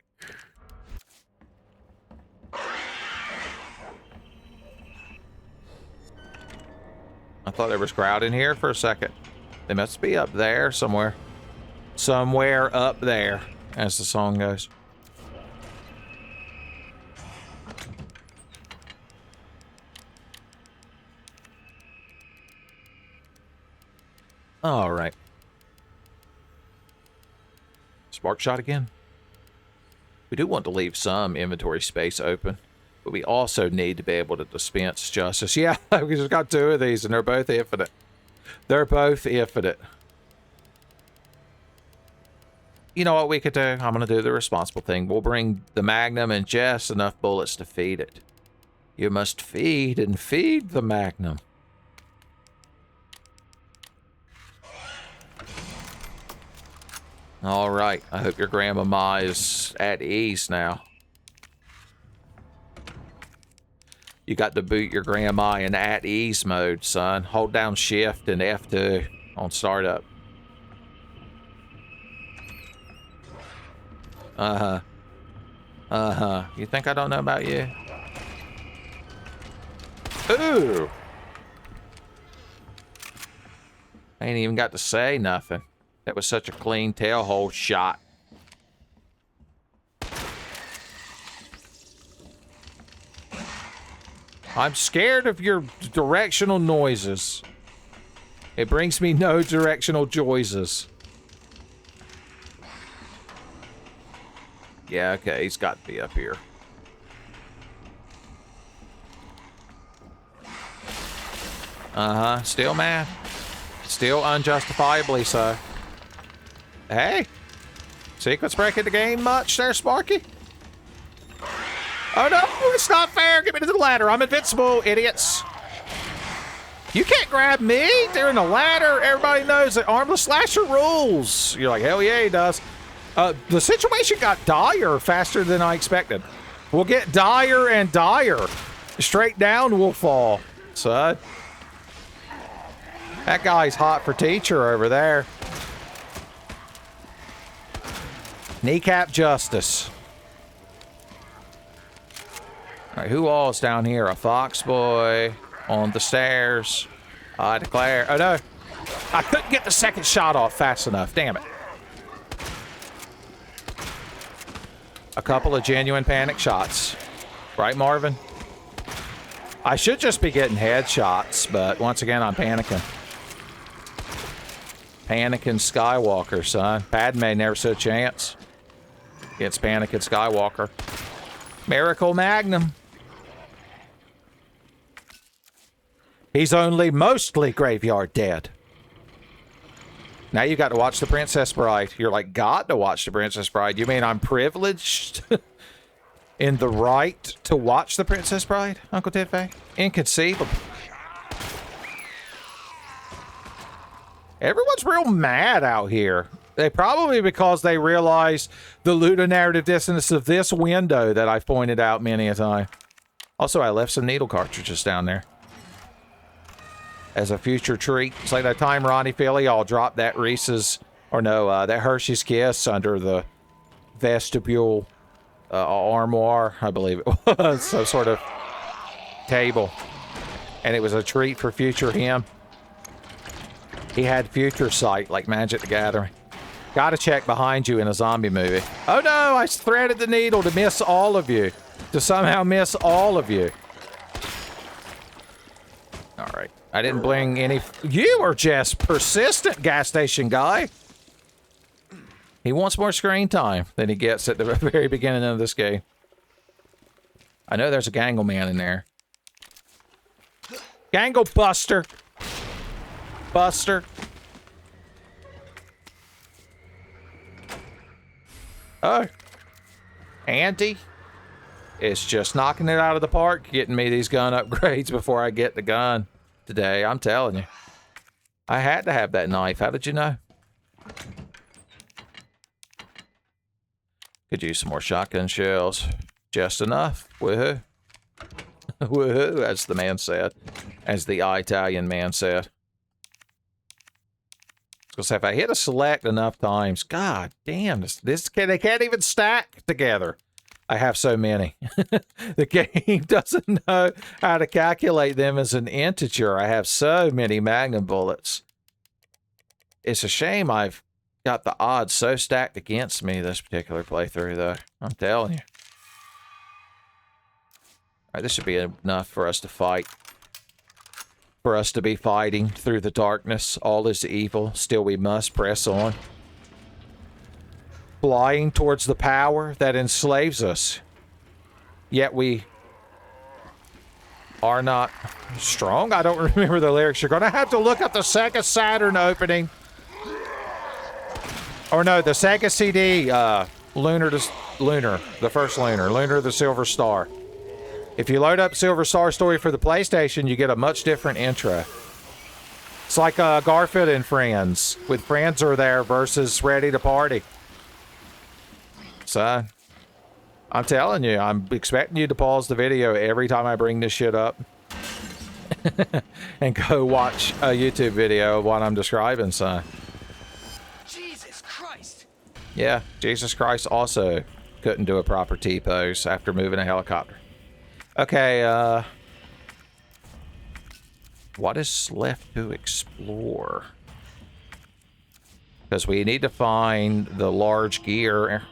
I thought there was crowd in here for a second. They must be up there somewhere. Somewhere up there, as the song goes. All right. Spark shot again. We do want to leave some inventory space open, but we also need to be able to dispense justice. Yeah, we just got 2 of these, and they're both infinite. They're both infinite. You know what we could do? I'm going to do the responsible thing. We'll bring the Magnum and just enough bullets to feed it. You must feed and feed the Magnum. All right. I hope your grandmama is at ease now. You got to boot your grandma in at ease mode, son. Hold down shift and F2 on startup. Uh-huh. Uh-huh. You think I don't know about you? Ooh! I ain't even got to say nothing. That was such a clean tailhole shot. I'm scared of your directional noises. It brings me no directional joys. Yeah, okay, he's got to be up here. Uh-huh, still mad. Still unjustifiably so. Hey! Sequence breaking the game much there, Sparky? Oh no, it's not fair! Get me to the ladder, I'm invincible, idiots! You can't grab me! They're in the ladder! Everybody knows that Armless Slasher rules! You're like, hell yeah, he does. The situation got dire faster than I expected. We'll get dire and dire. Straight down we'll fall, son. That guy's hot for teacher over there. Kneecap justice. Alright, who all's down here? A fox boy on the stairs. I declare. Oh no. I couldn't get the second shot off fast enough. Damn it. A couple of genuine panic shots. Right, Marvin? I should just be getting headshots, but once again, I'm panicking. Panicking Skywalker, son. Padme never stood a chance against Panicking Skywalker. Miracle Magnum. He's only mostly graveyard dead. Now you got to watch The Princess Bride. You're like, got to watch The Princess Bride. You mean I'm privileged in the right to watch The Princess Bride, Uncle Tidfay? Inconceivable. Everyone's real mad out here. They probably because they realize the ludonarrative dissonance of this window that I've pointed out many a time. Also, I left some needle cartridges down there as a future treat. It's like that time, Ronnie Philly, I'll drop that Reese's, or no, that Hershey's Kiss under the vestibule armoire, I believe it was, some sort of table. And it was a treat for future him. He had future sight like Magic the Gathering. Gotta check behind you in a zombie movie. Oh no, I threaded the needle to miss all of you. To somehow miss all of you. Alright. I didn't bring any... You are just persistent, gas station guy. He wants more screen time than he gets at the very beginning of this game. I know there's a Gangle Man in there. Gangle Buster. Buster. Oh. Andy is just knocking it out of the park, getting me these gun upgrades before I get the gun today. I'm telling you. I had to have that knife. How did you know? Could use some more shotgun shells. Just enough. Woohoo. Woohoo, as the man said. As the Italian man said. Because if I hit a select enough times, god damn, they can't even stack together. I have so many. The game doesn't know how to calculate them as an integer. I have so many Magnum bullets. It's a shame I've got the odds so stacked against me this particular playthrough, though. I'm telling you. All right, this should be enough for us to fight. For us to be fighting through the darkness. All is evil. Still we must press on. Flying towards the power that enslaves us. Yet we are not strong. I don't remember the lyrics. You're going to have to look up the Sega Saturn opening. Or no, the Sega CD, Lunar, the first Lunar the Silver Star. If you load up Silver Star Story for the PlayStation, you get a much different intro. It's like Garfield and Friends, with Friends Are There versus Ready to Party. So, I'm telling you, I'm expecting you to pause the video every time I bring this shit up. And go watch a YouTube video of what I'm describing, so. Jesus Christ! Yeah, Jesus Christ also couldn't do a proper T-pose after moving a helicopter. Okay, what is left to explore? Because we need to find the large gear.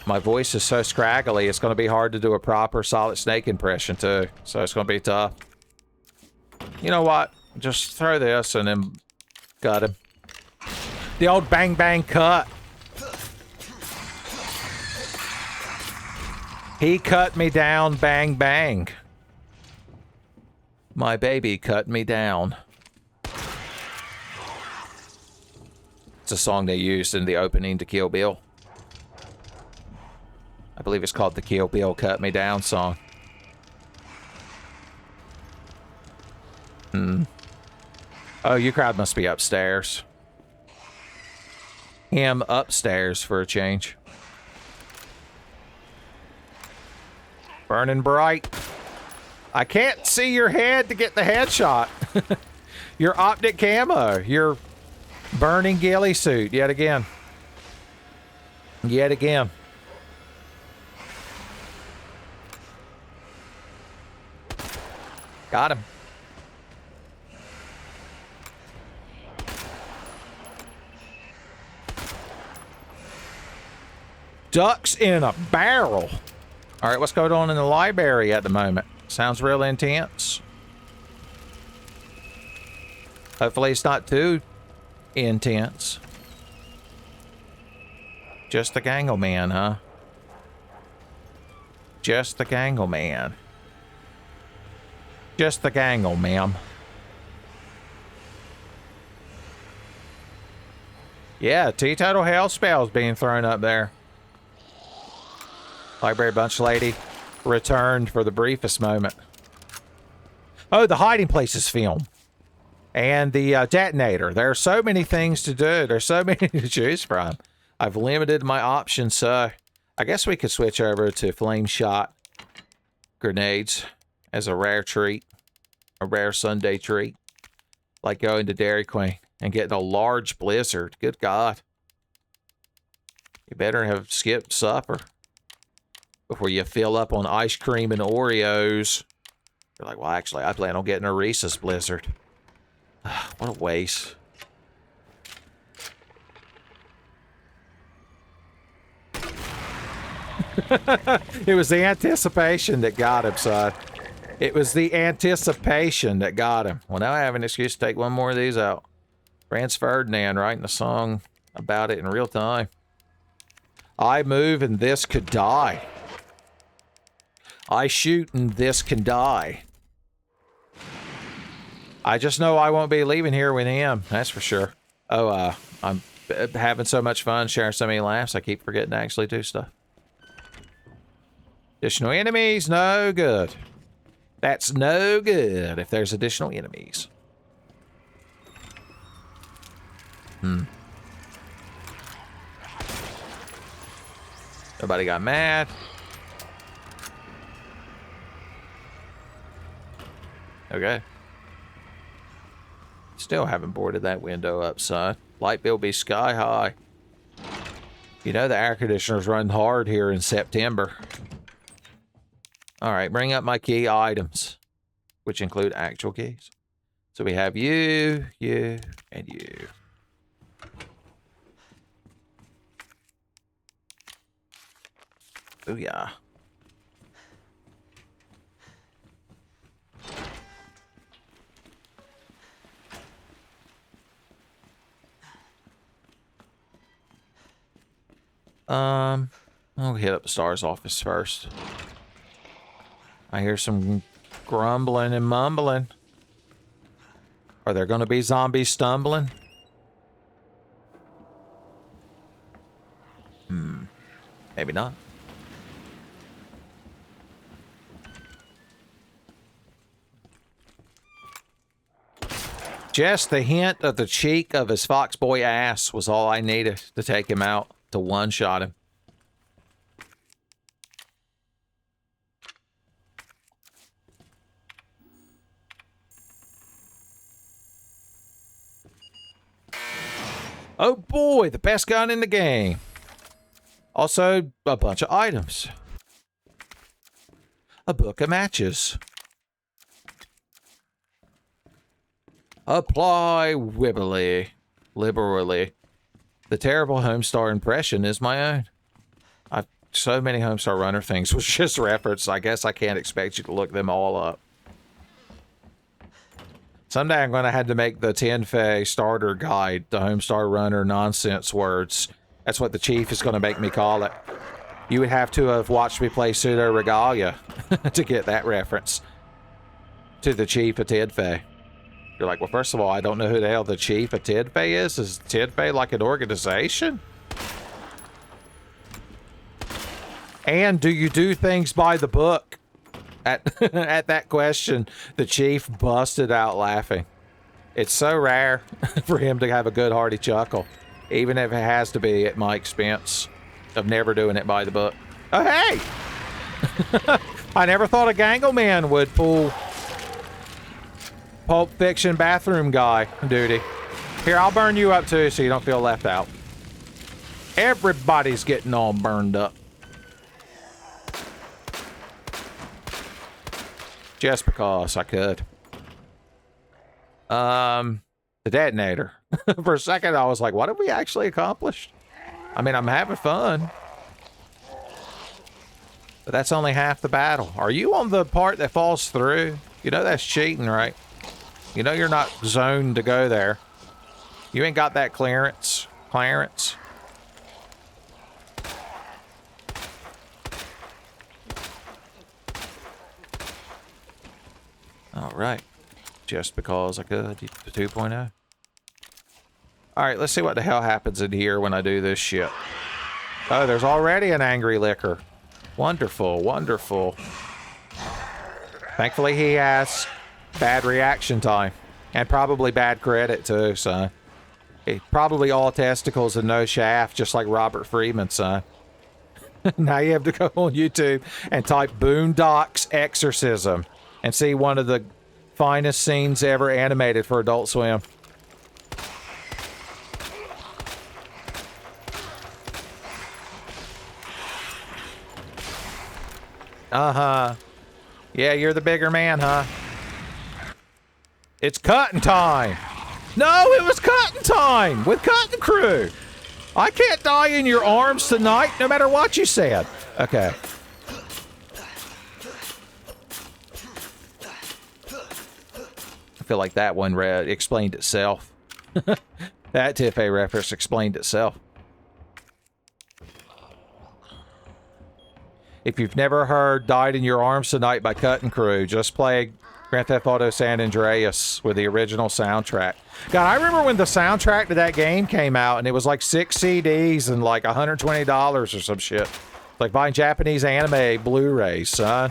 My voice is so scraggly, it's going to be hard to do a proper Solid Snake impression, too. So it's going to be tough. You know what? Just throw this and then got him. The old bang bang cut. He cut me down, bang bang. My baby cut me down. It's a song they used in the opening to Kill Bill. I believe it's called the Kill Bill Cut Me Down song. Oh, you crowd must be upstairs. Him upstairs for a change. Burning bright. I can't see your head to get the headshot. Your optic camo. Your burning ghillie suit yet again. Yet again. Got him. Ducks in a barrel. All right, what's going on in the library at the moment? Sounds real intense. Hopefully it's not too intense. Just the Gangle Man, huh? Just the Gangle Man. Just the Gangle, ma'am. Yeah, teetotal hell spells being thrown up there. Library Bunch Lady returned for the briefest moment. Oh, the hiding places film. And the detonator. There are so many things to do. There's so many to choose from. I've limited my options, so I guess we could switch over to flame shot grenades as a rare treat. A rare Sunday treat. Like going to Dairy Queen and getting a large blizzard. Good God. You better have skipped supper before you fill up on ice cream and Oreos. You're like, well, actually, I plan on getting a Reese's blizzard. What a waste. It was the anticipation that got him, son. It was the anticipation that got him. Well, now I have an excuse to take one more of these out. Franz Ferdinand writing a song about it in real time. I move and this could die. I shoot and this can die. I just know I won't be leaving here with him. That's for sure. Oh, I'm having so much fun, sharing so many laughs, I keep forgetting to actually do stuff. Additional enemies, no good. That's no good if there's additional enemies. Nobody got mad. Okay. Still haven't boarded that window up, son. Light bill be sky high. You know the air conditioner's running hard here in September. All right, bring up my key items, which include actual keys. So we have you, and you. Booyah. I'll hit up the STARS office first. I hear some grumbling and mumbling. Are there going to be zombies stumbling? Maybe not. Just the hint of the cheek of his foxboy ass was all I needed to take him out, to one-shot him. Oh boy, the best gun in the game. Also, a bunch of items. A book of matches. Apply liberally. The terrible Homestar impression is my own. I've so many Homestar Runner things was just referenced. I guess I can't expect you to look them all up. Someday I'm going to have to make the 10 Fey starter guide, the Homestar Runner nonsense words. That's what the chief is going to make me call it. You would have to have watched me play Pseudo Regalia to get that reference to the chief of 10 Fey. You're like, well, first of all, I don't know who the hell the chief of 10 Fey is. Is 10 Fey like an organization? And do you do things by the book? At that question, the chief busted out laughing. It's so rare for him to have a good hearty chuckle, even if it has to be at my expense of never doing it by the book. Oh, hey! I never thought a Gangleman would pull Pulp Fiction bathroom guy duty. Here, I'll burn you up too so you don't feel left out. Everybody's getting all burned up. Just because I could. The detonator. For a second, I was like, what have we actually accomplished? I mean, I'm having fun. But that's only half the battle. Are you on the part that falls through? You know that's cheating, right? You know you're not zoned to go there. You ain't got that clearance. Clarence. All right. Just because I could. The 2.0. All right, let's see what the hell happens in here when I do this shit. Oh, there's already an angry licker. Wonderful, wonderful. Thankfully, he has bad reaction time. And probably bad credit, too, son. Probably all testicles and no shaft, just like Robert Freeman, son. Now you have to go on YouTube and type Boondocks Exorcism and see one of the finest scenes ever animated for Adult Swim. Uh-huh. Yeah, you're the bigger man, huh? It's cutting time. No, it was cutting time with Cutting Crew. I can't die in your arms tonight, no matter what you said. Okay. I feel like that one explained itself. That Tiffany reference explained itself. If you've never heard Died in Your Arms Tonight by Cutting Crew, just play Grand Theft Auto San Andreas with the original soundtrack. God, I remember when the soundtrack to that game came out and it was like 6 CDs and like $120 or some shit. Like buying Japanese anime Blu-rays, son.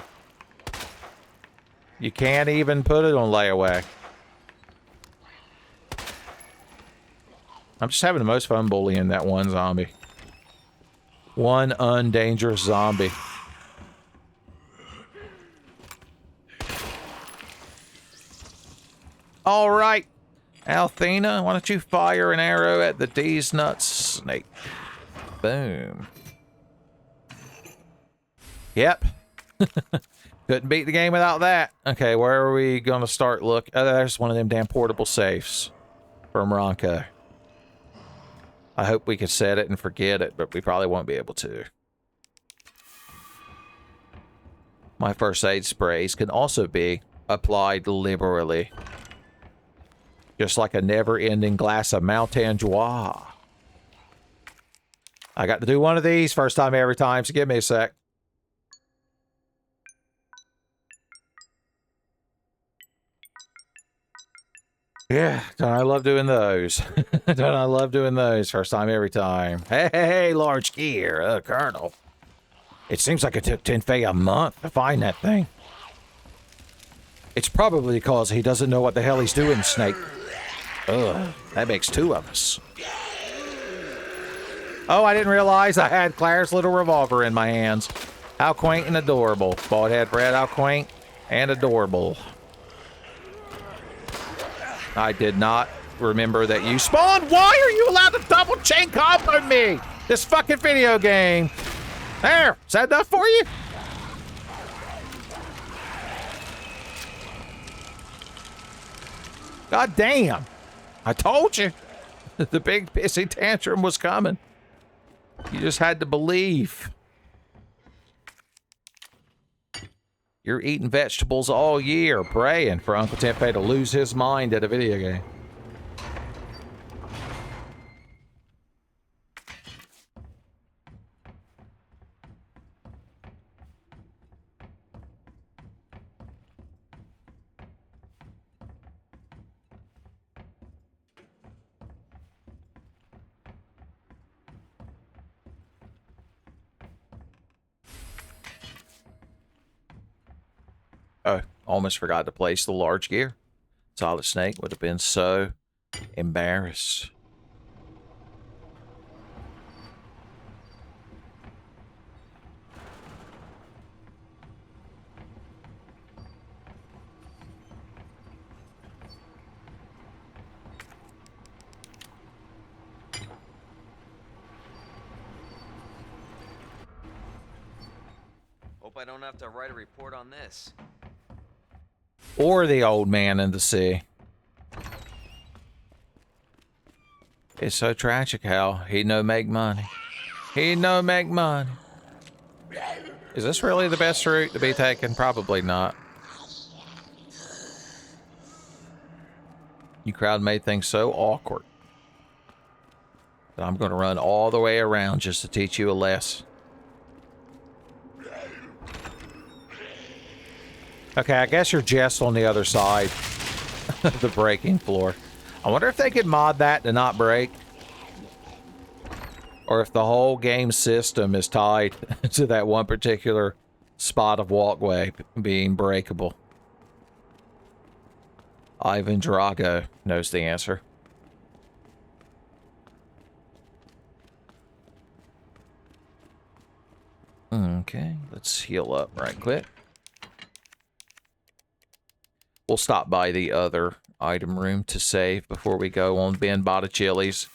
You can't even put it on layaway. I'm just having the most fun bullying that one zombie. One undangerous zombie. All right, Althena, why don't you fire an arrow at the D's nuts snake? Boom. Yep. Couldn't beat the game without that. Okay, where are we going to start look? Oh, there's one of them damn portable safes from Ronco. I hope we could set it and forget it, but we probably won't be able to. My first aid sprays can also be applied liberally. Just like a never-ending glass of Mountain Joie. I got to do one of these first time every time, so give me a sec. Yeah, don't I love doing those? Don't I love doing those first time every time? Hey, large gear, Colonel. It seems like it took Tenfei a month to find that thing. It's probably because he doesn't know what the hell he's doing, Snake. Ugh, that makes two of us. Oh, I didn't realize I had Claire's little revolver in my hands. How quaint and adorable. Bald head Fred, how quaint and adorable. I did not remember that you spawned. Why are you allowed to double chain combo me? This fucking video game. There, is that enough for you? God damn. I told you. The big pissy tantrum was coming. You just had to believe. You're eating vegetables all year, praying for Uncle Tenfei to lose his mind at a video game. Oh, almost forgot to place the large gear. Solid Snake would have been so embarrassed. Hope I don't have to write a report on this. Or the old man in the sea. It's so tragic how he no make money. He no make money. Is this really the best route to be taken? Probably not. You crowd made things so awkward that I'm going to run all the way around just to teach you a lesson. Okay, I guess you're just on the other side of the breaking floor. I wonder if they could mod that to not break. Or if the whole game system is tied to that one particular spot of walkway being breakable. Ivan Drago knows the answer. Okay, let's heal up right quick. We'll stop by the other item room to save before we go on Ben Botticelli's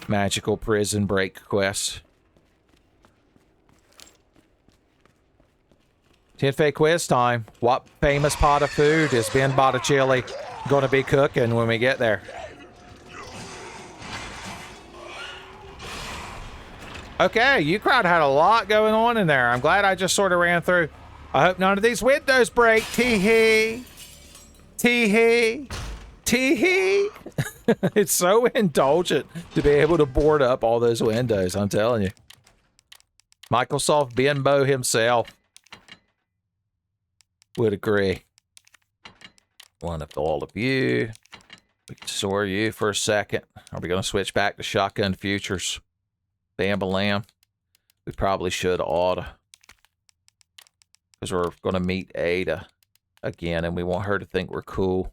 magical prison break quest. Tenfei quiz time. What famous pot of food is Ben Botticelli going to be cooking when we get there? Okay, you crowd had a lot going on in there. I'm glad I just sort of ran through. I hope none of these windows break. Tee-hee. Tee-hee. Tee-hee. It's so indulgent to be able to board up all those windows, I'm telling you. Microsoft Benbow himself would agree. One of all of you. We can store you for a second. Are we going to switch back to Shotgun Futures? Bam-a-lam. We probably should oughta. Because we're going to meet Ada again, and we want her to think we're cool.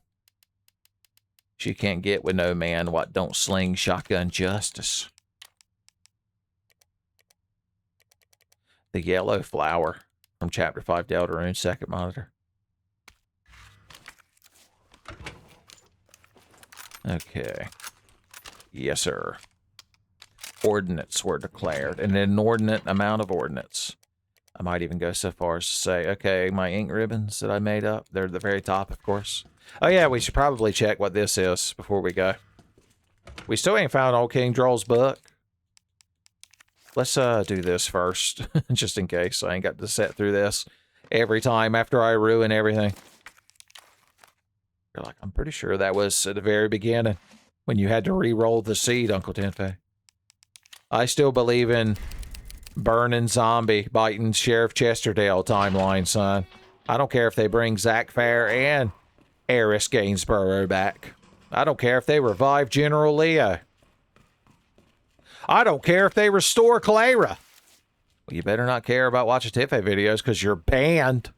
She can't get with no man what don't sling shotgun justice. The yellow flower from Chapter 5 Deltarune second monitor. Okay. Yes, sir. Ordnance were declared. An inordinate amount of ordnance. I might even go so far as to say, okay, my ink ribbons that I made up, they're at the very top, of course. Oh yeah, we should probably check what this is before we go. We still ain't found old King Droll's book. Let's do this first, just in case I ain't got to sit through this every time after I ruin everything. You're like, I'm pretty sure that was at the very beginning when you had to re-roll the seed, Uncle Tenfei. I still believe in burning zombie biting Sheriff Chesterdale timeline, son. I don't care if they bring Zach Fair and Eris Gainsborough back. I don't care if they revive General Leo. I don't care if they restore Clara. Well, you better not care about watching Tenfei videos because you're banned.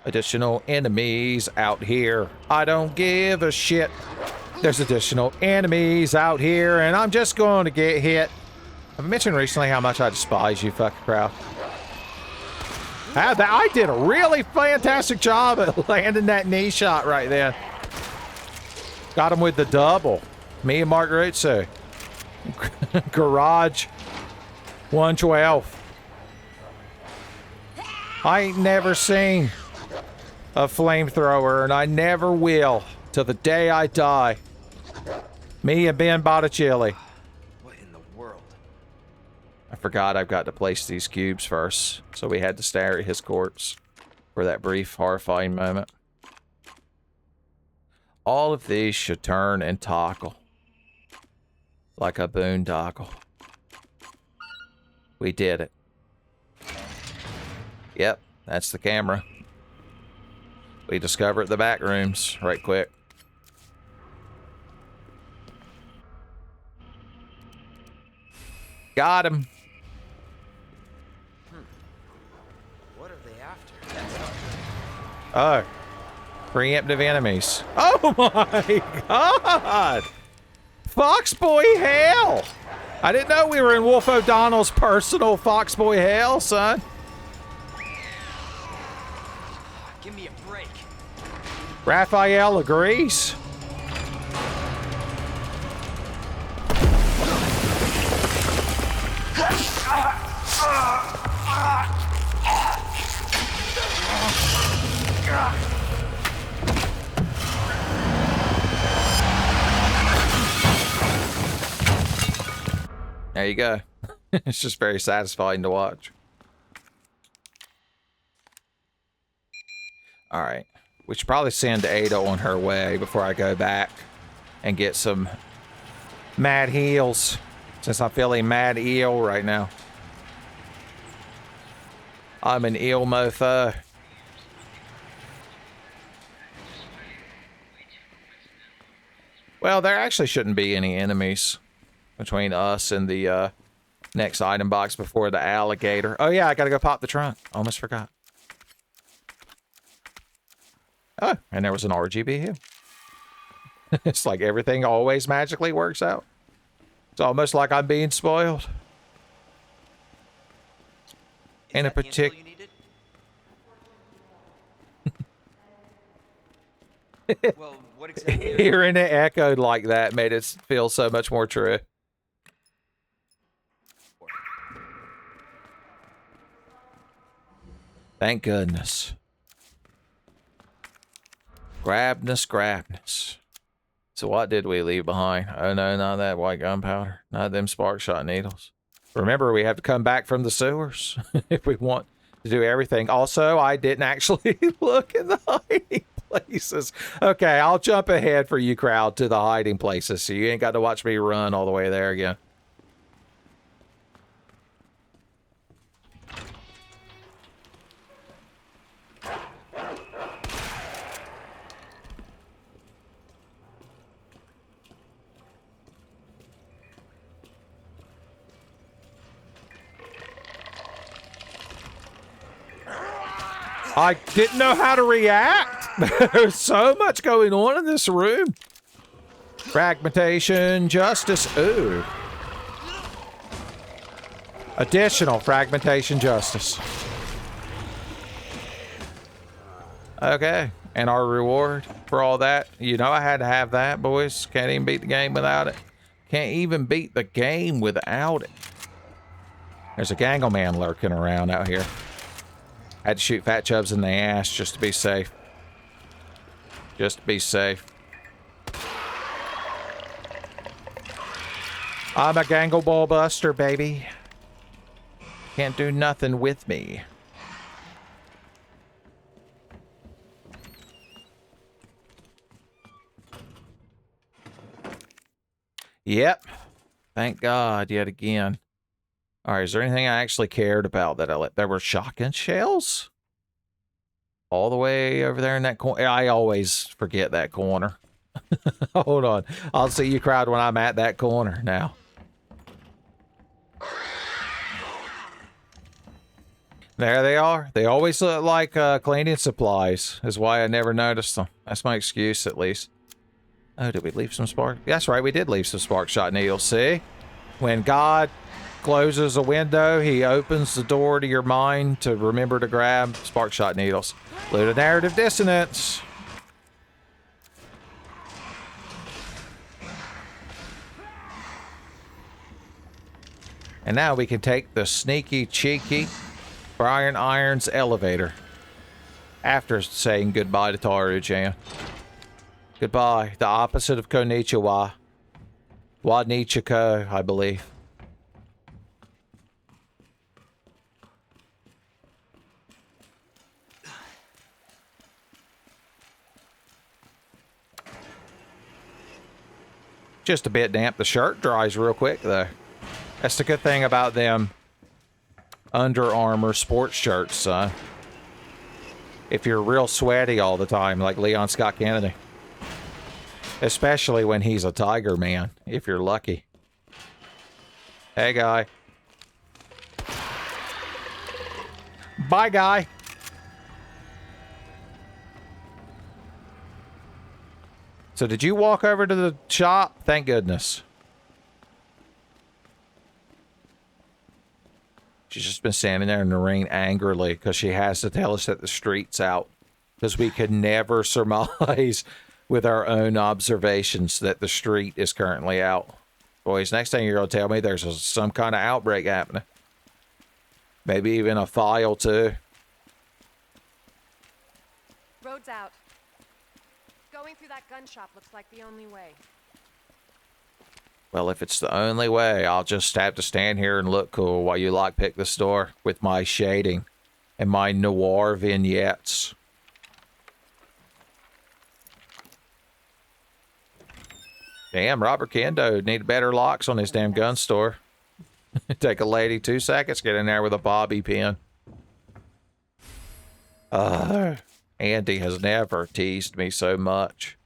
Additional enemies out here. I don't give a shit. There's additional enemies out here, and I'm just going to get hit. I've mentioned recently how much I despise you, fucking crowd. I did a really fantastic job at landing that knee shot right there. Got him with the double. Me and Margaruzzo. Garage 112. I ain't never seen a flamethrower, and I never will till the day I die. Me and Ben Botticelli. What in the world? I forgot I've got to place these cubes first, so we had to stare at his corpse for that brief, horrifying moment. All of these should turn and toggle like a boondoggle. We did it. Yep, that's the camera. We discovered the back rooms right quick. Got him. What are they after? Oh. Preemptive enemies. Oh my god! Foxboy hell! I didn't know we were in Wolf O'Donnell's personal Foxboy hell, son. Give me a break. Raphael agrees. There you go. It's just very satisfying to watch. Alright. We should probably send Ada on her way before I go back and get some mad heals, since I'm feeling mad eel right now. I'm an eel mofo. Well, there actually shouldn't be any enemies between us and the next item box before the alligator. Oh yeah, I gotta go pop the trunk. Almost forgot. Oh, and there was an RGB here. It's like everything always magically works out. It's almost like I'm being spoiled. In a particular... Well, what exactly? Hearing it echoed like that made it feel so much more true. Thank goodness. Grabness. So what did we leave behind? Oh no, not that white gunpowder. Not them spark shot needles. Remember, we have to come back from the sewers if we want to do everything. Also, I didn't actually look in the hiding places. Okay, I'll jump ahead for you, crowd, to the hiding places, so you ain't got to watch me run all the way there again. I didn't know how to react. There's so much going on in this room. Fragmentation, justice. Ooh. Additional fragmentation, justice. Okay. And our reward for all that. You know I had to have that, boys. Can't even beat the game without it. Can't even beat the game without it. There's a gangle man lurking around out here. Had to shoot Fat Chubs in the ass just to be safe. Just to be safe. I'm a gangle ball buster, baby. Can't do nothing with me. Yep. Thank God yet again. All right, is there anything I actually cared about that I let? There were shotgun shells? All the way over there in that corner. I always forget that corner. Hold on. I'll see you crowd when I'm at that corner now. There they are. They always look like cleaning supplies. Is why I never noticed them. That's my excuse, at least. Oh, did we leave some spark? That's right, we did leave some spark shot needles. See? When God closes a window, he opens the door to your mind to remember to grab spark shot needles. Ludonarrative dissonance. And now we can take the sneaky, cheeky Brian Irons elevator. After saying goodbye to Taru-chan. Goodbye. The opposite of konnichiwa. Wa nichiko, I believe. Just a bit damp. The shirt dries real quick, though. That's the good thing about them Under Armour sports shirts, son. If you're real sweaty all the time, like Leon Scott Kennedy. Especially when he's a Tiger Man, if you're lucky. Hey, guy. Bye, guy. So did you walk over to the shop? Thank goodness. She's just been standing there in the rain angrily because she has to tell us that the street's out. Because we could never surmise with our own observations that the street is currently out. Boys, next thing you're going to tell me there's some kind of outbreak happening. Maybe even a file, too. Road's out. Going through that gun shop looks like the only way. Well, if it's the only way, I'll just have to stand here and look cool while you lockpick the store with my shading and my noir vignettes. Damn, Robert Kendo need better locks on his damn gun store. Take a lady 2 seconds, get in there with a bobby pin. Andy has never teased me so much.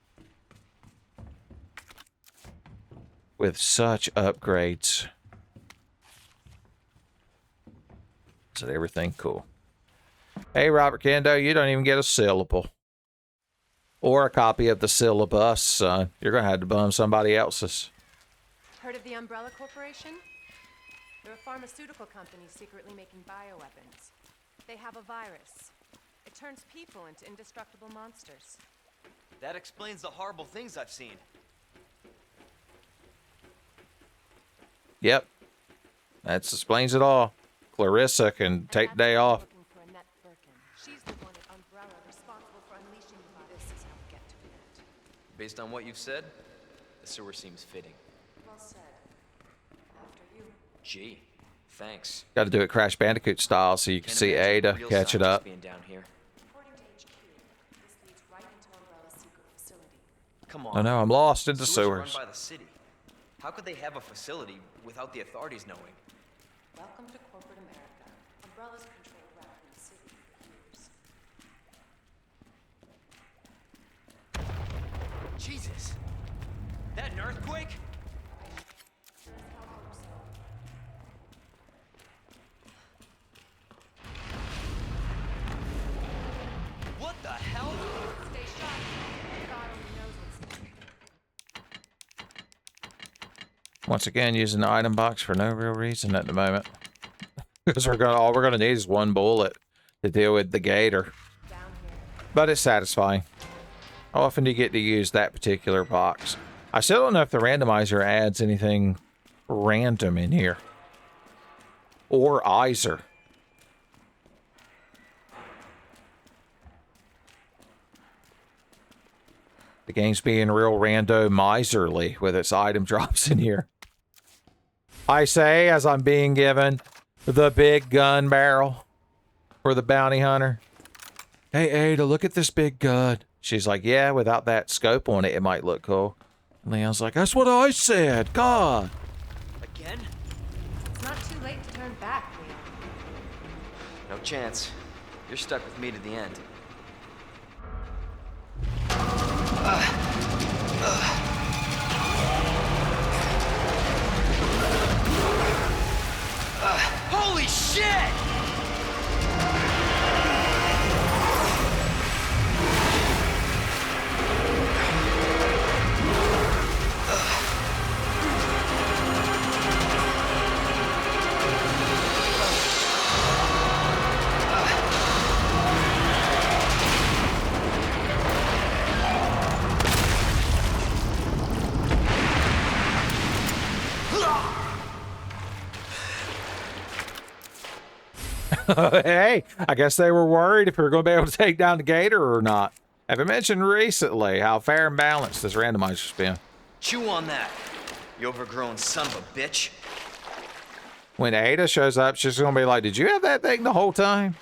With such upgrades. Is everything cool? Hey, Robert Kendo, you don't even get a syllable. Or a copy of the syllabus, son. You're going to have to bum somebody else's. Heard of the Umbrella Corporation? They're a pharmaceutical company secretly making bioweapons. They have a virus. It turns people into indestructible monsters. That explains the horrible things I've seen. Yep. That explains it all. Clarissa can take the day off. She's the one at Umbrella responsible for unleashing the virus. This is how we get to it. Based on what you've said, the sewer seems fitting. Well said. After you. Gee, thanks. Got to do it Crash Bandicoot style so you can see Ada catch it up. Being down here. According to HQ, this leads right into Umbrella's secret facility. Come on. Oh no, I'm lost in the Sewers sewers. are run by the city. How could they have a facility without the authorities knowing? Welcome to corporate America. Umbrella's controlled Raccoon City for years. Jesus! That an earthquake? Sure as hell hope so. Once again, using the item box for no real reason at the moment. Because all we're gonna need is one bullet to deal with the gator. Down here. But it's satisfying. How often do you get to use that particular box? I still don't know if the randomizer adds anything random in here. Or Iser. The game's being real randomizerly with its item drops in here. I say as I'm being given the big gun barrel for the bounty hunter. Hey, Ada, look at this big gun. She's like, yeah, without that scope on it, it might look cool. And Leon's like, that's what I said. God. Again? It's not too late to turn back, Leon. No chance. You're stuck with me to the end. Holy shit! Hey, I guess they were worried if we were going to be able to take down the gator or not. Have I mentioned recently how fair and balanced this randomizer's been? Chew on that, you overgrown son of a bitch. When Ada shows up, she's going to be like, did you have that thing the whole time?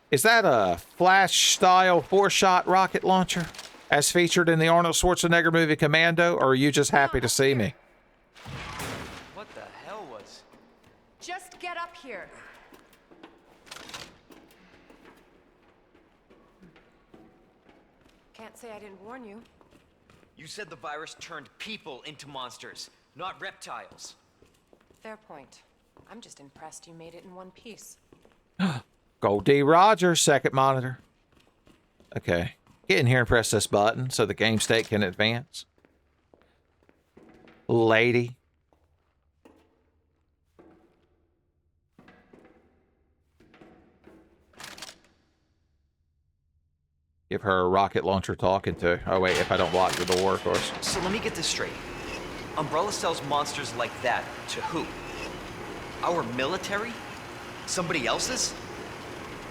Is that a Flash-style 4-shot rocket launcher, as featured in the Arnold Schwarzenegger movie Commando, or are you just happy to see me? What the hell was... Just get up here. Can't say I didn't warn you. You said the virus turned people into monsters, not reptiles. Fair point. I'm just impressed you made it in one piece. Gold D. Rogers, second monitor. Okay. Get in here and press this button so the game state can advance. Lady. Give her a rocket launcher talking to. Oh, wait, if I don't lock the door, of course. So let me get this straight. Umbrella sells monsters like that to who? Our military? Somebody else's?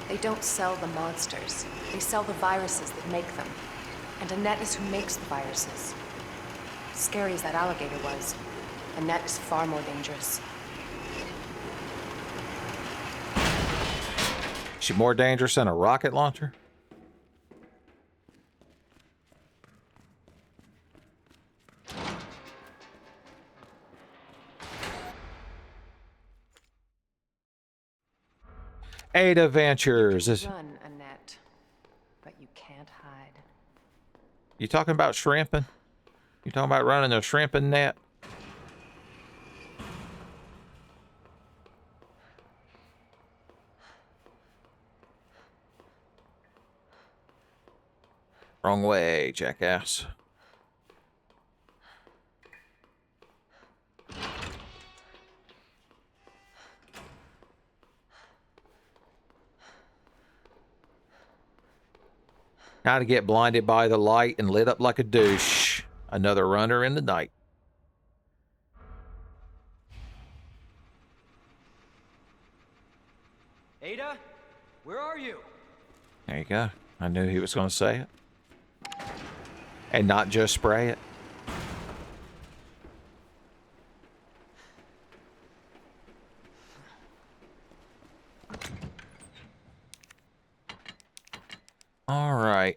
They don't sell the monsters. They sell the viruses that make them. And Annette is who makes the viruses. Scary as that alligator was, Annette is far more dangerous. Is she more dangerous than a rocket launcher? Ada Ventures. Run, Annette, but you can't hide. You talking about shrimping? You talking about running a shrimping net? Wrong way, jackass. Now to get blinded by the light and lit up like a douche. Another runner in the night. Ada? Where are you? There you go. I knew he was going to say it. And not just spray it. All right.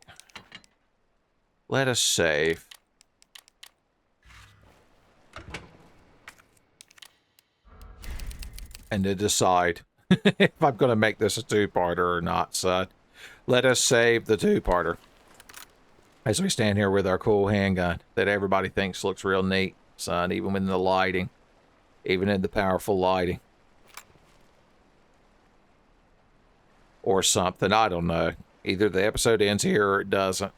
Let us save. And to decide if I'm going to make this a two-parter or not, son. Let us save the two-parter. As we stand here with our cool handgun that everybody thinks looks real neat, son, even in the lighting. Even in the powerful lighting. Or something, I don't know. Either the episode ends here or it doesn't.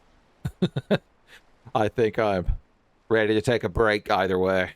I think I'm ready to take a break either way.